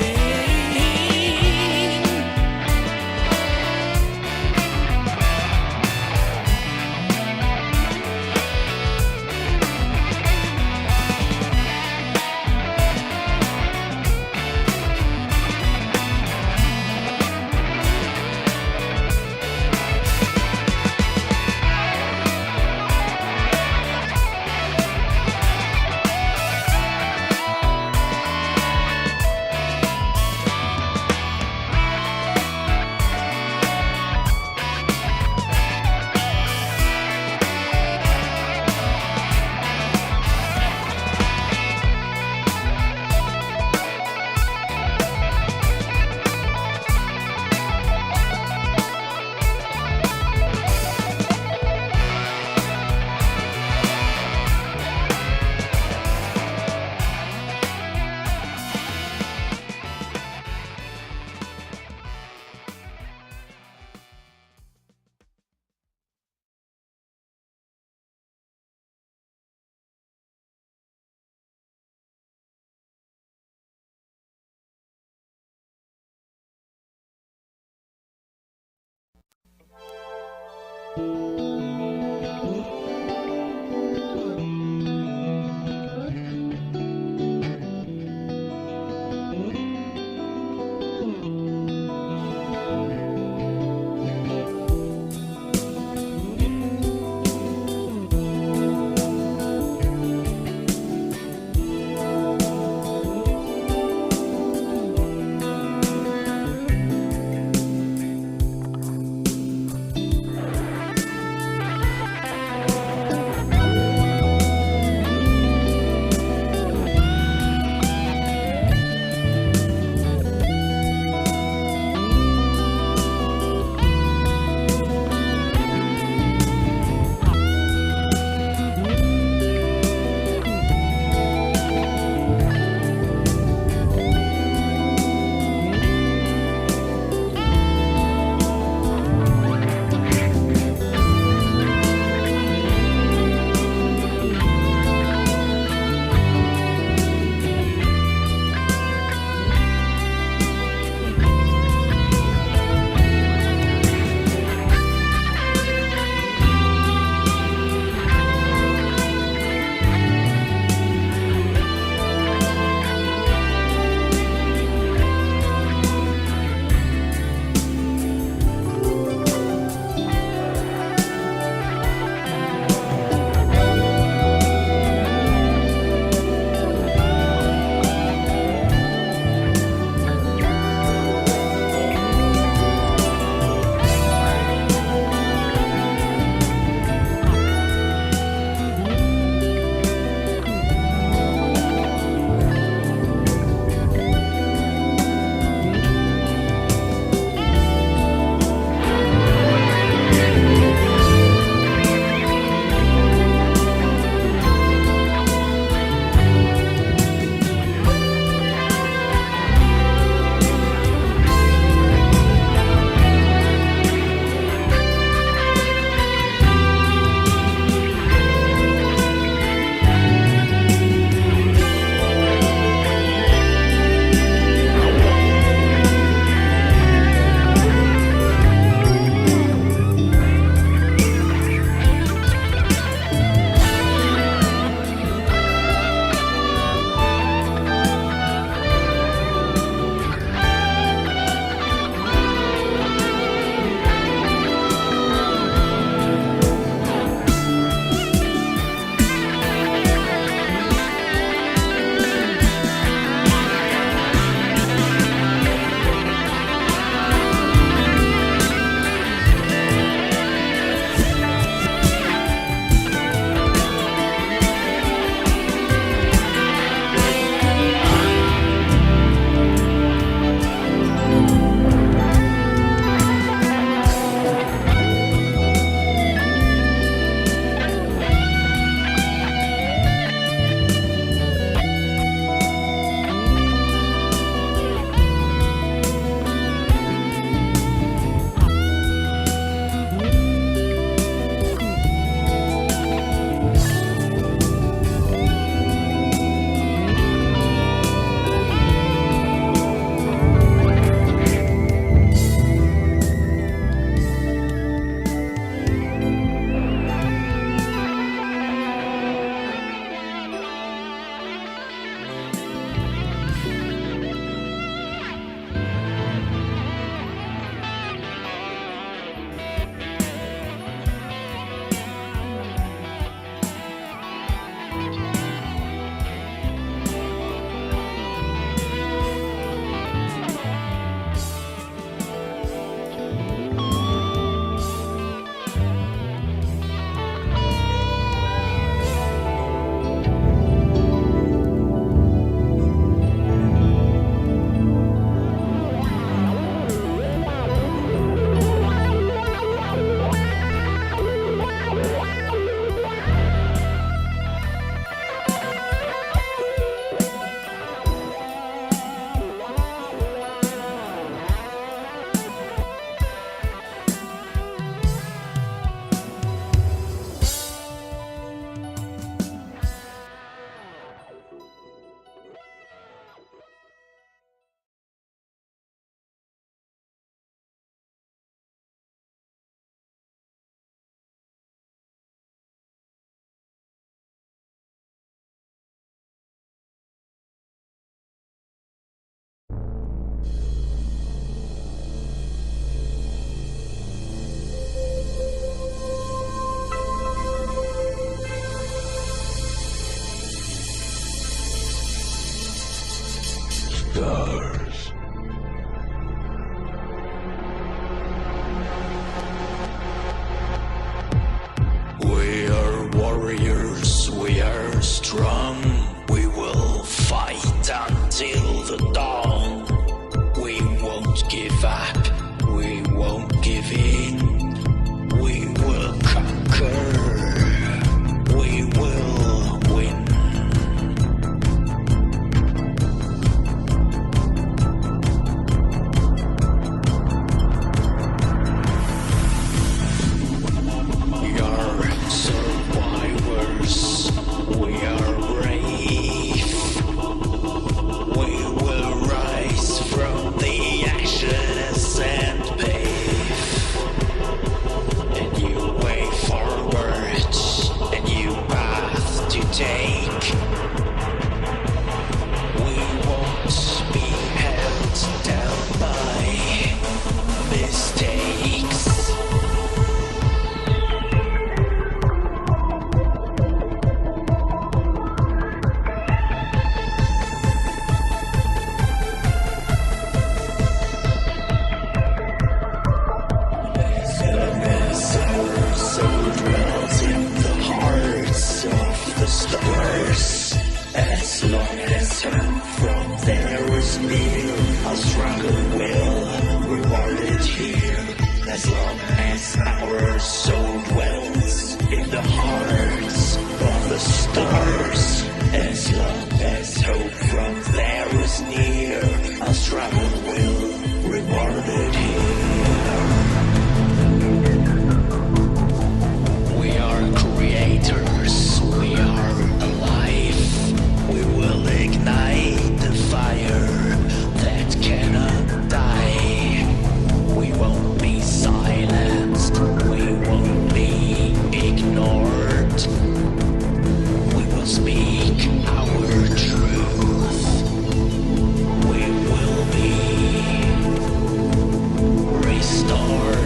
stars. We are warriors, we are strong. We will fight until the dawn. We won't give up, we won't give in. We will conquer, we will win. We are survivors, we are brave. We will rise from the ashes and pave a new way forward, a new path to take. We won't be held down by mistakes. As long as our soul dwells in the hearts of the stars, as long as hope from there is near, our struggle will reward it here. As long as our soul dwells in the hearts of the stars, as long as hope from there is near, our struggle will reward it here. We are creators, we are alive. We will ignite the fire that cannot die. We won't be silenced, we won't be ignored. We will speak our truth. We will be restored.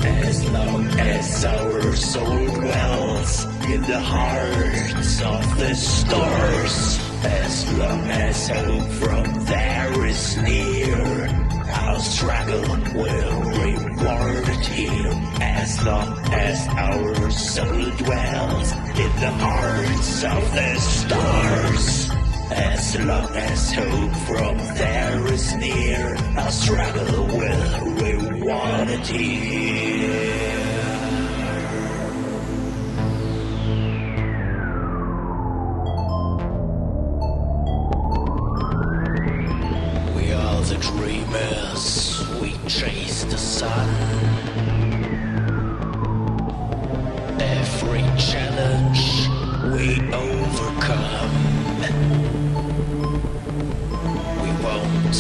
As long as our soul dwells in the hearts of the stars, as long as hope from there is near, our struggle will reward it here. As long as our soul dwells in the hearts of the stars, as long as hope from there is near, our struggle will reward it here. We are the dreamers, we chase the sun. Every challenge we overcome. We won't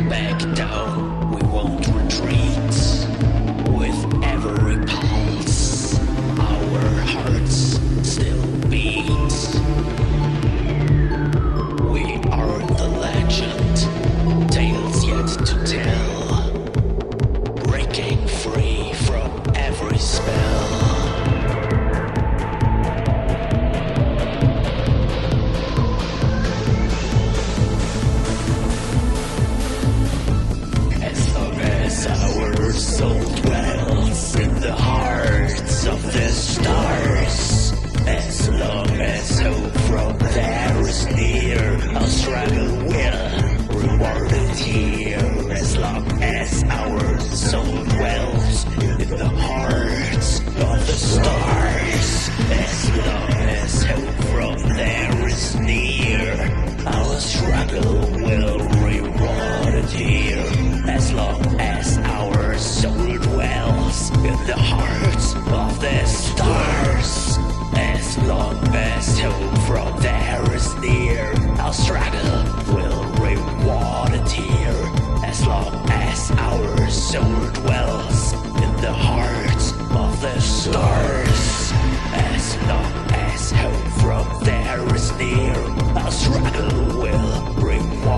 back down, we won't retreat. With every pulse, our hearts still beat. We are the legend, tales yet to tell. Breaking free from every spell. As long as our soul dwells in the hearts of the stars, as long as hope from there is near, our struggle will reward it here. As long as our soul dwells in the hearts of the stars, as long as hope from there is near, our struggle will reward it here. As long as our soul dwells in the hearts of the stars, as long as hope from there is near, our struggle will reward it here. As long as our soul dwells in the hearts of the stars, as long as hope from there is near, our struggle will reward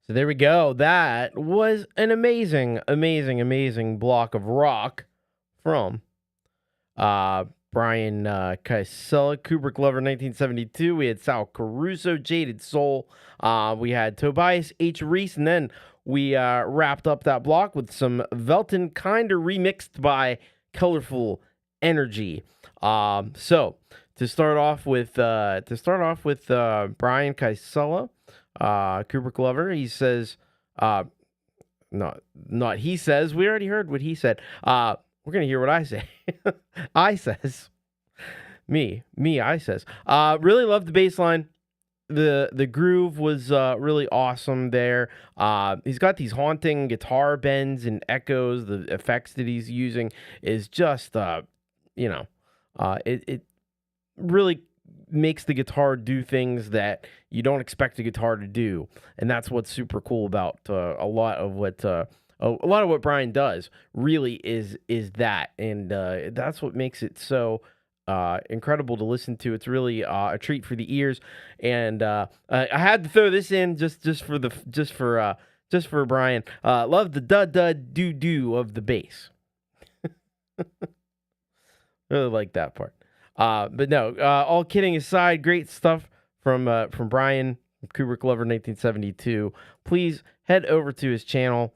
So there we go. That was an amazing, amazing, amazing block of rock from Brian Kaisela, Kubrick Lover, 1972. We had Sal Caruso, Jaded Soul. We had Tobias H. Reese, and then we wrapped up that block with some Velton Kinder remixed by Colorful Energy. So to start off with Brian Kaisela, Kubrick Lover, he says, not he says. We already heard what he said. We're gonna hear what I say. I says, I says. Really loved the bass line. The groove was really awesome there. He's got these haunting guitar bends and echoes. The effects that he's using is just, it really makes the guitar do things that you don't expect a guitar to do, and that's what's super cool about a lot of what Brian does. Really is that, and that's what makes it so incredible to listen to. It's really a treat for the ears, and I had to throw this in just for Brian. Love the dud do do of the bass. Really like that part. But no, all kidding aside, great stuff from Brian, Kubrick Lover 1972. Please head over to his channel,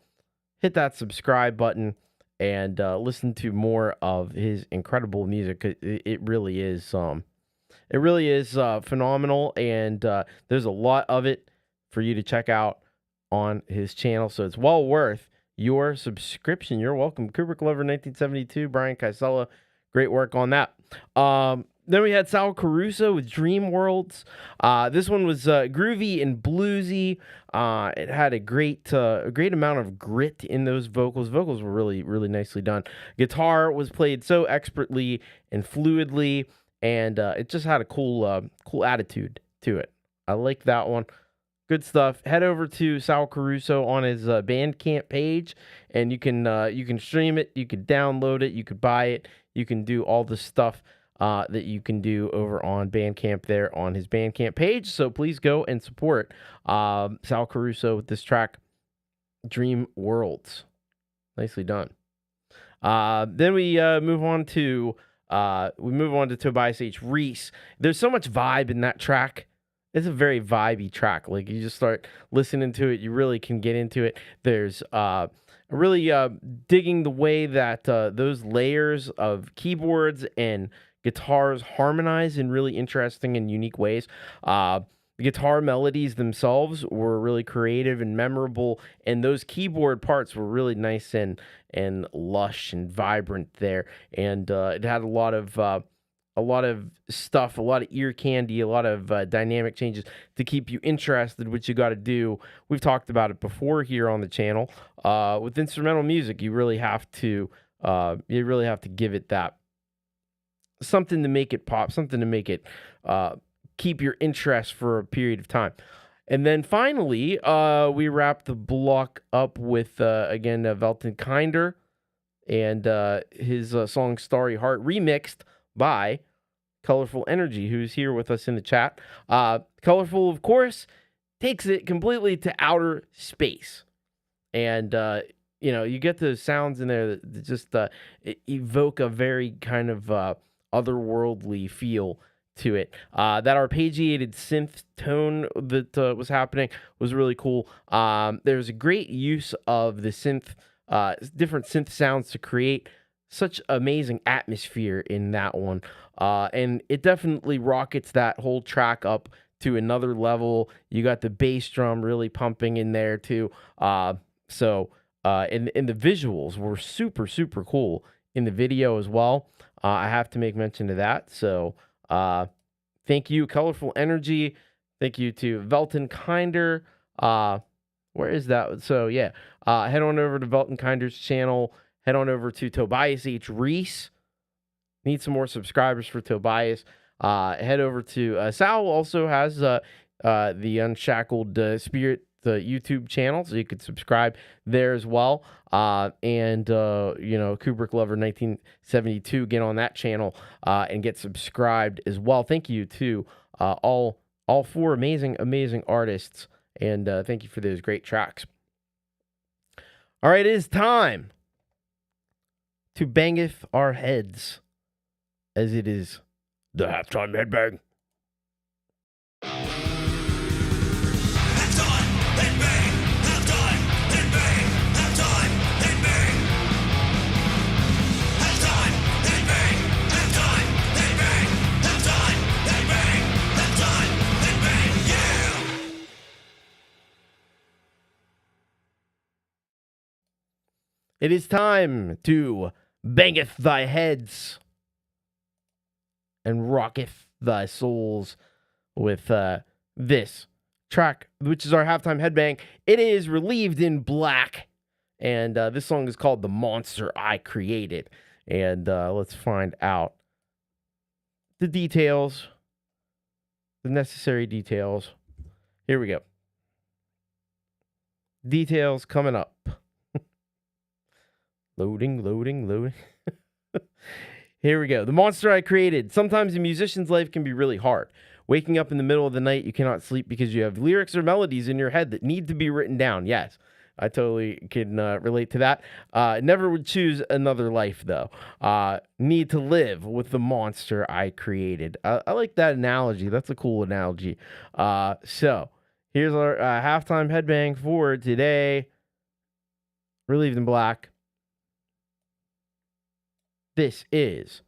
hit that subscribe button, and listen to more of his incredible music. It really is phenomenal, and there's a lot of it for you to check out on his channel. So it's well worth your subscription. You're welcome. Kubrick Lover 1972, Brian Kaisela. Great work on that. Then we had Sal Caruso with Dream Worlds. This one was groovy and bluesy. It had a great amount of grit in those vocals. Vocals were really, really nicely done. Guitar was played so expertly and fluidly, and it just had a cool attitude to it. I like that one. Good stuff. Head over to Sal Caruso on his Bandcamp page, and you can stream it, you can download it, you could buy it, you can do all the stuff that you can do over on Bandcamp there on his Bandcamp page. So please go and support Sal Caruso with this track, Dream Worlds. Nicely done. Then we move on to Tobias H. Reese. There's so much vibe in that track. It's a very vibey track. Like, you just start listening to it, you really can get into it. There's really digging the way that those layers of keyboards and guitars harmonize in really interesting and unique ways. The guitar melodies themselves were really creative and memorable, and those keyboard parts were really nice and lush and vibrant there. And it had a lot of stuff, a lot of ear candy, a lot of dynamic changes to keep you interested, which you got to do. We've talked about it before here on the channel. With instrumental music, you really have to give it that something to make it pop, something to make it keep your interest for a period of time. And then finally, we wrap the block up with again Velton Kinder and his song Starry Heart, remixed by Colorful Energy, who's here with us in the chat. Colorful, of course, takes it completely to outer space. And, you get those sounds in there that just evoke a very kind of otherworldly feel to it. That arpeggiated synth tone that was happening was really cool. There's a great use of the synth, different synth sounds to create such amazing atmosphere in that one. And it definitely rockets that whole track up to another level. You got the bass drum really pumping in there too. And the visuals were super, super cool in the video as well. I have to make mention of that. So thank you, Colorful Energy. Thank you to Velton Kinder. Where is that? So yeah, head on over to Velton Kinder's channel. Head on over to Tobias H. Reese. Need some more subscribers for Tobias. Head over to Sal also has the Unshackled Spirit YouTube channel, so you could subscribe there as well. And Kubrick Lover 1972, get on that channel and get subscribed as well. Thank you to all four amazing artists And thank you for those great tracks. All right, it is time to bangeth our heads, as it is the halftime headbang. It is time to bangeth thy heads and rocketh thy souls with this track, which is our halftime headbang. It is relieved in black, and this song is called The Monster I Created. And let's find out the details, the necessary details. Here we go. Details coming up. Loading. Here we go. The monster I created. Sometimes a musician's life can be really hard. Waking up in the middle of the night, you cannot sleep because you have lyrics or melodies in your head that need to be written down. Yes, I totally can relate to that. Never would choose another life, though. Need to live with the monster I created. I like that analogy. That's a cool analogy. So here's our halftime headbang for today. Relieved in black. This is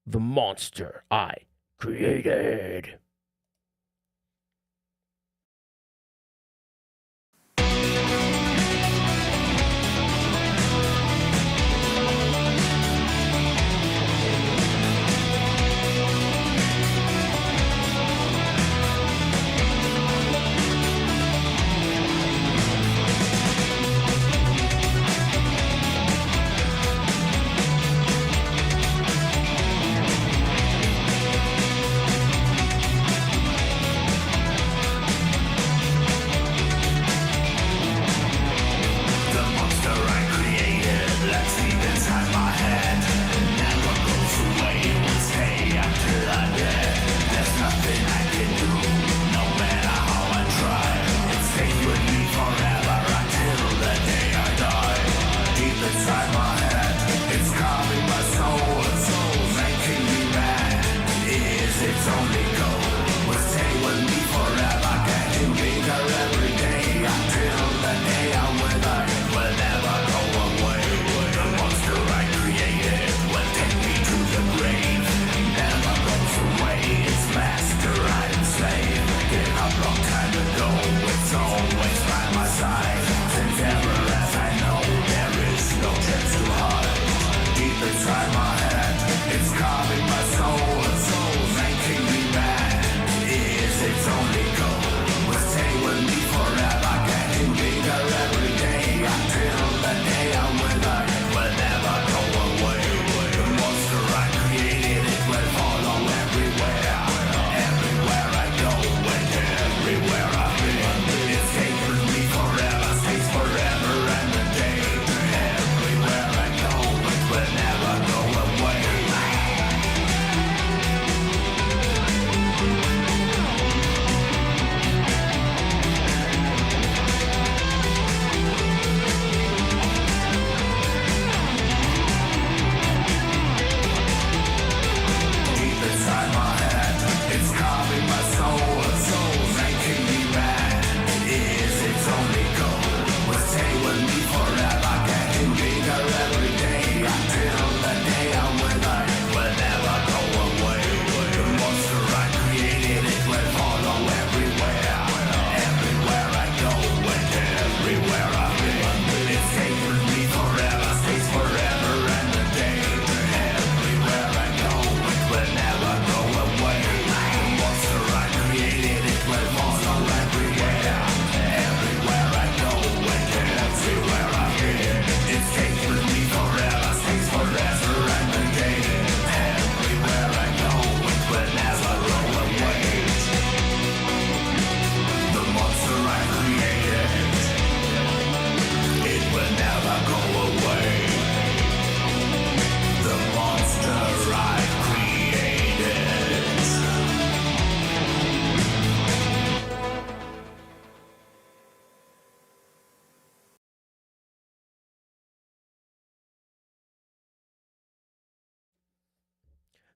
the monster I created.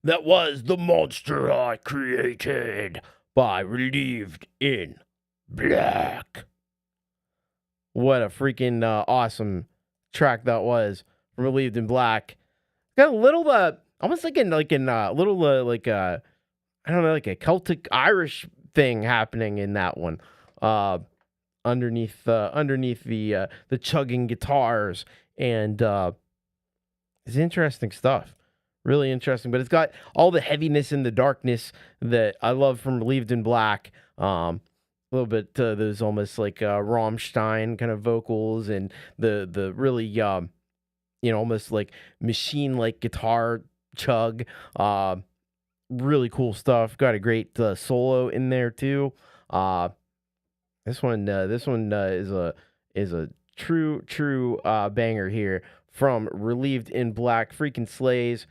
That was The Monster I Created by Relieved in Black. What a freaking awesome track that was. Relieved in Black. Got a little, almost like a little, I don't know, like a Celtic Irish thing happening in that one. Underneath the chugging guitars, and it's interesting stuff. Really interesting, but it's got all the heaviness and the darkness that I love from Relieved in Black. A little bit those almost like Rammstein kind of vocals, and the really almost like machine-like guitar chug. Really cool stuff. Got a great solo in there too. This one is a true banger here from Relieved in Black. Freaking slays.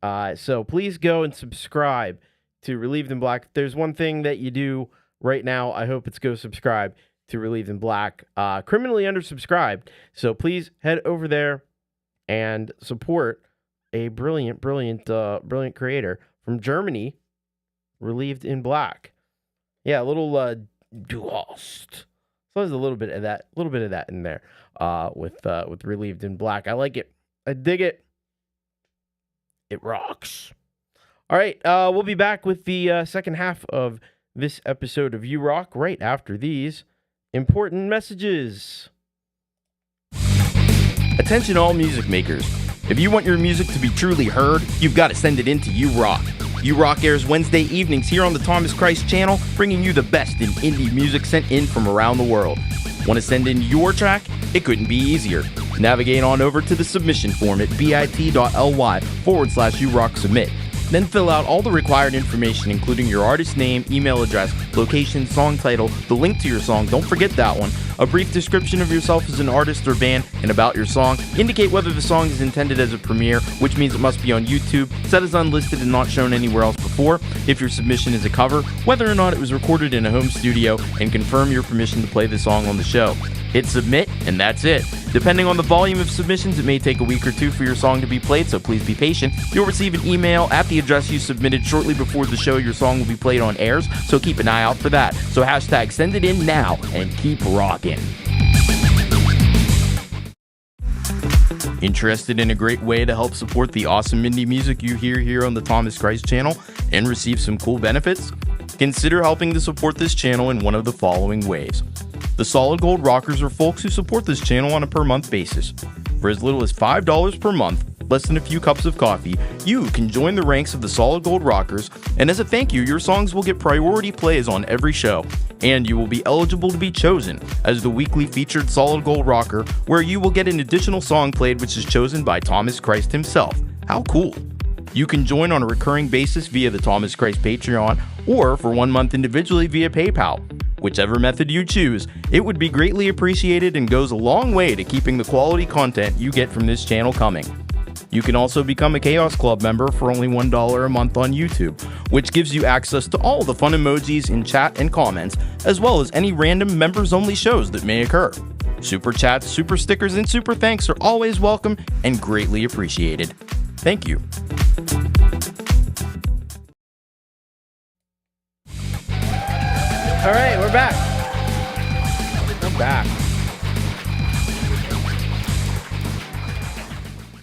So please go and subscribe to Relieved in Black. If there's one thing that you do right now, I hope it's go subscribe to Relieved in Black. Criminally undersubscribed. So please head over there and support a brilliant creator from Germany, Relieved in Black. Yeah, a little Duost. So there's a little bit of that in there with Relieved in Black. I like it. I dig it. It rocks. All right, we'll be back with the second half of this episode of You Rock right after these important messages. Attention all music makers. If you want your music to be truly heard, you've got to send it in to You Rock. You Rock airs Wednesday evenings here on the Thomas Christ channel, bringing you the best in indie music sent in from around the world. Want to send in your track? It couldn't be easier. Navigate on over to the submission form at bit.ly/YouRockSubmit. Then fill out all the required information, including your artist name, email address, location, song title, the link to your song, don't forget that one, a brief description of yourself as an artist or band, and about your song. Indicate whether the song is intended as a premiere, which means it must be on YouTube, set as unlisted and not shown anywhere else before, if your submission is a cover, whether or not it was recorded in a home studio, and confirm your permission to play the song on the show. Hit submit, and that's it. Depending on the volume of submissions, it may take a week or two for your song to be played, so please be patient. You'll receive an email at the address you submitted shortly before the show your song will be played on airs, so keep an eye out for that. So hashtag send it in now and keep rocking. Interested in a great way to help support the awesome indie music you hear here on the Thomas Christ channel and receive some cool benefits? Consider helping to support this channel in one of the following ways. The Solid Gold Rockers are folks who support this channel on a per month basis. For as little as $5 per month, less than a few cups of coffee, you can join the ranks of the Solid Gold Rockers, and as a thank you, your songs will get priority plays on every show, and you will be eligible to be chosen as the weekly featured Solid Gold Rocker, where you will get an additional song played which is chosen by Thomas Christ himself. How cool! You can join on a recurring basis via the Thomas Christ Patreon, or for 1 month individually via PayPal. Whichever method you choose, it would be greatly appreciated and goes a long way to keeping the quality content you get from this channel coming. You can also become a Chaos Club member for only $1 a month on YouTube, which gives you access to all the fun emojis in chat and comments, as well as any random members-only shows that may occur. Super chats, super stickers, and super thanks are always welcome and greatly appreciated. Thank you. All right, we're back.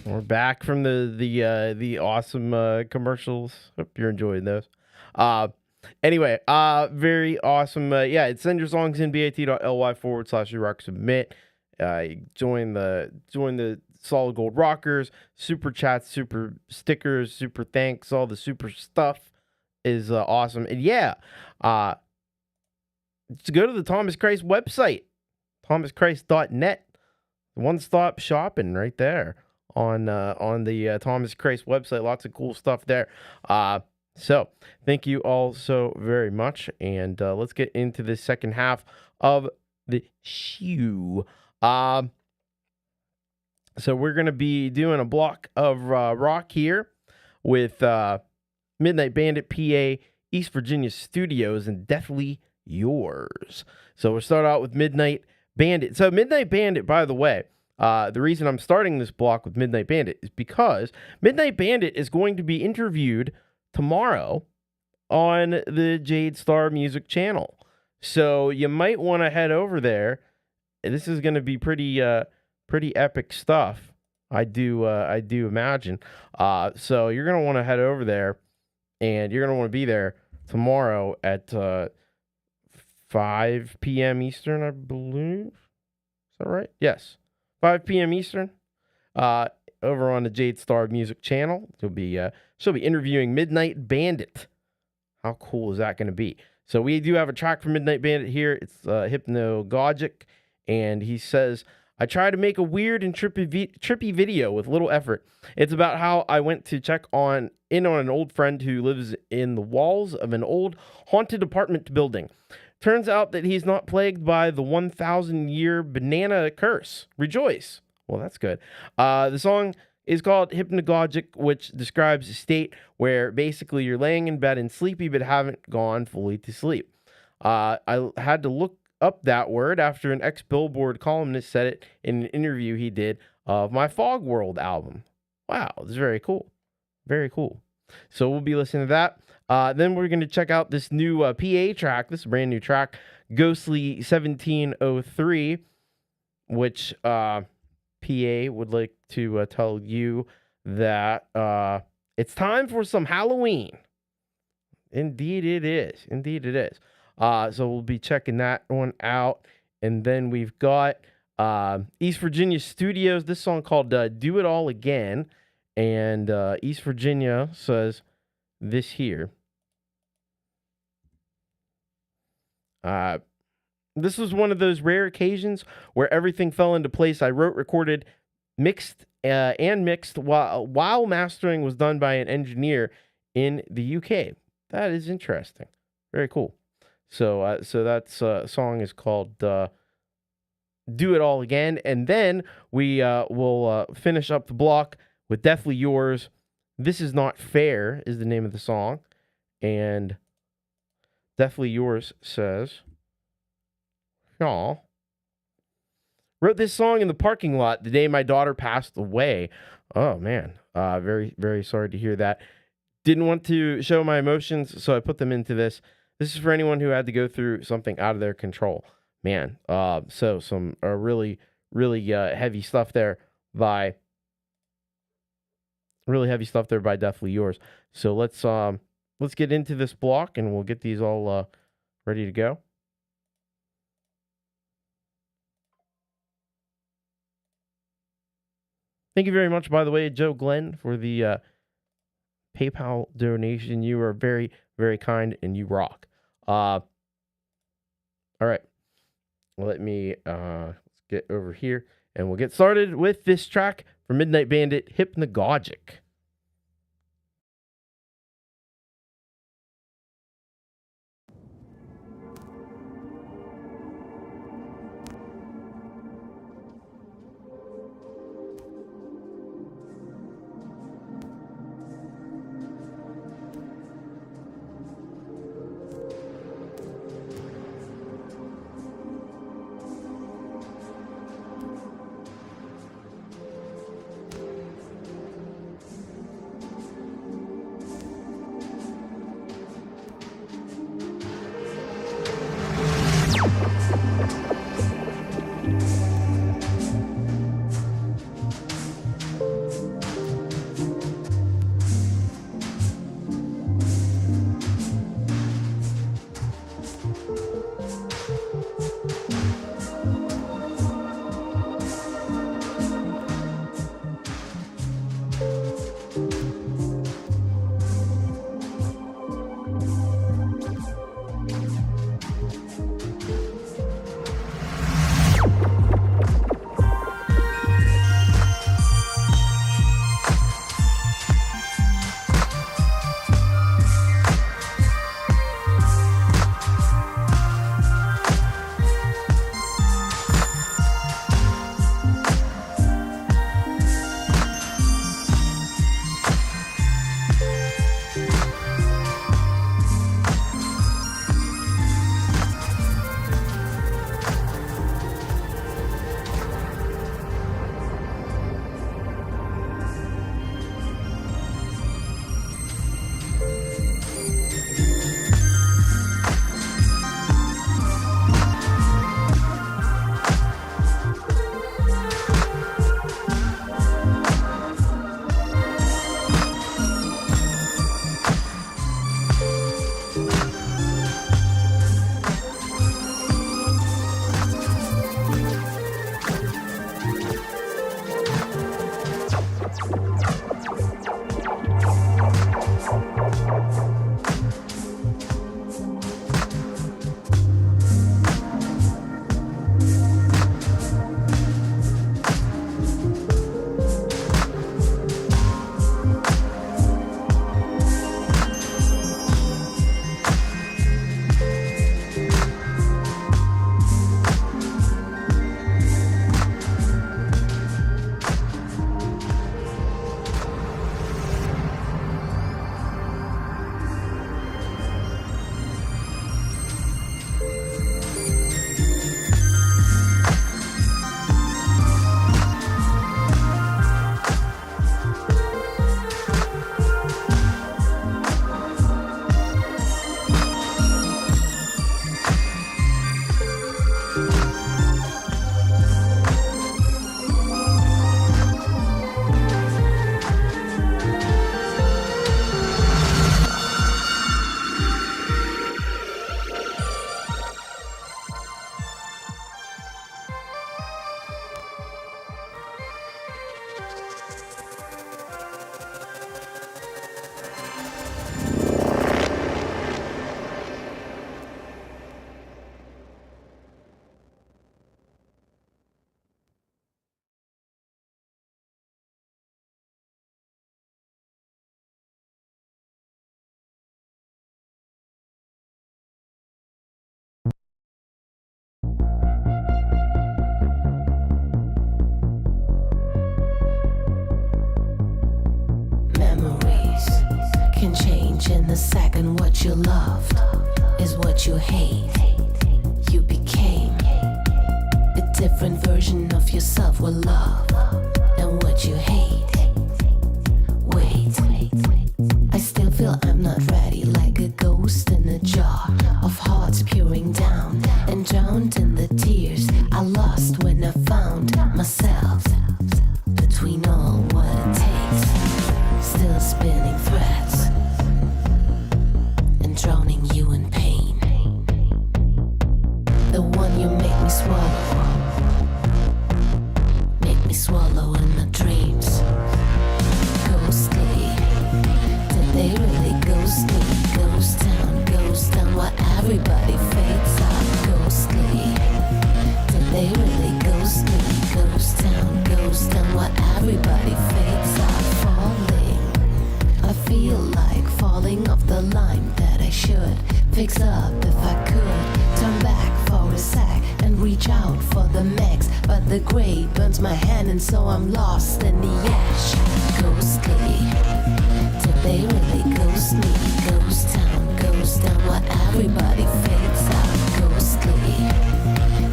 We're back from the awesome commercials. Hope you're enjoying those. Anyway, very awesome. Yeah, send your songs in bit.ly/YouRockSubmit. Join the Solid Gold Rockers. Super chats, super stickers, super thanks. All the super stuff is awesome. And yeah, to go to the Thomas Christ website, thomaschrist.net. One-stop shopping right there on the Thomas Christ website. Lots of cool stuff there. So thank you all so very much, and let's get into the second half of the show. So we're gonna be doing a block of rock here with Midnight Bandit, PA, East Virginia Studios, and Deathly Yours. So we'll start out with Midnight Bandit. So Midnight Bandit, by the way, the reason I'm starting this block with Midnight Bandit is because Midnight Bandit is going to be interviewed tomorrow on the Jade Star Music channel. So you might want to head over there. This is going to be pretty epic stuff. I do imagine. So you're going to want to head over there, and you're going to want to be there tomorrow at 5 p.m. Eastern, I believe. Is that right? Yes. 5 p.m. Eastern. Over on the Jade Star Music channel. She'll be interviewing Midnight Bandit. How cool is that going to be? So we do have a track from Midnight Bandit here. It's Hypnagogic, and he says, I try to make a weird and trippy video with little effort. It's about how I went to check in on an old friend who lives in the walls of an old haunted apartment building. Turns out that he's not plagued by the 1,000-year banana curse. Rejoice. Well, that's good. The song is called Hypnagogic, which describes a state where basically you're laying in bed and sleepy but haven't gone fully to sleep. I had to look up that word after an ex-Billboard columnist said it in an interview he did of my Fog World album. Wow, this is very cool. Very cool. So we'll be listening to that. Then we're going to check out this new PA track. This is a brand new track, Ghostly 1703, which PA would like to tell you that it's time for some Halloween. Indeed it is. Indeed it is. So we'll be checking that one out. And then we've got East Virginia Studios, this song called Do It All Again. And East Virginia says this here. This was one of those rare occasions where everything fell into place. I wrote, recorded, mixed while mastering was done by an engineer in the UK. That is interesting. Very cool. So that song is called Do It All Again. And then we will finish up the block with Deathly Yours. This Is Not Fair is the name of the song. And Deathly Yours says, "Aw. Wrote this song in the parking lot the day my daughter passed away." Oh, man. Very, very sorry to hear that. Didn't want to show my emotions, so I put them into this. This is for anyone who had to go through something out of their control. Man, so some really, really heavy stuff there by Deathly Yours. So let's get into this block, and we'll get these all ready to go. Thank you very much, by the way, Joe Glenn, for the PayPal donation. You are very, very kind, and you rock. All right. Let me let's get over here, and we'll get started with this track from Midnight Bandit, Hypnagogic. Can change in a second. What you loved is what you hate. You became a different version of yourself with love and what you hate. Wait, I still feel I'm not ready, like a ghost in a jar of hearts peering down and drowned in the tears I lost when I found myself between all what it takes. Still spinning threads and drowning you in pain. The one you make me swallow in my dreams. Ghostly, did they really ghost me? Ghost town, while everybody fades out. Ghostly, did they really ghost me? Ghost town, while everybody fades out. Falling, I feel like falling off the line that I should fix up if I could. Turn back for a sec and reach out for the max, but the gray burns my hand and so I'm lost in the ash. Ghostly, did they really ghost me? Ghost town, while everybody fades out. Ghostly,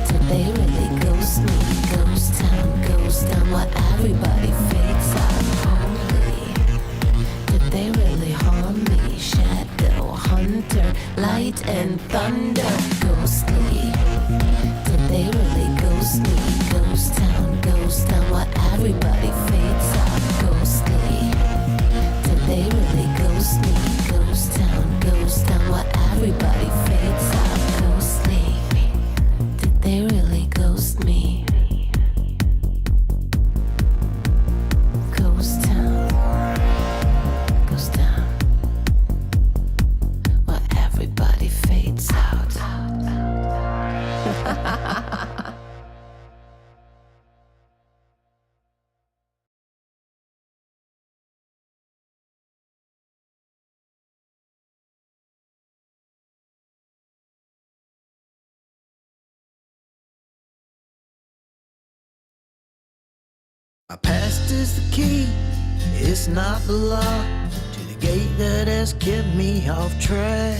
did they really ghost me? Ghost town, while everybody fades out. Only, did they really harm me? Shadow hunter, light and thunder. Ghostly, did they really ghost me? Ghost town, while everybody fades out. Ghostly, did they really ghost me? Ghost town, while everybody fades out. Ghostly, did they really ghost me? Ghost town, while everybody fades out. My past is the key, it's not the lock to the gate that has kept me off track.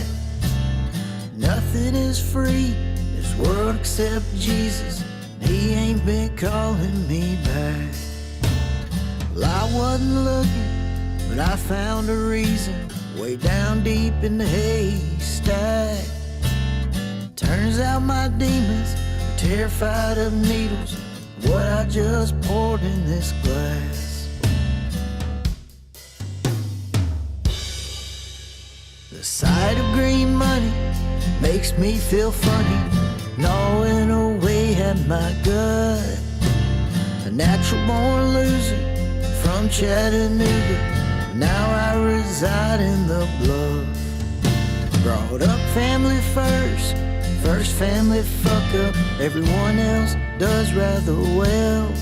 Nothing is free in this world except Jesus, and he ain't been calling me back. Well, I wasn't looking, but I found a reason way down deep in the haystack. Turns out my demons are terrified of needles, what I just poured in this glass. The sight of green money makes me feel funny, gnawing away at my gut. A natural born loser from from Chattanooga, now I reside in the Bluff. Brought up family first, first family fuck up. Everyone else does rather well.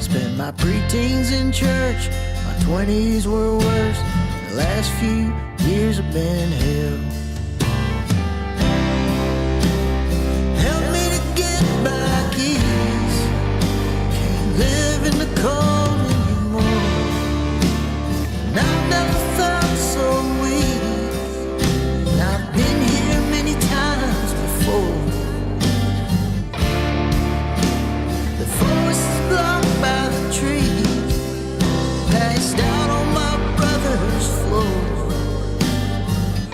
Spent my preteens in church, my 20s were worse. The last few years have been hell. Help me to get back east. Can't live in the cold anymore. And I've never felt so weak. And I've been here many times before. The forest is blocked by the trees, passed out on my brother's floor.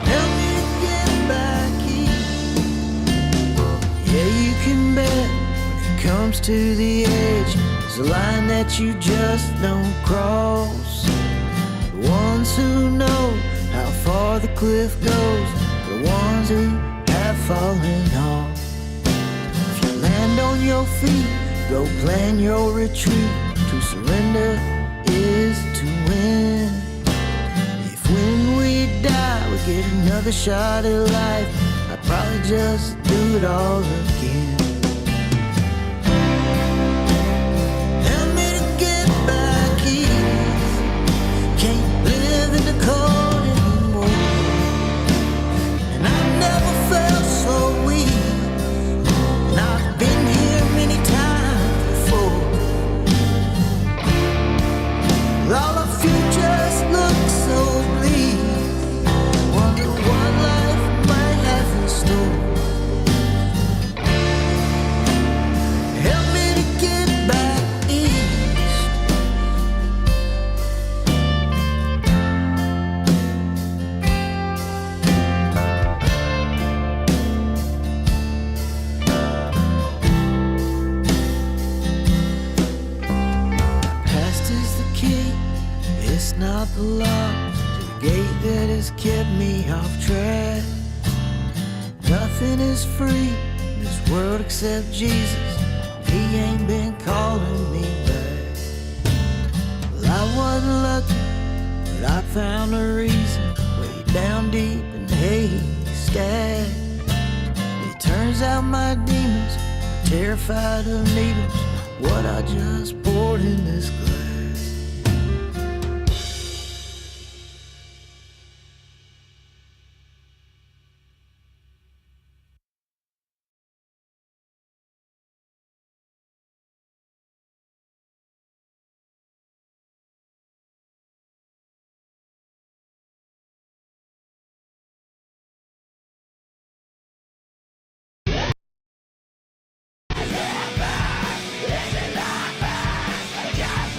Help me to get back east. Yeah, you can bet when it comes to the edge, there's a line that you just don't cross. The ones who know how far the cliff goes, the ones who have fallen off. If you land on your feet, go plan your retreat. To surrender is to win. If when we die we get another shot at life, I'd probably just do it all again. Help me to get back east. Can't live in the cold anymore. And I've never felt so weak. And I've been here many times before. All our futures look so bleak. Wonder what life might have in store. Help me to get back east. Past is the key, it's not the lock to the gate that has kept me off track. Nothing is free in this world except Jesus. He ain't been calling me back. Well, I wasn't lucky, but I found a reason way down deep in the haystack. It turns out my demons are terrified of needles. What I just poured in this glass. Just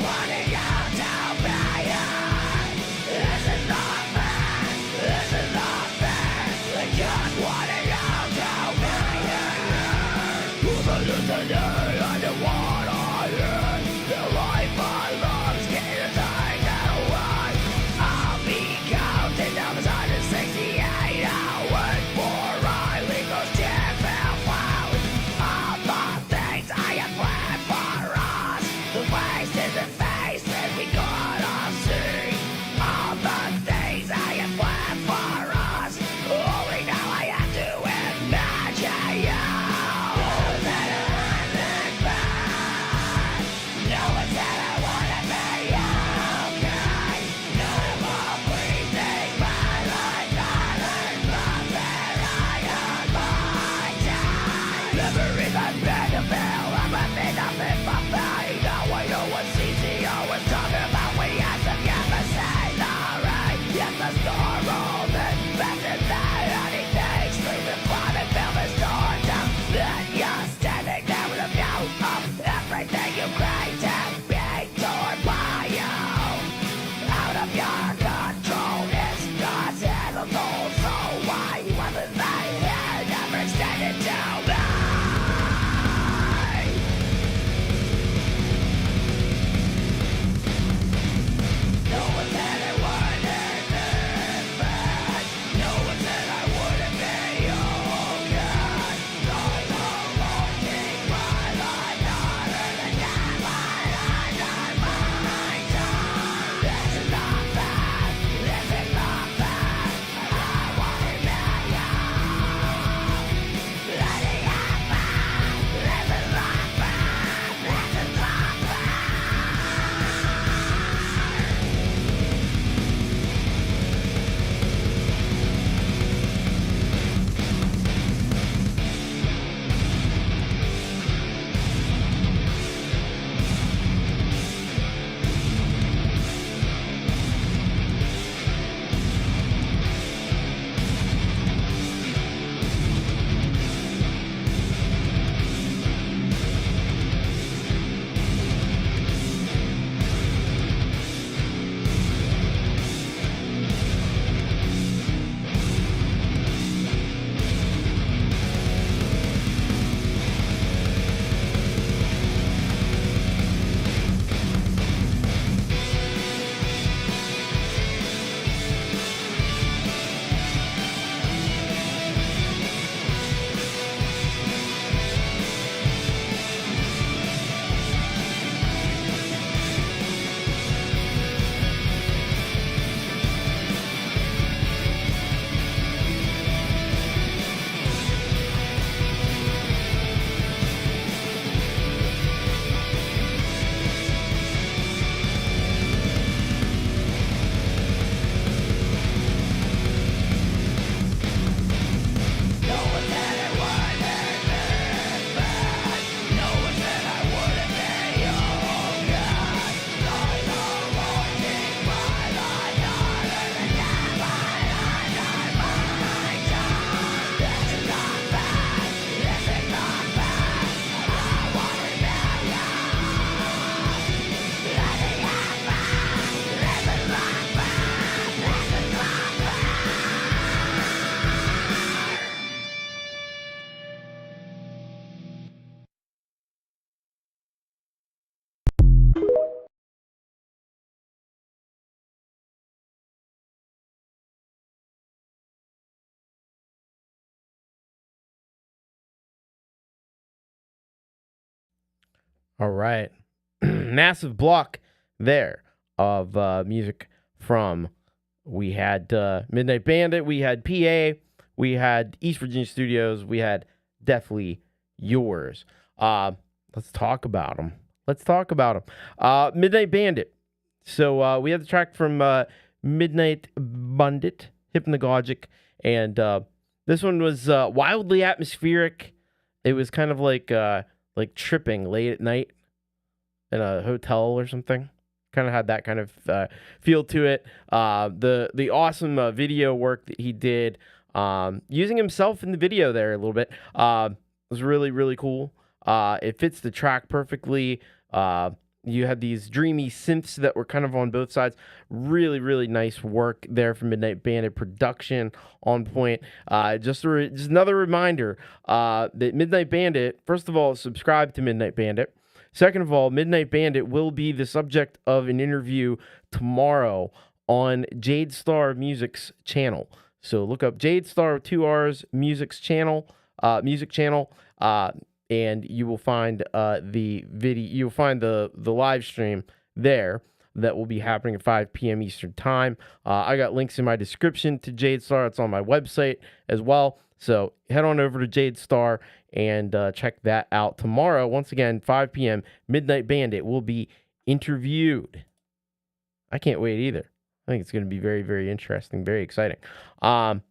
All right. Massive block there of music from, we had Midnight Bandit, we had PA, we had East Virginia Studios, we had Deathly Yours. Let's talk about them. Midnight Bandit. So we had the track from Midnight Bandit, Hypnagogic, and this one was wildly atmospheric. It was kind of like tripping late at night in a hotel or something. Kind of had that kind of feel to it. The awesome video work that he did, using himself in the video there a little bit, was really, really cool. It fits the track perfectly. You had these dreamy synths that were kind of on both sides. Really, really nice work there from Midnight Bandit. Production on point. Just another reminder that Midnight Bandit, first of all, subscribe to Midnight Bandit. Second of all, Midnight Bandit will be the subject of an interview tomorrow on Jade Star Music's channel. So look up Jade Star with 2 R's Music's channel, music channel, and you will find the video. You'll find the live stream there that will be happening at 5 p.m. Eastern Time. I got links in my description to Jade Star. It's on my website as well. So head on over to Jade Star and check that out tomorrow. Once again, 5 p.m., Midnight Bandit will be interviewed. I can't wait either. I think it's going to be very, very interesting, very exciting. And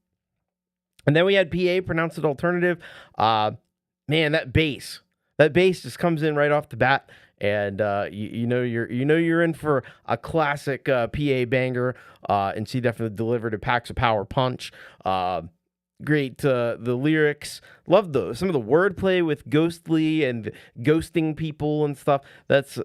then we had PA, Pronounce It Alternative. Man, that bass just comes in right off the bat, and you know you're in for a classic PA banger. And she definitely delivered a Packs of Power punch. Great, the lyrics. Love some of the wordplay with ghostly and ghosting people and stuff. That's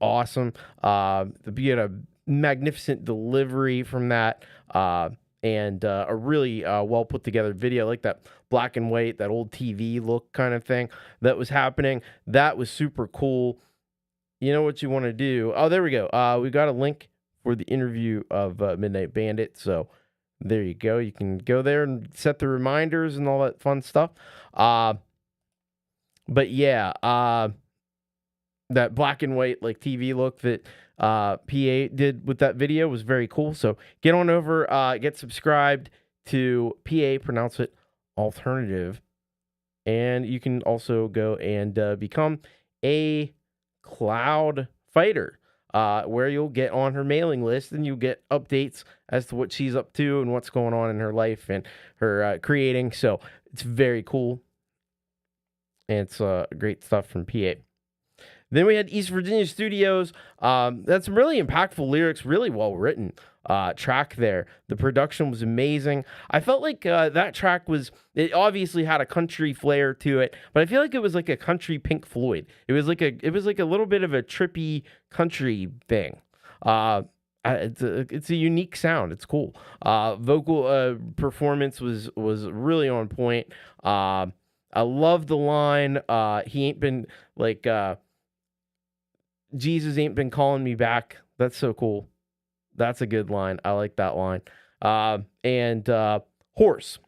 awesome. You had a magnificent delivery from that, and a really well put together video. I like that black and white, that old TV look kind of thing that was happening. That was super cool. You know what you want to do? Oh, there we go. We got a link for the interview of Midnight Bandit. So there you go. You can go there and set the reminders and all that fun stuff. But yeah, that black and white like TV look that PA did with that video was very cool. So get on over, get subscribed to PA, Pronounce It Alternative, and you can also go and become a cloud fighter, where you'll get on her mailing list and you'll get updates as to what she's up to and what's going on in her life and her creating. So it's very cool, and it's great stuff from PA. Then we had East Virginia Studios. That's some really impactful lyrics, really well written track there. The production was amazing. I felt like that track it obviously had a country flair to it, but I feel like it was like a country Pink Floyd. It was like a little bit of a trippy country thing. It's a unique sound. It's cool. Vocal performance was really on point. I love the line, he ain't been like, Jesus ain't been calling me back. That's so cool. That's a good line. I like that line. And horse.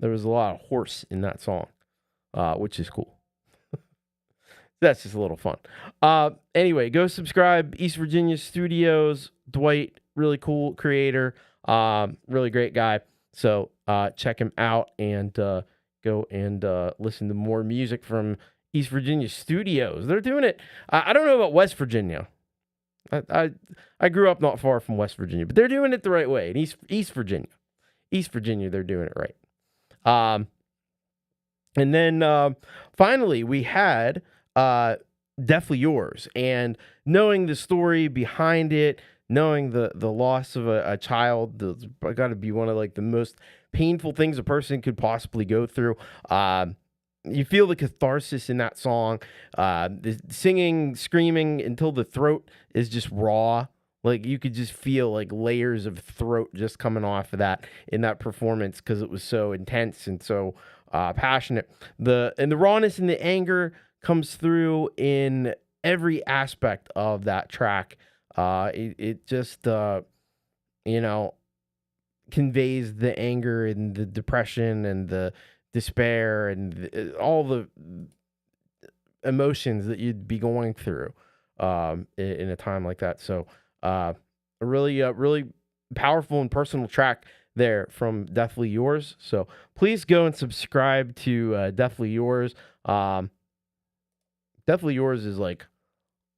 There was a lot of horse in that song, which is cool. That's just a little fun. Anyway, go subscribe. East Virginia Studios. Dwight, really cool creator. Really great guy. So check him out and go and listen to more music from East Virginia Studios. They're doing it. I don't know about West Virginia. I grew up not far from West Virginia, but they're doing it the right way. In East Virginia, they're doing it right. And then finally we had Deathly Yours, and knowing the story behind it, knowing the loss of a child, that's got to be one of like the most painful things a person could possibly go through. You feel the catharsis in that song. The singing, screaming until the throat is just raw. Like you could just feel like layers of throat just coming off of that in that performance because it was so intense and so passionate. The rawness and the anger comes through in every aspect of that track. It just conveys the anger and the depression and the despair and all the emotions that you'd be going through in a time like that. So a really powerful and personal track there from Deathly Yours. So please go and subscribe to Deathly Yours. Deathly Yours is like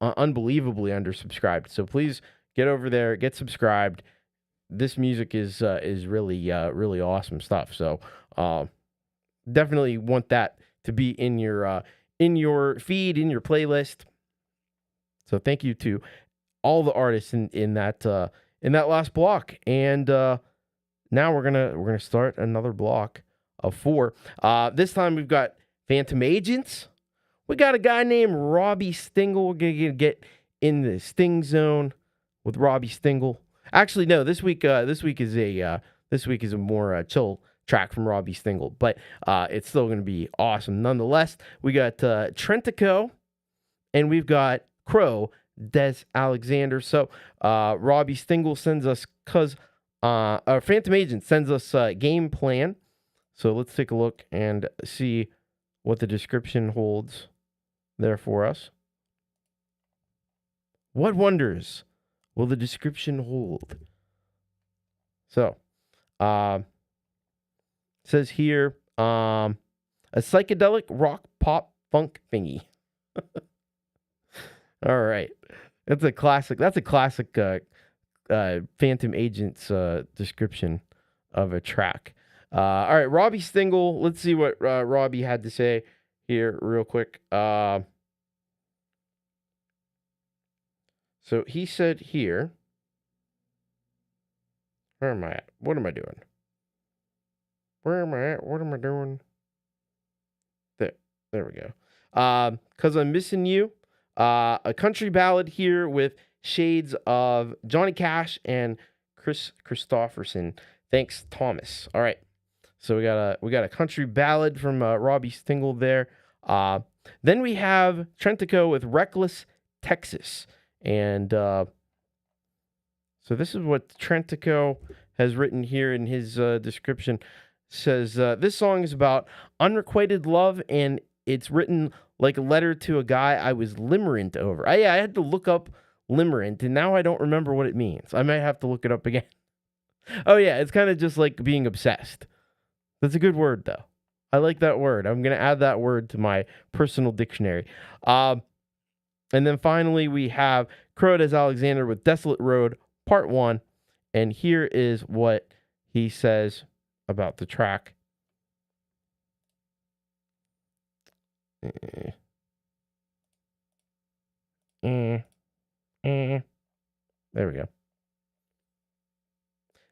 unbelievably undersubscribed. So please get over there, get subscribed. This music is really awesome stuff. So definitely want that to be in your feed, in your playlist. So thank you to all the artists in that last block. And now we're gonna start another block of 4. This time we've got Phantom Agents. We got a guy named Robbie Stingle. We're gonna get in the Sting Zone with Robbie Stingle. Actually, no. This week is a more chill track from Robbie Stingle, but it's still going to be awesome nonetheless. We got Trentico, and we've got Crow Des Alexander. So Robbie Stingle sends us Phantom Agent sends us a game plan. So let's take a look and see what the description holds there for us. What wonders will the description hold? So, says here, a psychedelic rock pop funk thingy. All right, that's a classic. Phantom Agent's description of a track. All right, Robbie Stingle. Let's see what Robbie had to say here real quick. So he said here, where am I at? What am I doing? Where am I at? What am I doing? There we go. 'Cause I'm Missing You. A country ballad here with shades of Johnny Cash and Chris Christopherson. Thanks, Thomas. All right. So we got a country ballad from Robbie Stingle there. Then we have Trentico with Reckless Texas. And so this is what Trentico has written here in his description. Says, this song is about unrequited love, and it's written like a letter to a guy I was limerent over. I had to look up limerent, and now I don't remember what it means. I might have to look it up again. Oh, yeah, it's kind of just like being obsessed. That's a good word, though. I like that word. I'm going to add that word to my personal dictionary. And then finally, we have Crow Des Alexander with Desolate Road, Part 1. And here is what he says about the track. There we go.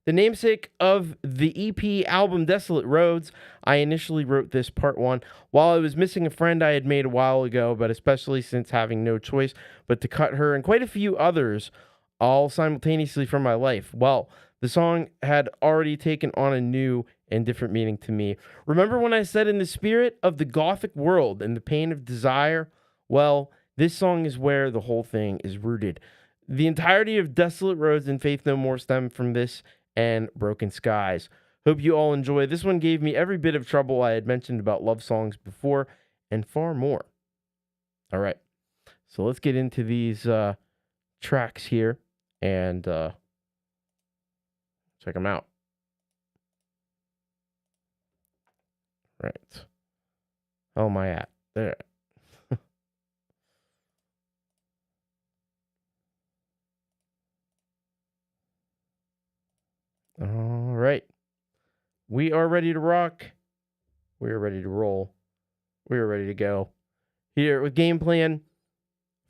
The namesake of the EP album Desolate Roads, I initially wrote this part 1 while I was missing a friend I had made a while ago, but especially since having no choice but to cut her and quite a few others all simultaneously from my life. Well, the song had already taken on a new and different meaning to me. Remember when I said in the spirit of the gothic world and the pain of desire? Well, this song is where the whole thing is rooted. The entirety of Desolate Roads and Faith No More stem from this and Broken Skies. Hope you all enjoy. This one gave me every bit of trouble I had mentioned about love songs before and far more. All right, so let's get into these tracks here and check them out. Right. How am I at? There. All right. We are ready to rock. We are ready to roll. We are ready to go. Here with game plan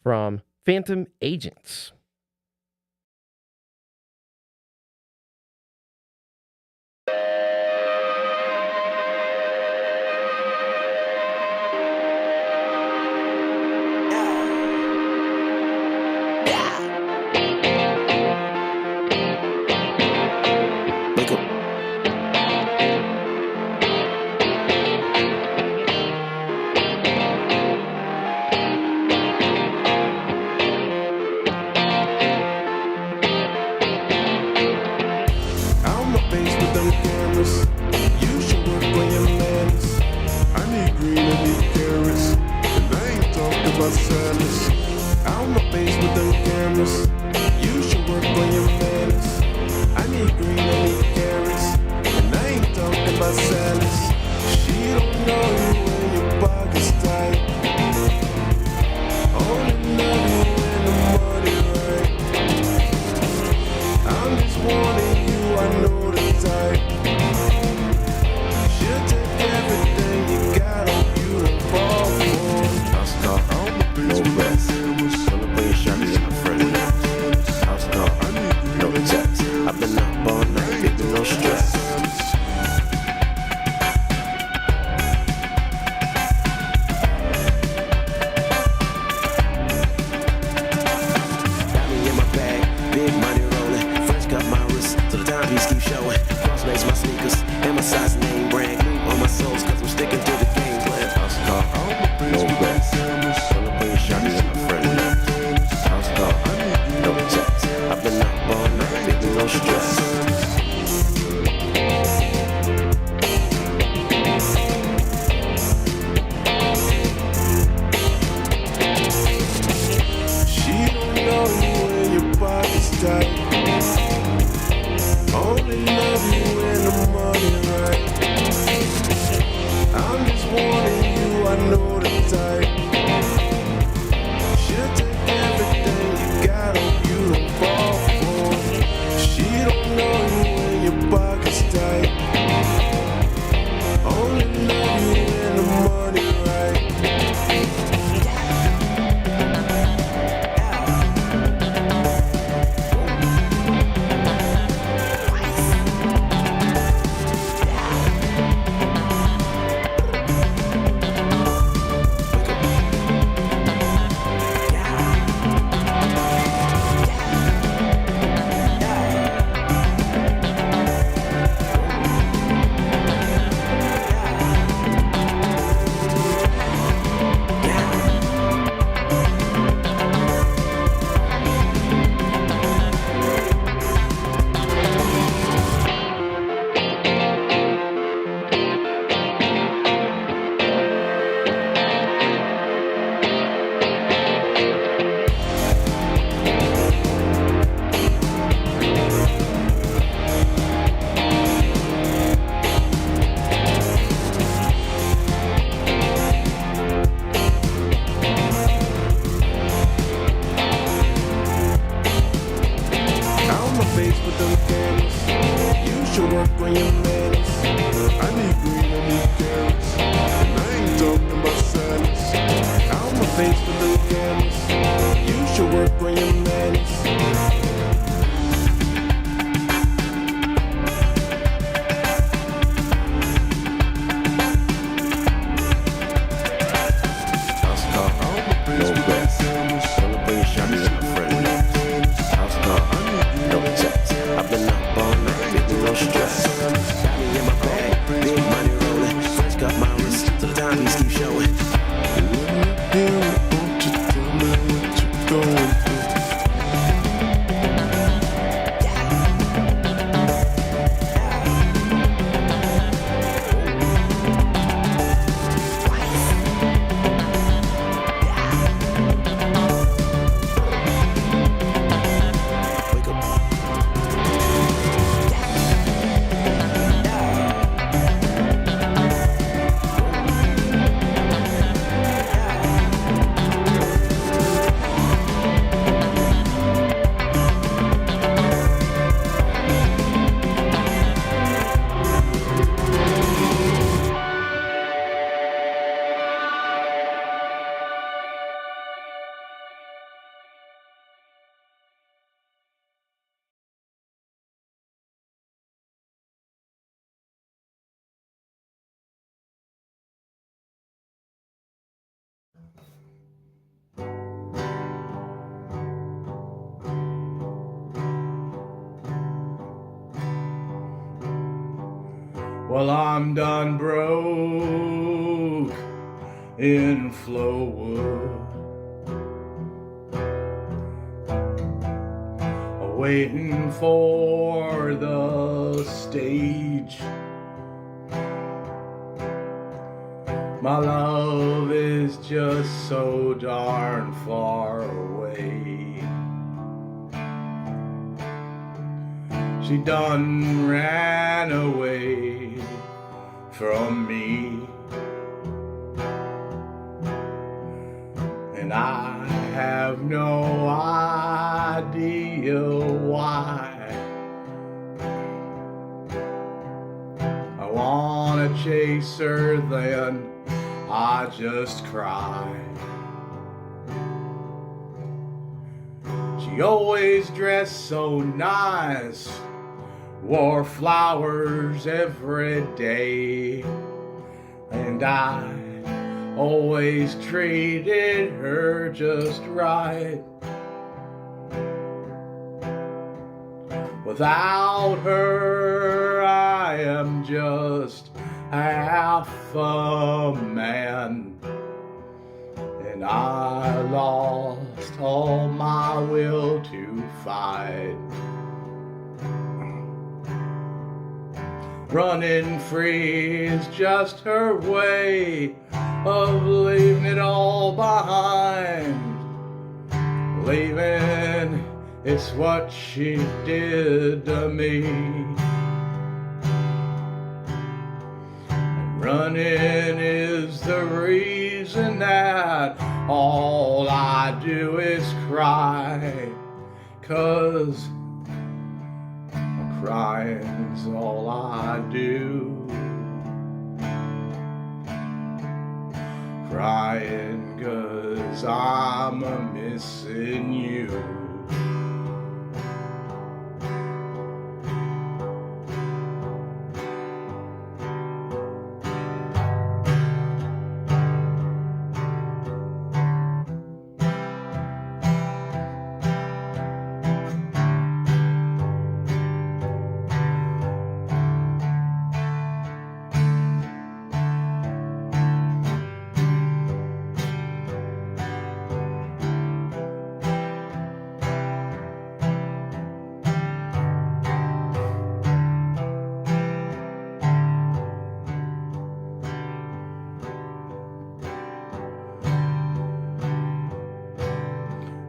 from Phantom Agents. don't know you when your pocket's tight. Only love you when the money right. I'm just wanting you, I know the type. She'll take everything you got on you to fall for. House car, no rest. Celebrate Shiny and my friend. House car, no text. I've been up all night, baby, no stress. Got me in my bag, big money rolling. French cut my wrist, so the timepiece keep showing. Cross lace my sneakers, and my size name brand new on my soles, cause I'm sticking to the game plan. House car, no rest. Celebrate Shiny and my friend. House car, no text. I've been up all night, baby, no stress. She don't know you when your pocket's tight. Only love you when the money right. I'm just wanting you, I know the type. She'll take everything you got on you to fall for. She don't know you when your pocket's tight. Only love you when the money right. Out my face with them cameras. You should work on your manners. I need green, I need carrots. And I ain't talking about silence. Out my face with them cameras. You should work on your manners. House car, no rest. Celebrate Shiny and my friend. House car, no text. I've been up all night, baby, no stress. Got me in my bag, big money rolling. French cut my wrist, so the timepiece keep showing. Let me hear it, won't you tell me what you're going through? Wake up. Well, I'm done broke in Flowood, waiting for the stage. My love is just so darn far away. She done ran away from me. and I have no idea why. I wanna chase her, then I just cry. She always dressed so nice, wore flowers every day, and I always treated her just right. Without her, I am just half a man, and I lost all my will to fight. Running free is just her way of leaving it all behind. Leaving, it's what she did to me. And running is the reason that all I do is cry, 'cause crying's all I do. Crying 'cause I'm missing you.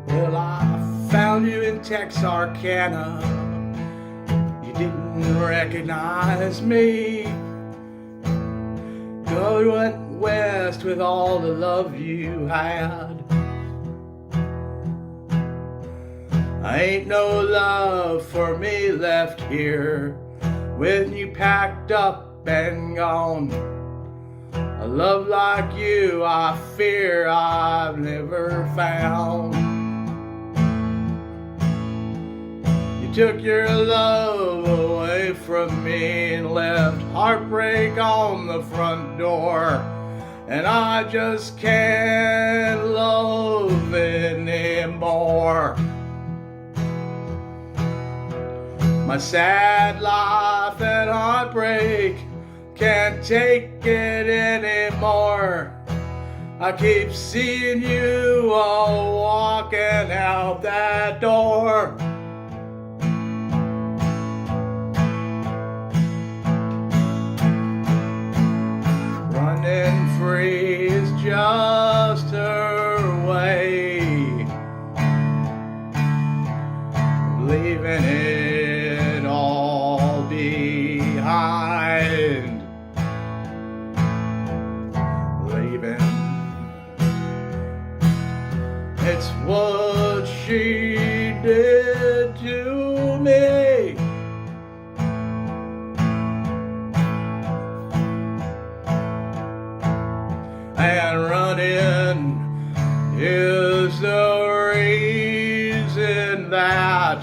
Well, I found you in Texarkana. You didn't recognize me. You went west with all the love you had. Ain't no love for me left here when you packed up and gone. A love like you, I fear I've never found. You took your love away from me and left heartbreak on the front door, and I just can't love anymore. My sad life and heartbreak can't take it anymore. I keep seeing you all walking out that door. Running free is just her way, leaving it all behind. It's what she did to me. And running is the reason that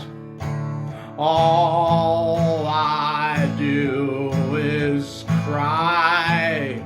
all I do is cry.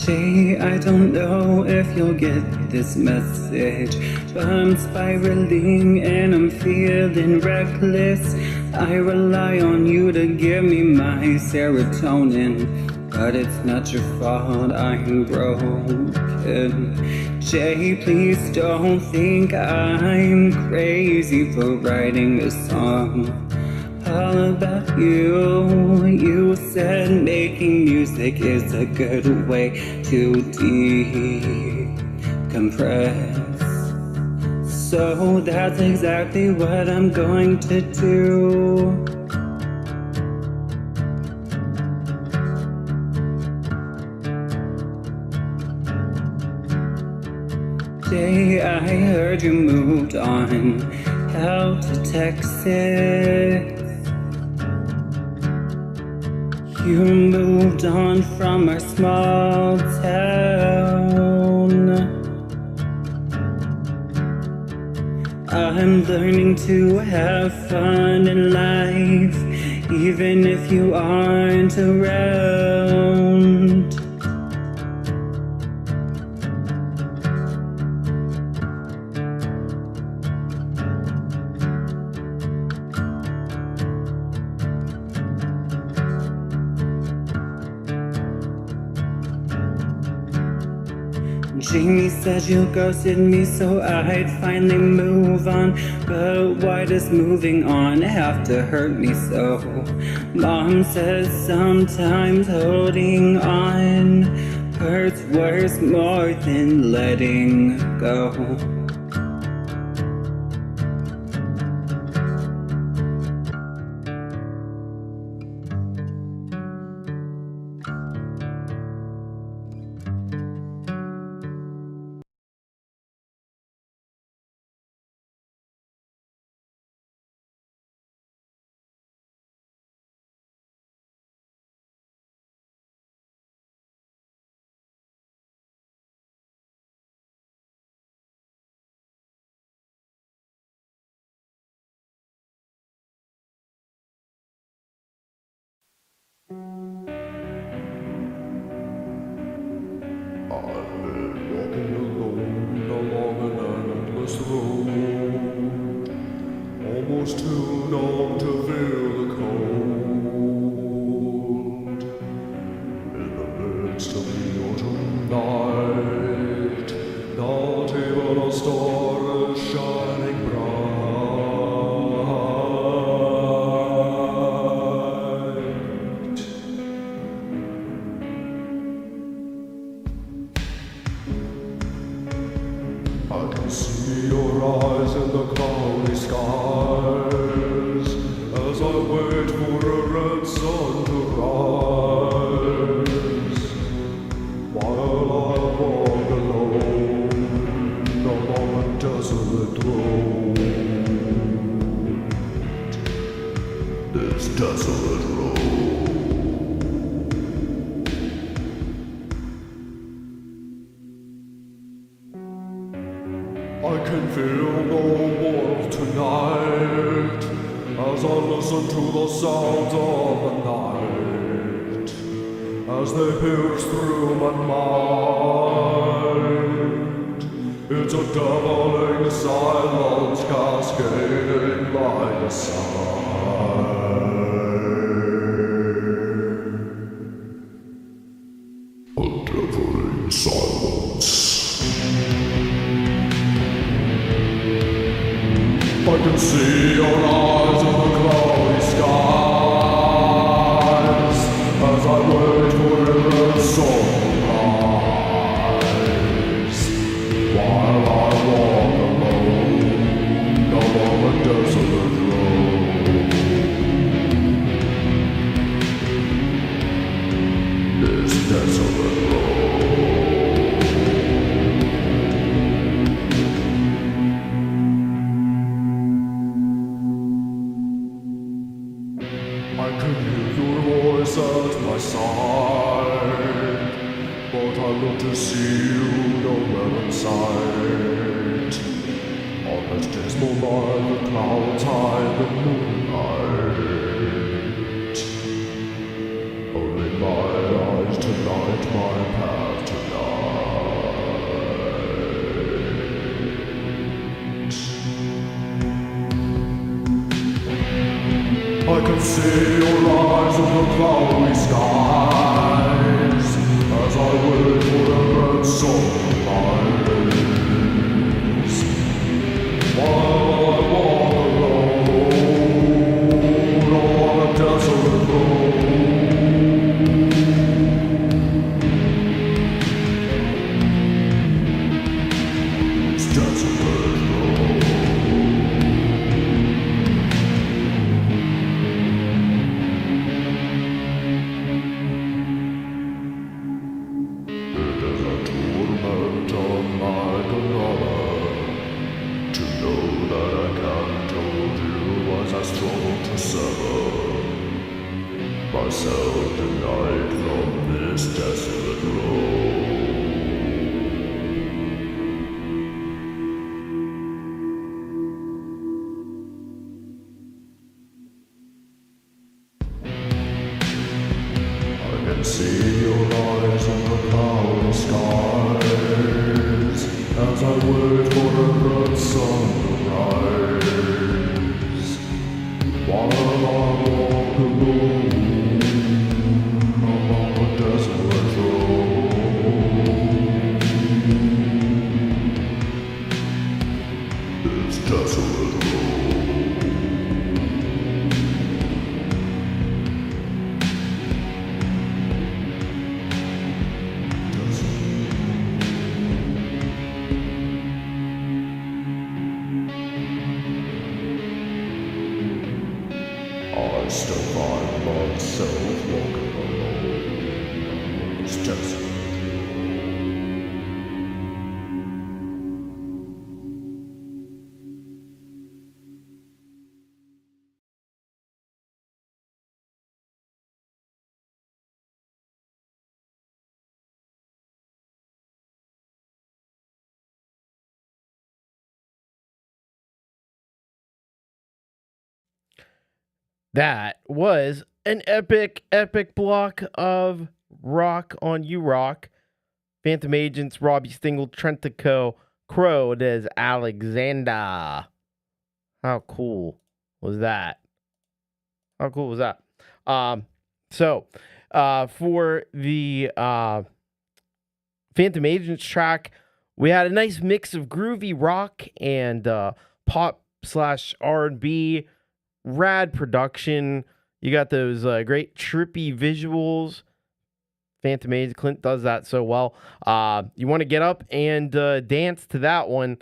Jay, I don't know if you'll get this message, but I'm spiraling and I'm feeling reckless. I rely on you to give me my serotonin, but it's not your fault I'm broken. Jay, please don't think I'm crazy for writing a song all about you. You said making music is a good way to decompress, so that's exactly what I'm going to do. Jay, I heard you moved on out to Texas. You moved on from our small town. I'm learning to have fun in life, even if you aren't around. Jamie said you ghosted me so I'd finally move on, but why does moving on have to hurt me so? Mom says sometimes holding on hurts worse more than letting go. Almost too numb to feel the cold. In the midst of the autumn night, not even a star is shining bright. I can see your eyes in the cloudy skies as I wait for a red sun to rise, while I walk alone along a desolate road. This desolate road. I can feel no warmth tonight as I listen to the sounds of the night as they pierce through my mind. It's a deafening silence cascading like a sigh. A deafening silence. I can see your eyes in the cloudy skies as I wait for your sun to rise, while I walk alone along a desolate road. This desolate road. I can hear your voice at my side, but I look to see you nowhere in sight. On this dismal night, the clouds hide the moonlight. Only my eyes to light my path to myself tonight from this desolate road. I can see your eyes in the cloudy skies as I wait for the blood sun to rise. While I walk alone along the desolate road, this desolate road. I still find myself walking alone. It's just That was an epic block of rock on You Rock. Phantom Agents, Robbie Stingle, Trentico, Crow, Des Alexander. How cool was that? How cool was that? So for the Phantom Agents track, we had a nice mix of groovy rock and pop / R&B. Rad production. You got those great trippy visuals. Phantom Agents, Clint does that so well. You want to get up and dance to that one,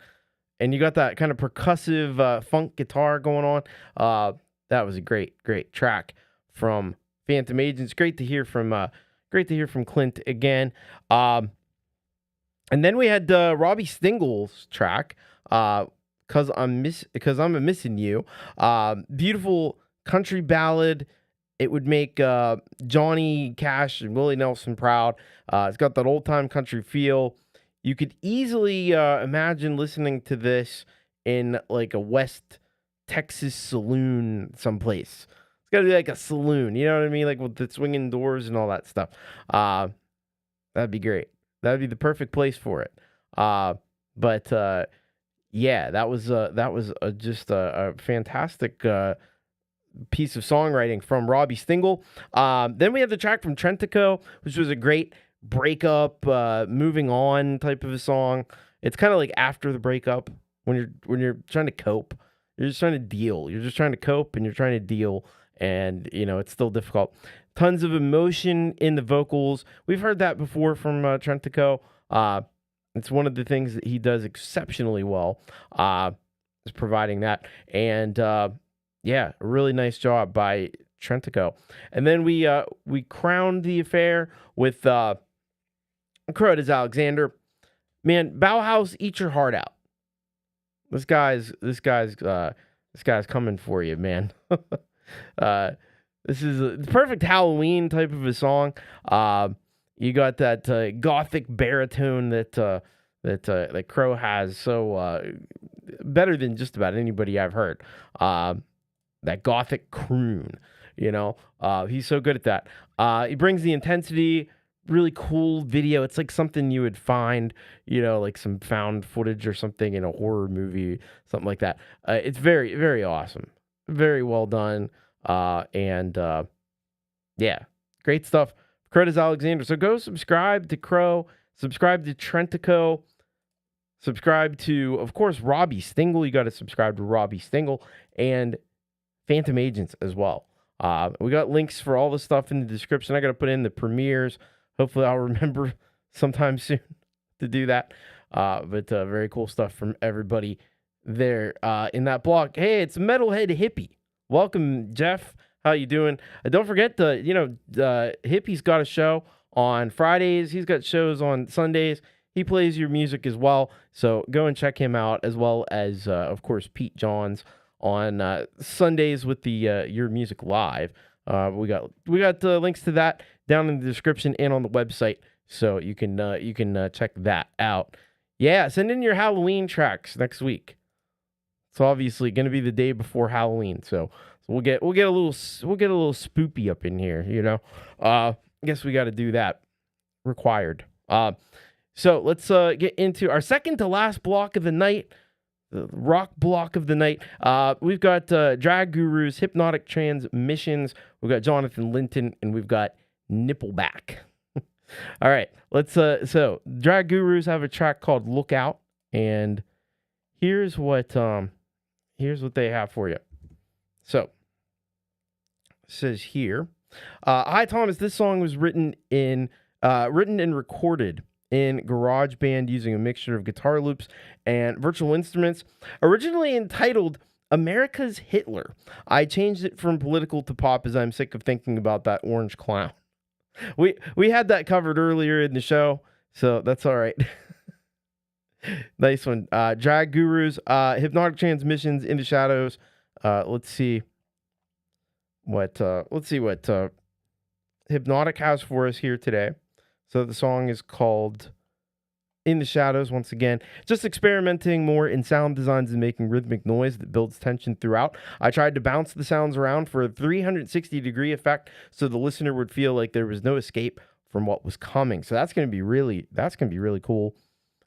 and you got that kind of percussive funk guitar going on. That was a great track from Phantom Agents. Great to hear from Clint again. And then we had Robbie Stingle's track. Cause I'm missing you. Beautiful country ballad. It would make Johnny Cash and Willie Nelson proud. It's got that old time country feel. You could easily imagine listening to this in like a West Texas saloon someplace. It's got to be like a saloon, you know what I mean? Like with the swinging doors and all that stuff. That'd be great. That'd be the perfect place for it. Yeah, that was just a fantastic piece of songwriting from Robbie Stingle. Then we have the track from Trentico, which was a great breakup, moving on type of a song. It's kind of like after the breakup when you're trying to cope. You're just trying to deal. You're just trying to cope and you're trying to deal, and it's still difficult. Tons of emotion in the vocals. We've heard that before from Trentico. It's one of the things that he does exceptionally well, is providing that. And yeah, a really nice job by Trentico. And then we crowned the affair with Crow Des Alexander. Man, Bauhaus, eat your heart out. This guy's coming for you, man. This is a perfect Halloween type of a song. You got that gothic baritone that Crow has, so better than just about anybody I've heard. That gothic croon, he's so good at that. He brings the intensity, really cool video. It's like something you would find, like some found footage or something in a horror movie, something like that. It's very, very awesome, very well done, and yeah, great stuff. Crow Des Alexander. So go subscribe to Crow, subscribe to Trentico, subscribe to, of course, Robbie Stingle. You got to subscribe to Robbie Stingle and Phantom Agents as well. We got links for all the stuff in the description. I got to put in the premieres. Hopefully I'll remember sometime soon to do that. But very cool stuff from everybody there in that blog. Hey, it's Metalhead Hippie. Welcome, Jeff. How you doing? Don't forget Hippie's got a show on Fridays. He's got shows on Sundays. He plays your music as well. So go and check him out, as well as, of course, Pete Johns on Sundays with the Your Music Live. We got links to that down in the description and on the website, so you can check that out. Yeah, send in your Halloween tracks next week. It's obviously going to be the day before Halloween, so we'll get a little spoopy up in here, you know. I guess we got to do that. Required. So let's get into our second to last block of the night, the rock block of the night. We've got Drag Gurus, Hypnotic Transmissions. We've got Jonathan Linton, and we've got Nippleback. All right, let's. So Drag Gurus have a track called "Lookout," and here's what they have for you. So it says here, "Hi Thomas, this song was written and recorded in GarageBand using a mixture of guitar loops and virtual instruments. Originally entitled America's Hitler, I changed it from political to pop as I'm sick of thinking about that orange clown." We had that covered earlier in the show, so that's all right. Nice one. Drag Gurus, Hypnotic Transmissions, In the Shadows. Let's see what Hypnotic has for us here today. So the song is called In the Shadows. Once again, just experimenting more in sound designs and making rhythmic noise that builds tension throughout. I tried to bounce the sounds around for a 360-degree effect so the listener would feel like there was no escape from what was coming. So that's going to be really cool.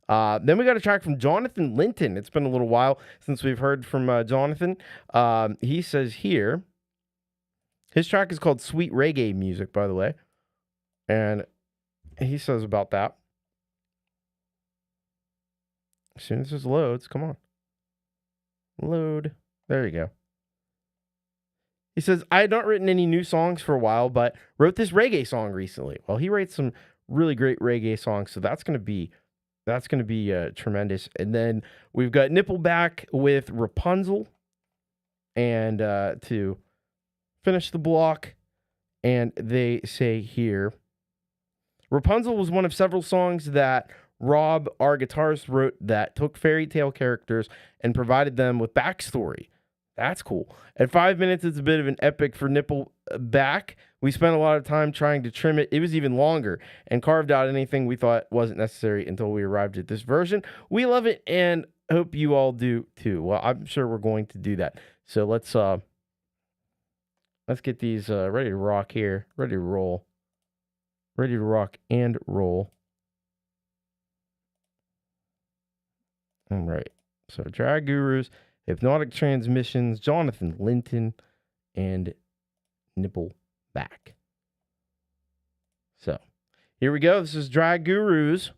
Then we got a track from Jonathan Linton. It's been a little while since we've heard from Jonathan. He says here, his track is called Sweet Reggae Music, by the way. And he says about that. As soon as this loads, come on. Load. There you go. He says, I had not written any new songs for a while, but wrote this reggae song recently. Well, he writes some really great reggae songs, so that's going to be tremendous. And then we've got Nippleback with Rapunzel, and to finish the block, and they say here, Rapunzel was one of several songs that Rob, our guitarist, wrote that took fairy tale characters and provided them with backstory. That's cool. At 5 minutes, it's a bit of an epic for Nippleback. We spent a lot of time trying to trim it. It was even longer and carved out anything we thought wasn't necessary until we arrived at this version. We love it and hope you all do too. Well, I'm sure we're going to do that. So let's get these ready to rock here, ready to roll, ready to rock and roll. All right. So Drag Gurus, Hypnotic Transmissions, Jonathan Linton, and Nippleback. So here we go. This is Drag Gurus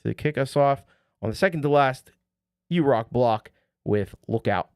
to kick us off on the second to last U-Rock block with Lookout.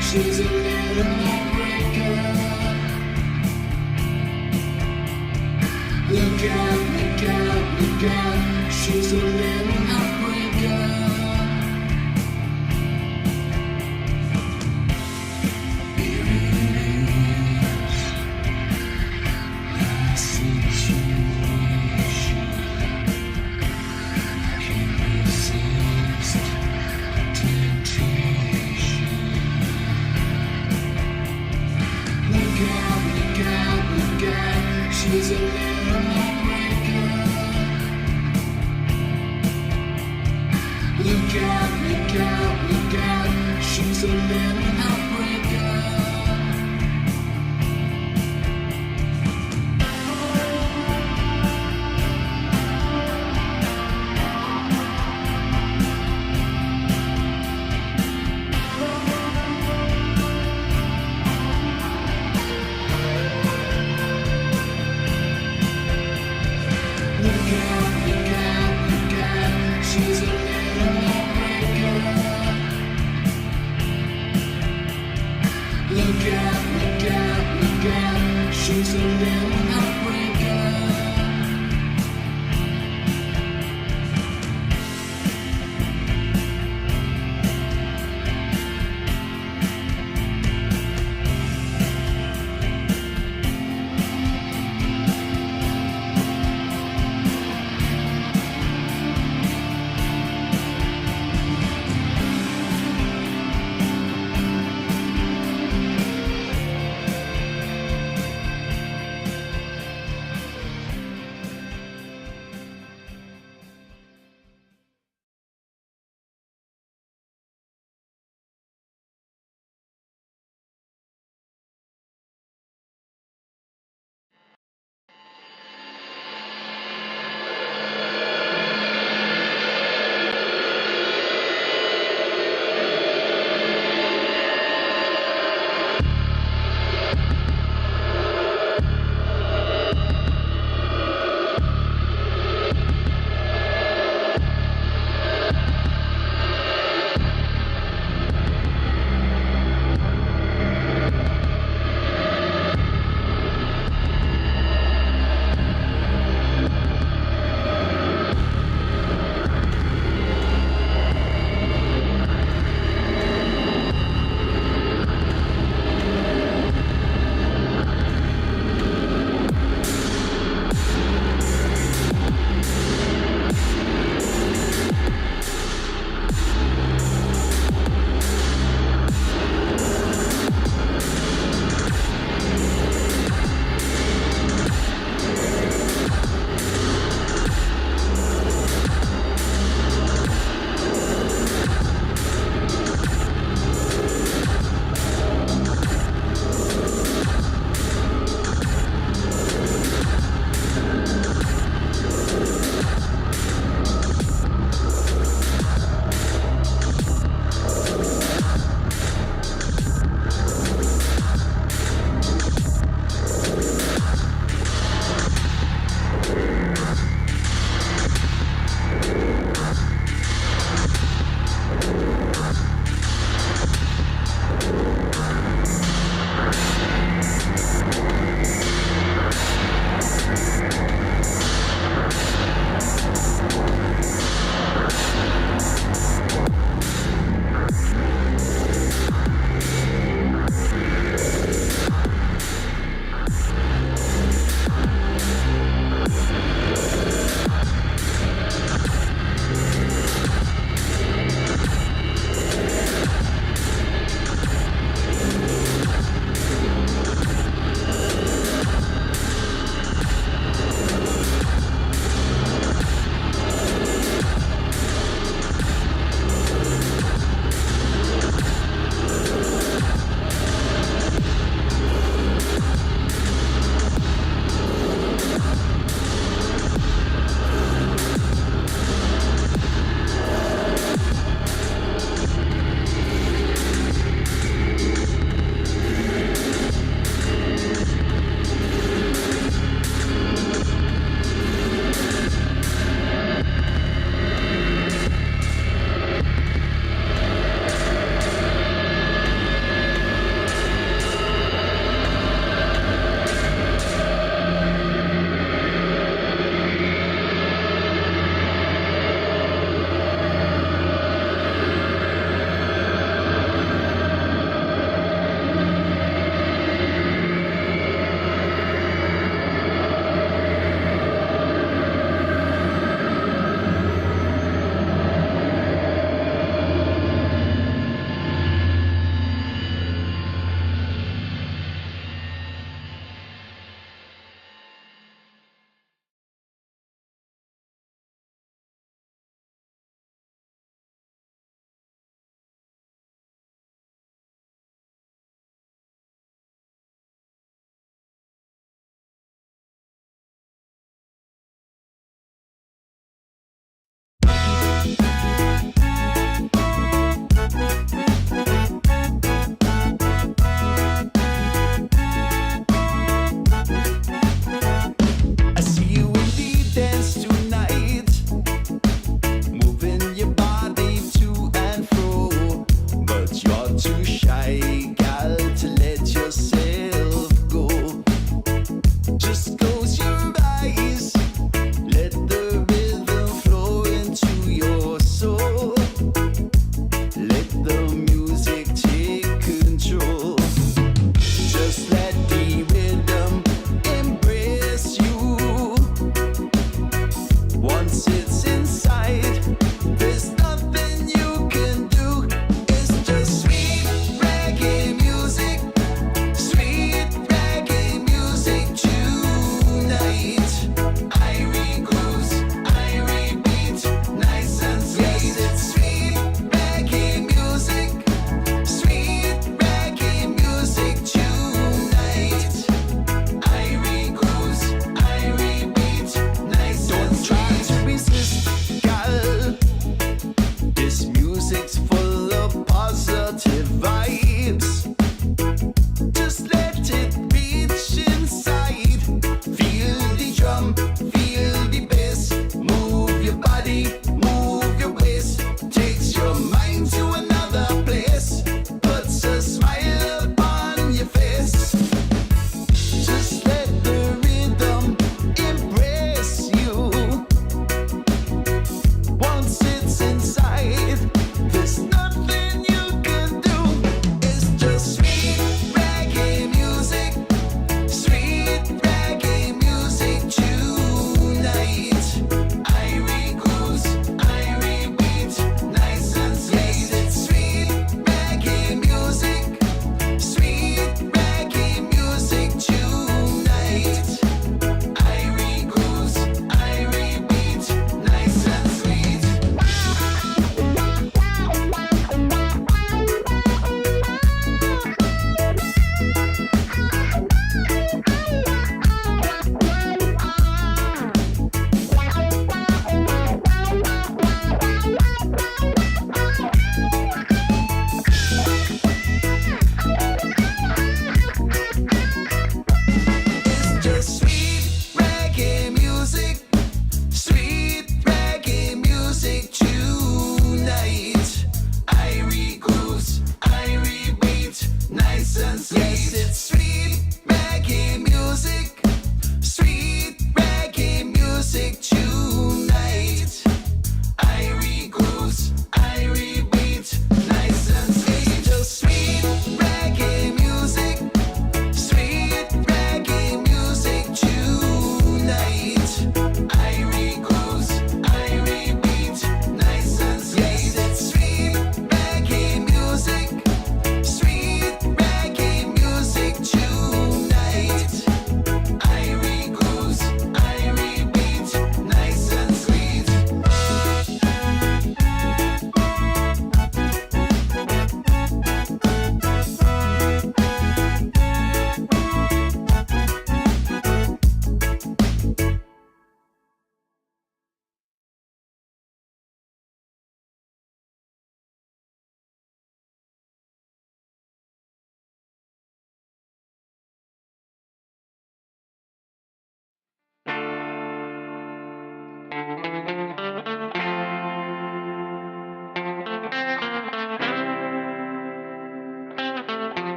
She's a little heartbreaker. Look out, she's a little heartbreaker. Here it is, my situation. I can't resist temptation. Look out, she's a little heartbreaker. Look out, she's a little heartbreaker.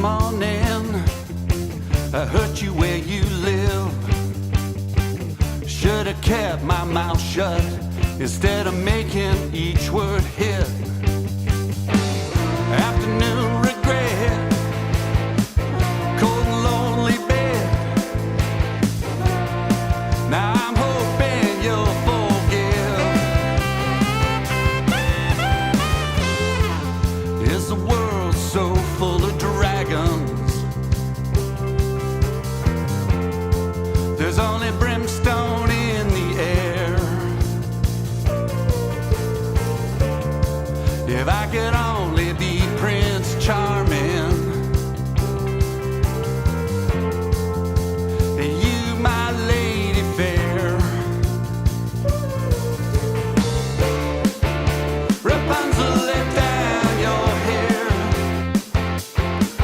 morning I hurt you where you live. Should have kept my mouth shut instead of making each word hit. Afternoon regret, cold and lonely bed. Now I'm hoping you'll forgive. Is the world so full of dragons? There's only brimstone in the air. If I could only be Prince Charming, and you my lady fair. Rapunzel, let down your hair.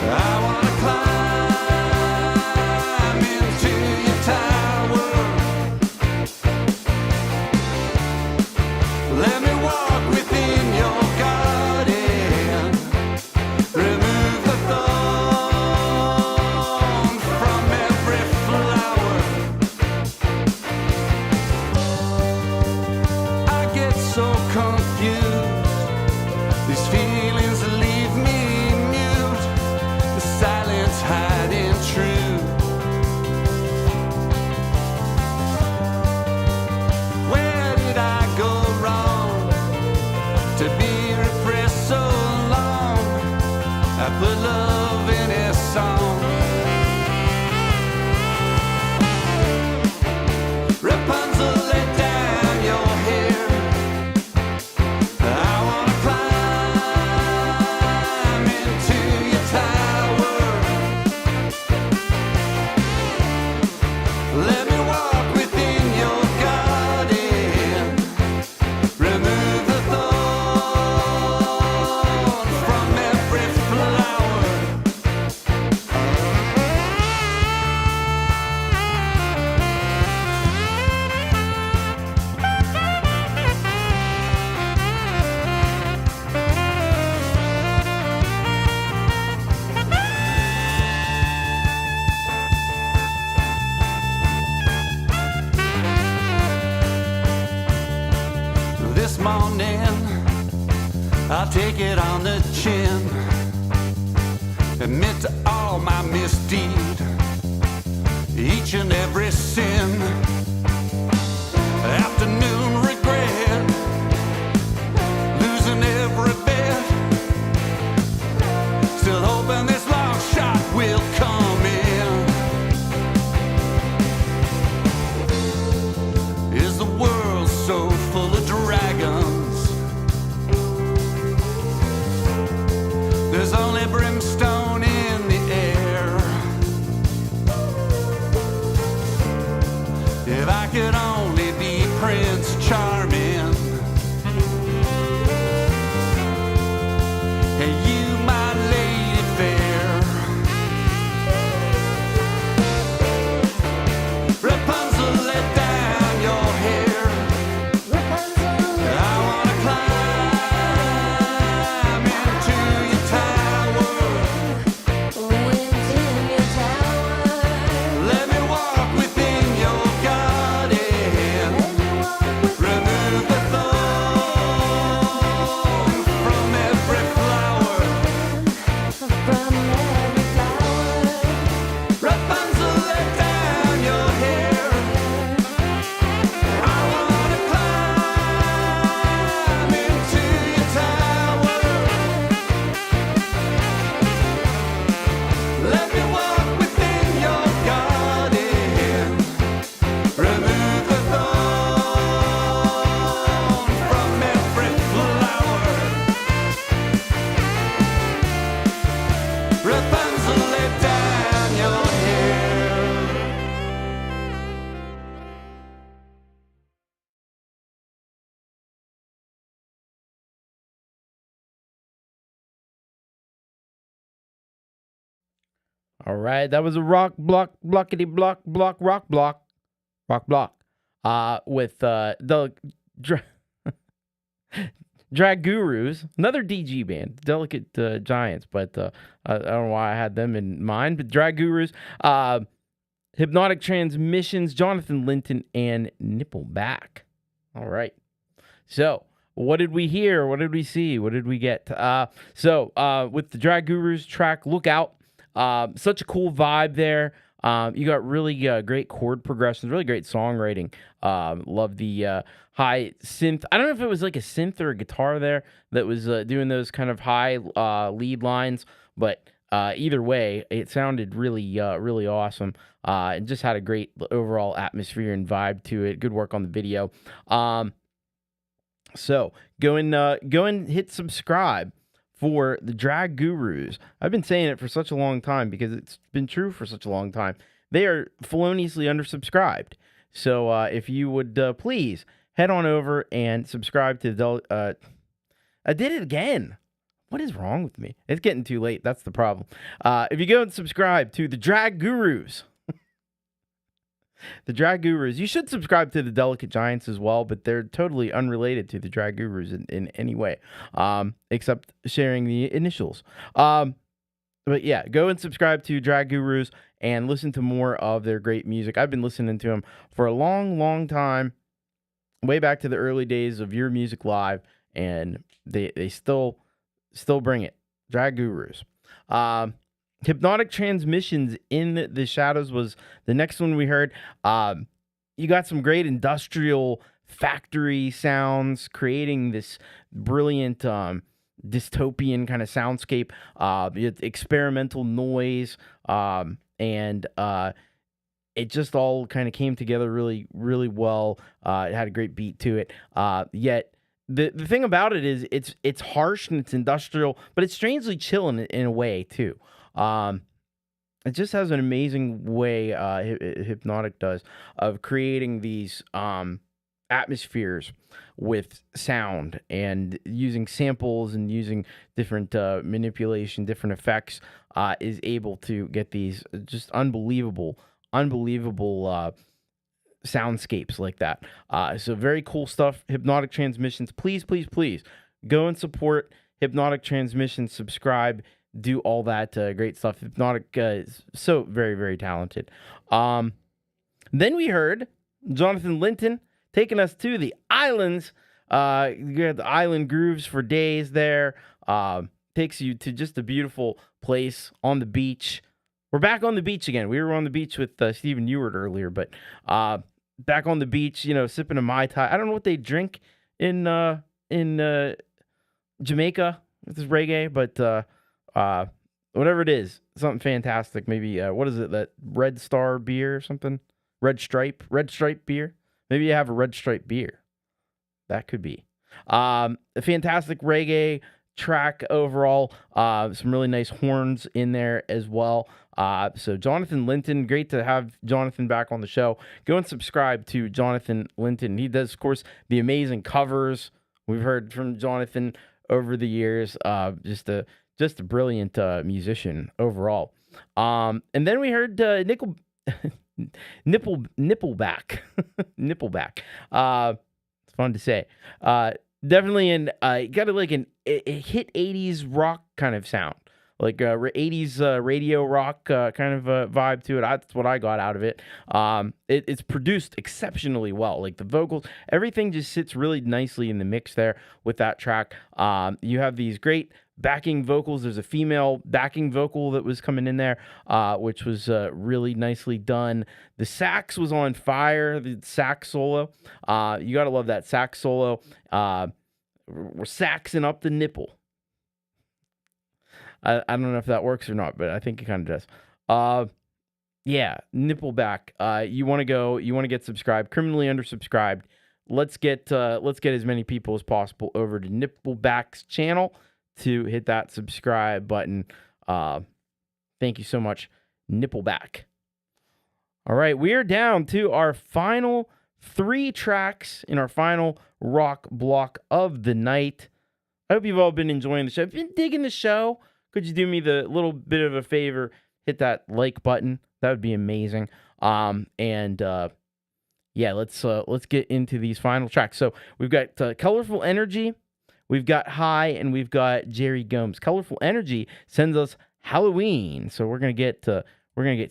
I wanna climb into your tower. Let me walk within your garden. Remove the thorn from every flower. I get so confused. These feelings leave me mute. The silence hiding true. Where did I go wrong to be repressed so long? I put love in a song. Rapunzel, let down your hair. I wanna climb into your tower. Let me walk within your garden. Remove the thorn from every flower. This morning, I'll take it on the chin. Admit to all my misdeed, each and every sin. Afternoon regret, losing every bet. Still hoping this long shot will come in. Is the world so full of dragons? There's only brimstone in the air. If I could only be Prince Charming, and you my lady fair. Rapunzel, let down your hair. I wanna climb into your tower. Let me walk within your garden. Remove the thorn from every flower. Rapunzel, let down your hair. I wanna climb into your tower. Let me walk within your garden. Remove the thorn from every flower. Rapunzel, let down your hair. All right, that was a rock block, blockity block, block, rock block, rock block. With the Drag Gurus, another DG band, Delicate Giants, but I don't know why I had them in mind. But Drag Gurus, Hypnotic Transmissions, Jonathan Linton, and Nippleback. All right. So, what did we hear? What did we see? What did we get? So, with the Drag Gurus track, Look Out, such a cool vibe there. You got really great chord progressions, really great songwriting. Love the high synth. I don't know if it was like a synth or a guitar there that was doing those kind of high lead lines, but either way, it sounded really, really awesome. And just had a great overall atmosphere and vibe to it. Good work on the video. So go and hit subscribe for the Drag Gurus. I've been saying it for such a long time because it's been true for such a long time. They are feloniously undersubscribed. So if you would please head on over and subscribe to the... I did it again. What is wrong with me? It's getting too late. That's the problem. If you go and subscribe to the Drag Gurus... The Drag Gurus. You should subscribe to the Delicate Giants as well, but they're totally unrelated to the Drag Gurus in any way, except sharing the initials. But yeah, go and subscribe to Drag Gurus and listen to more of their great music. I've been listening to them for a long, long time, way back to the early days of Your Music Live, and they still bring it. Drag Gurus. Hypnotic Transmissions, In the Shadows was the next one we heard. You got some great industrial factory sounds, creating this brilliant dystopian kind of soundscape, experimental noise, and it just all kind of came together really, really well. It had a great beat to it. Yet the thing about it is it's harsh and it's industrial, but it's strangely chill in a way too. It just has an amazing way, Hypnotic does, of creating these atmospheres with sound and using samples and using different manipulation, different effects, is able to get these just unbelievable soundscapes like that. So very cool stuff. Hypnotic Transmissions. Please, please, please go and support Hypnotic Transmissions. Subscribe. Do all that great stuff. Hypnotic is so very, very talented. Then we heard Jonathan Linton taking us to the islands. You had the island grooves for days there. Takes you to just a beautiful place on the beach. We're back on the beach again. We were on the beach with Stephen Ewart earlier, but back on the beach, sipping a Mai Tai. I don't know what they drink in Jamaica with this reggae, but whatever it is, something fantastic. Maybe what is it? That Red Star beer or something? Red Stripe beer. Maybe you have a Red Stripe beer. That could be a fantastic reggae track overall. Some really nice horns in there as well. So Jonathan Linton, great to have Jonathan back on the show. Go and subscribe to Jonathan Linton. He does, of course, the amazing covers we've heard from Jonathan over the years. Just a brilliant musician overall. And then we heard Nippleback. Nippleback. It's fun to say. Definitely got a hit 80s rock kind of sound. Like 80s radio rock kind of vibe to it. That's what I got out of it. It's produced exceptionally well. Like the vocals, everything just sits really nicely in the mix there with that track. You have these great backing vocals. There's a female backing vocal that was coming in there, which was really nicely done. The sax was on fire. The sax solo. You got to love that sax solo. We're saxing up the nipple. I don't know if that works or not, but I think it kind of does. Yeah, Nippleback. You want to get subscribed, criminally undersubscribed. Let's get as many people as possible over to Nippleback's channel to hit that subscribe button. Thank you so much, Nippleback. All right, we are down to our final 3 tracks in our final rock block of the night. I hope you've all been enjoying the show. If you've been digging the show, could you do me the little bit of a favor? Hit that like button. That would be amazing. Yeah, let's get into these final tracks. So we've got Colorful Energy, we've got High, and we've got Jerry Gomes. Colorful Energy sends us Halloween, so we're gonna get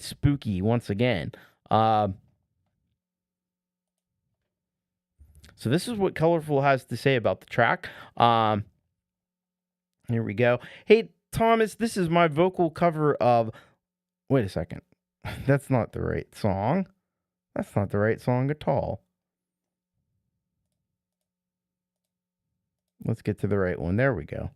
spooky once again. So this is what Colorful has to say about the track. Here we go. Hey, Thomas, this is my vocal cover of... Wait a second. That's not the right song. That's not the right song at all. Let's get to the right one. There we go.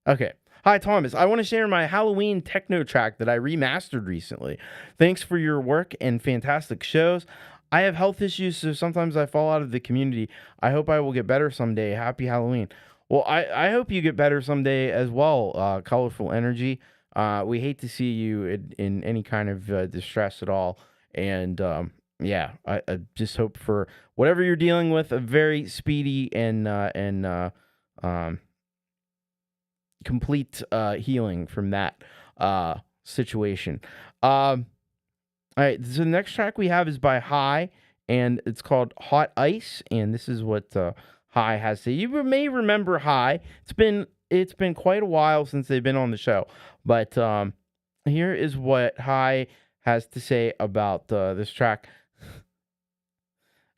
Okay. Hi, Thomas. I want to share my Halloween techno track that I remastered recently. Thanks for your work and fantastic shows. I have health issues, so sometimes I fall out of the community. I hope I will get better someday. Happy Halloween. Well, I hope you get better someday as well, Colorful Energy. We hate to see you in any kind of distress at all. And yeah, I just hope for whatever you're dealing with, a very speedy and complete healing from that situation. All right, so the next track we have is by High, and it's called Hot Ice, and this is what High has to say. You may remember High. It's been quite a while since they've been on the show, but here is what High has to say about this track.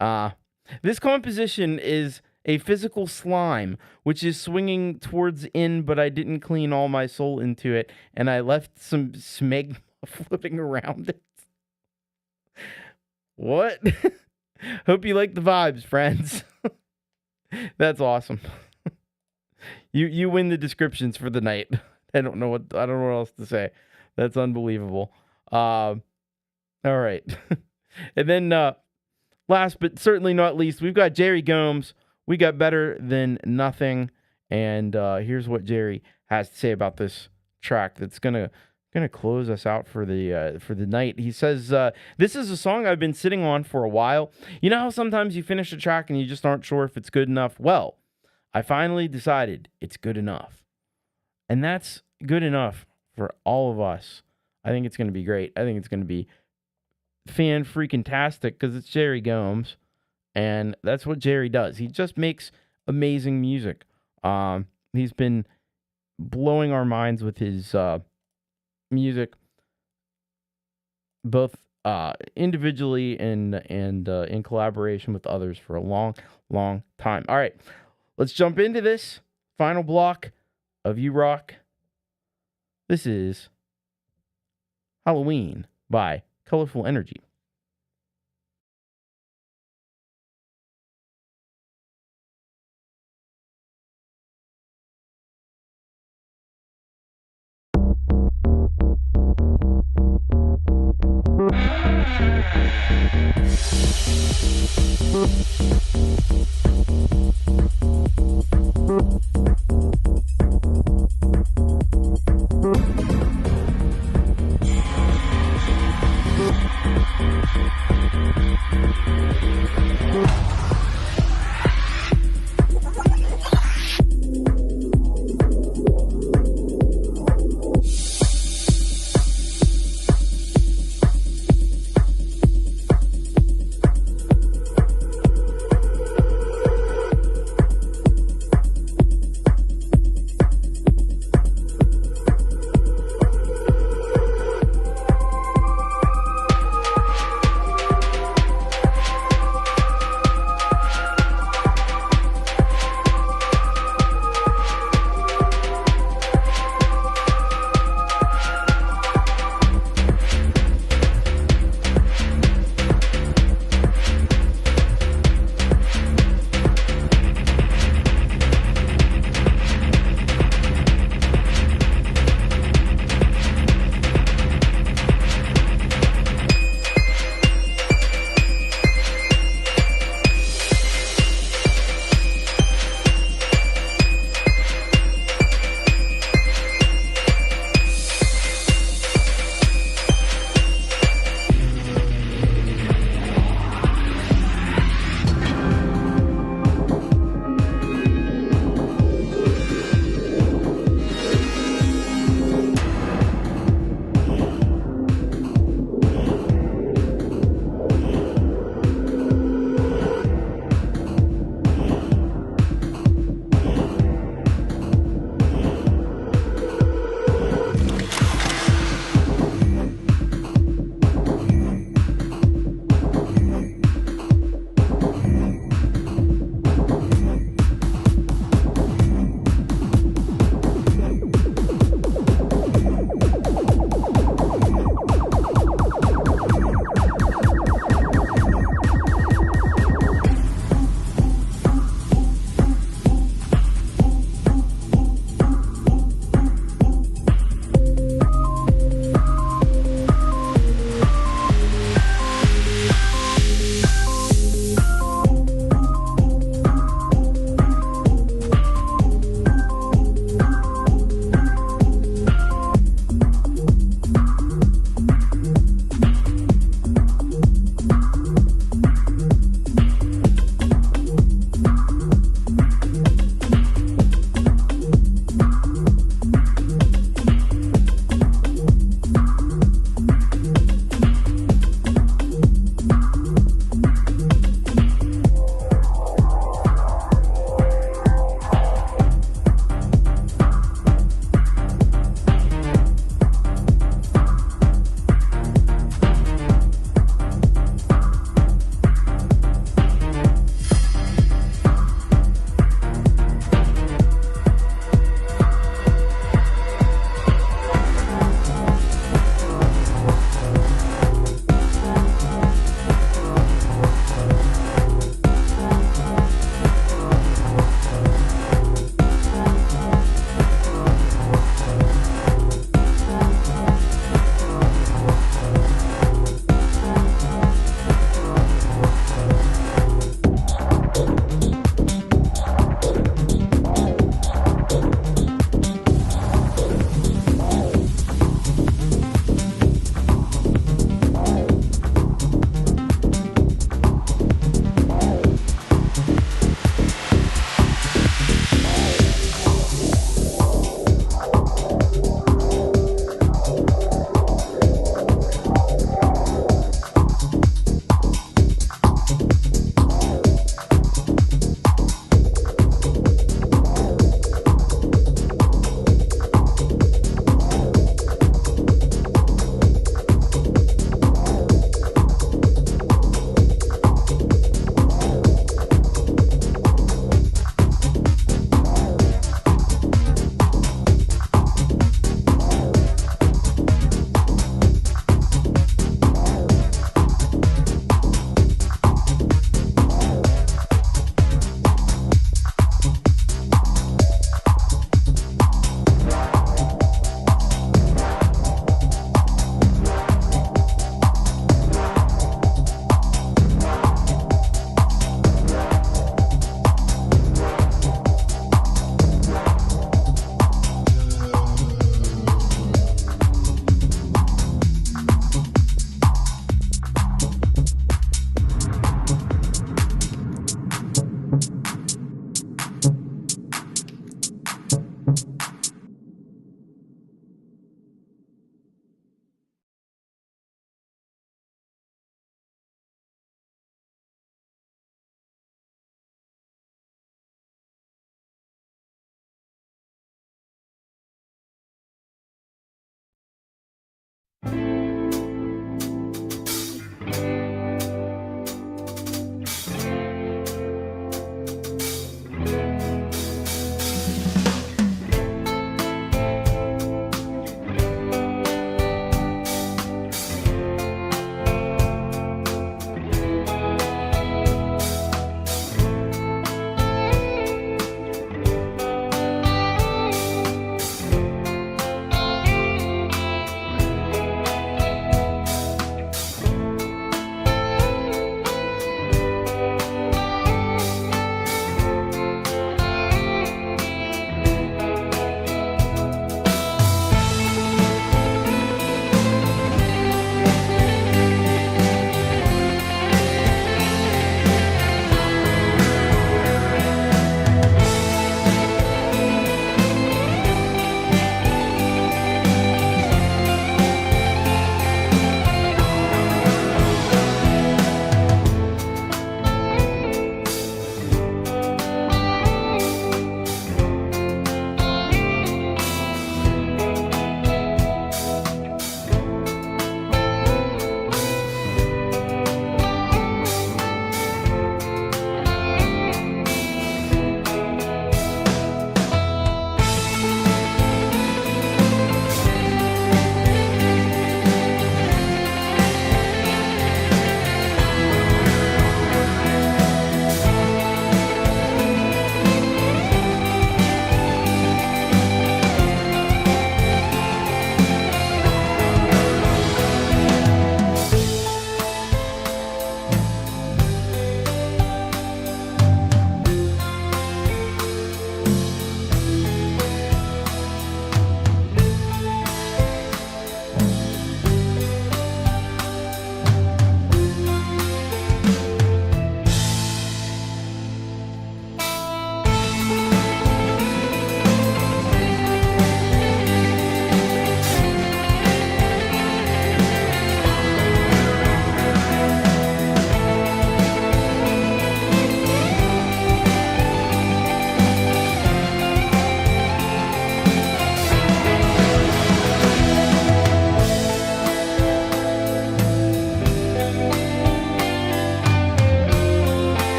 This composition is a physical slime, which is swinging towards in, but I didn't clean all my soul into it, and I left some smegma floating around it. What? Hope you like the vibes, friends. That's awesome. You win the descriptions for the night. I don't know what else to say. That's unbelievable. All right. And then last but certainly not least, we've got Jerry Gomes. We got Better Than Nothing, and here's what Jerry has to say about this track that's gonna close us out for the night. He says, "This is a song I've been sitting on for a while. You know how sometimes you finish a track and you just aren't sure if it's good enough? Well, I finally decided it's good enough, and that's good enough for all of us. I think it's gonna be great. I think it's gonna be fan-freaking-tastic because it's Jerry Gomes." And that's what Jerry does. He just makes amazing music. He's been blowing our minds with his music, both individually and in collaboration with others for a long, long time. All right, let's jump into this final block of You Rock. This is Halloween by Colorful Energy.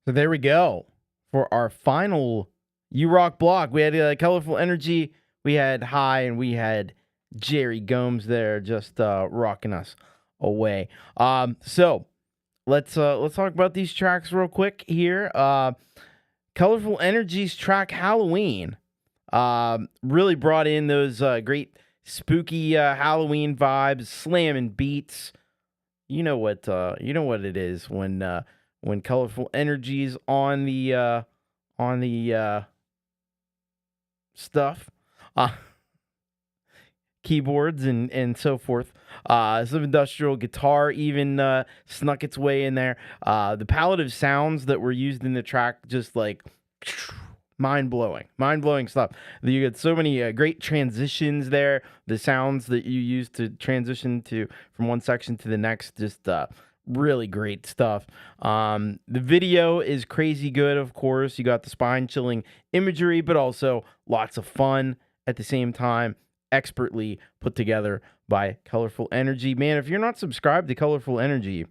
So there we go for our final You Rock block. We had Colorful Energy, we had High, and we had Jerry Gomes there just rocking us away. So let's talk about these tracks real quick here. Colorful Energy's track Halloween really brought in those great spooky Halloween vibes, slamming beats. You know what it is when Colorful Energy's on the stuff, keyboards and so forth. Some industrial guitar even snuck its way in there. The palette of sounds that were used in the track, just like mind-blowing stuff. You get so many great transitions there. The sounds that you use to transition from one section to the next, just really great stuff. The video is crazy good, of course. You got the spine-chilling imagery, but also lots of fun at the same time. Expertly put together by Colorful Energy. Man, if you're not subscribed to Colorful Energy,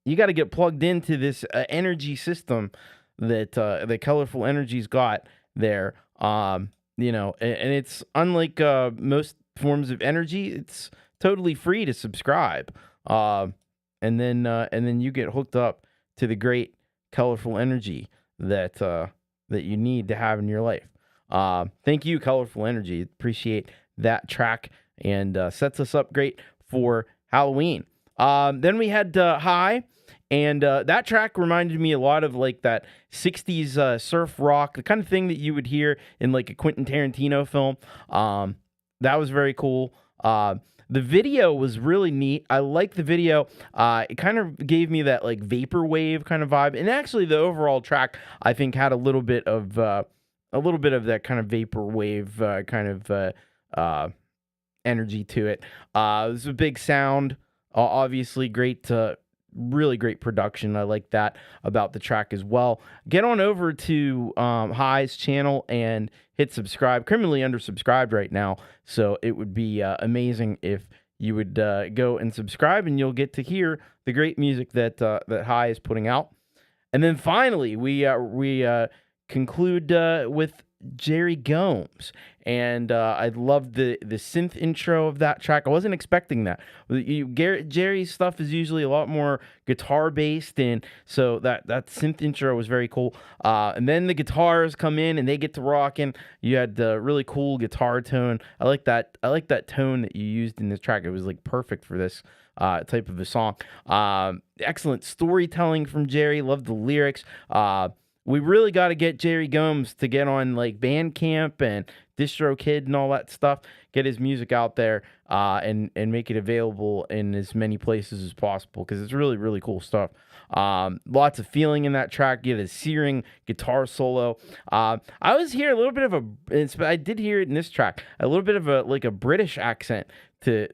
you got to get plugged into this energy system that Colorful Energy's got there. And it's unlike most forms of energy. It's totally free to subscribe. And then you get hooked up to the great Colorful Energy that you need to have in your life. Thank you, Colorful Energy. Appreciate that track, and sets us up great for Halloween. Then we had High, and that track reminded me a lot of like that 60s surf rock, the kind of thing that you would hear in like a Quentin Tarantino film. That was very cool. The video was really neat. I like the video. It kind of gave me that like vaporwave kind of vibe, and actually the overall track I think had a little bit of that kind of vaporwave kind of energy to it. It was a big sound, obviously great, really great production. I like that about the track as well. Get on over to High's channel and hit subscribe. Criminally undersubscribed right now, so it would be amazing if you would go and subscribe, and you'll get to hear the great music that High is putting out. And then finally, we conclude with Jerry Gomes, and I loved the synth intro of that track. I wasn't expecting that. Jerry's stuff is usually a lot more guitar based, and so that synth intro was very cool. And then the guitars come in and they get to rocking. You had the really cool guitar tone. I like that tone that you used in this track. It was like perfect for this type of a song. Excellent storytelling from Jerry. Love the lyrics. We really got to get Jerry Gomes to get on like Bandcamp and DistroKid and all that stuff. Get his music out there and make it available in as many places as possible, because it's really, really cool stuff. Lots of feeling in that track. You get a searing guitar solo. I was here a little bit of I did hear it in this track, a little bit of a British accent to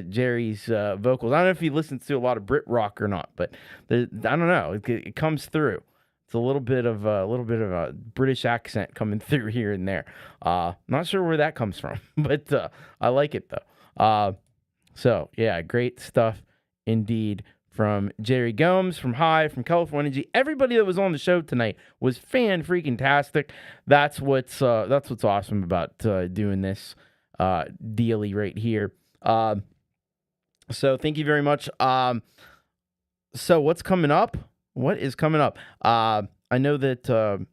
Jerry's vocals. I don't know if he listens to a lot of Brit rock or not, but I don't know. It comes through. It's a little bit of a British accent coming through here and there. Not sure where that comes from, but I like it though. So yeah, great stuff indeed from Jerry Gomes, from High, from Colorful Energy. Everybody that was on the show tonight was fan-freaking-tastic. That's what's awesome about doing this dealy right here. So thank you very much. So what's coming up? What is coming up? I know that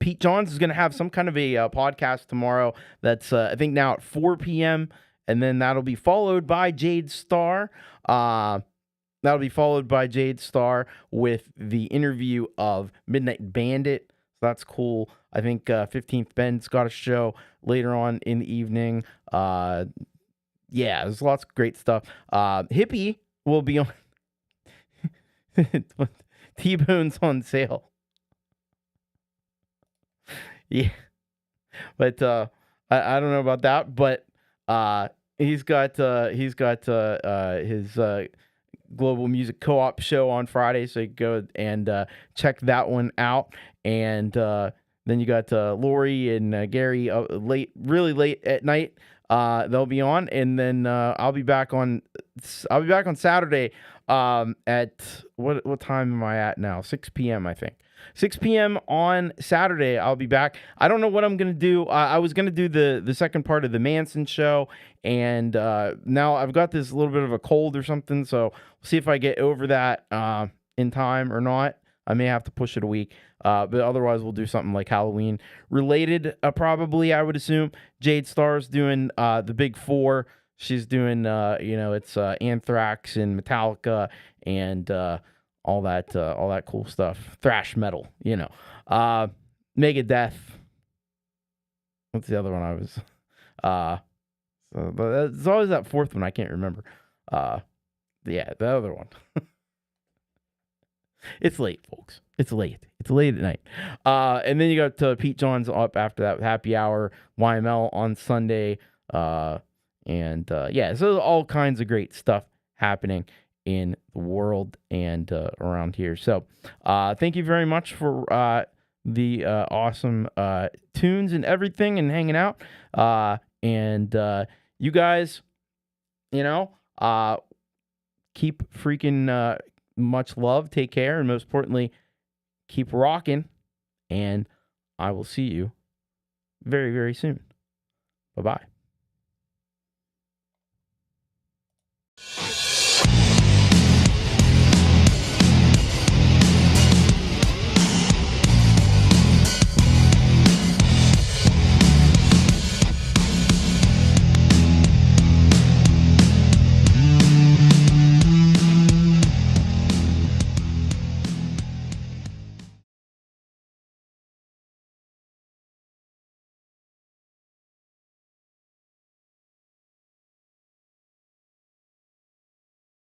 Pete Johns is going to have some kind of a podcast tomorrow. That's I think now at 4 p.m. And then that'll be followed by Jade Star. That'll be followed by Jade Star with the interview of Midnight Bandit. So that's cool. I think 15th Ben's got a show later on in the evening. Yeah, there's lots of great stuff. Hippie will be on. T-Bone's on sale. Yeah. But I don't know about that, but he's got his Global Music Co-op show on Friday, so you go and check that one out. And then you got Lori and Gary really late at night. They'll be on, and then I'll be back on Saturday at what time am I at now? 6 p.m. I think. 6 p.m. on Saturday, I'll be back. I don't know what I'm going to do. I was going to do the second part of the Manson show, and now I've got this little bit of a cold or something, so we'll see if I get over that in time or not. I may have to push it a week, but otherwise we'll do something like Halloween related, probably, I would assume. Jade Star's doing the Big Four. She's doing, it's Anthrax and Metallica and all that cool stuff. Thrash metal, Megadeth. What's the other one I was? But it's always that fourth one I can't remember. The other one. It's late, folks. It's late. It's late at night. And then you got Pete John's up after that with Happy Hour, YML on Sunday. So all kinds of great stuff happening in the world and around here. So thank you very much for the awesome tunes and everything and hanging out. You guys, keep freaking much love, take care, and most importantly, keep rocking, and I will see you very, very soon. Bye-bye.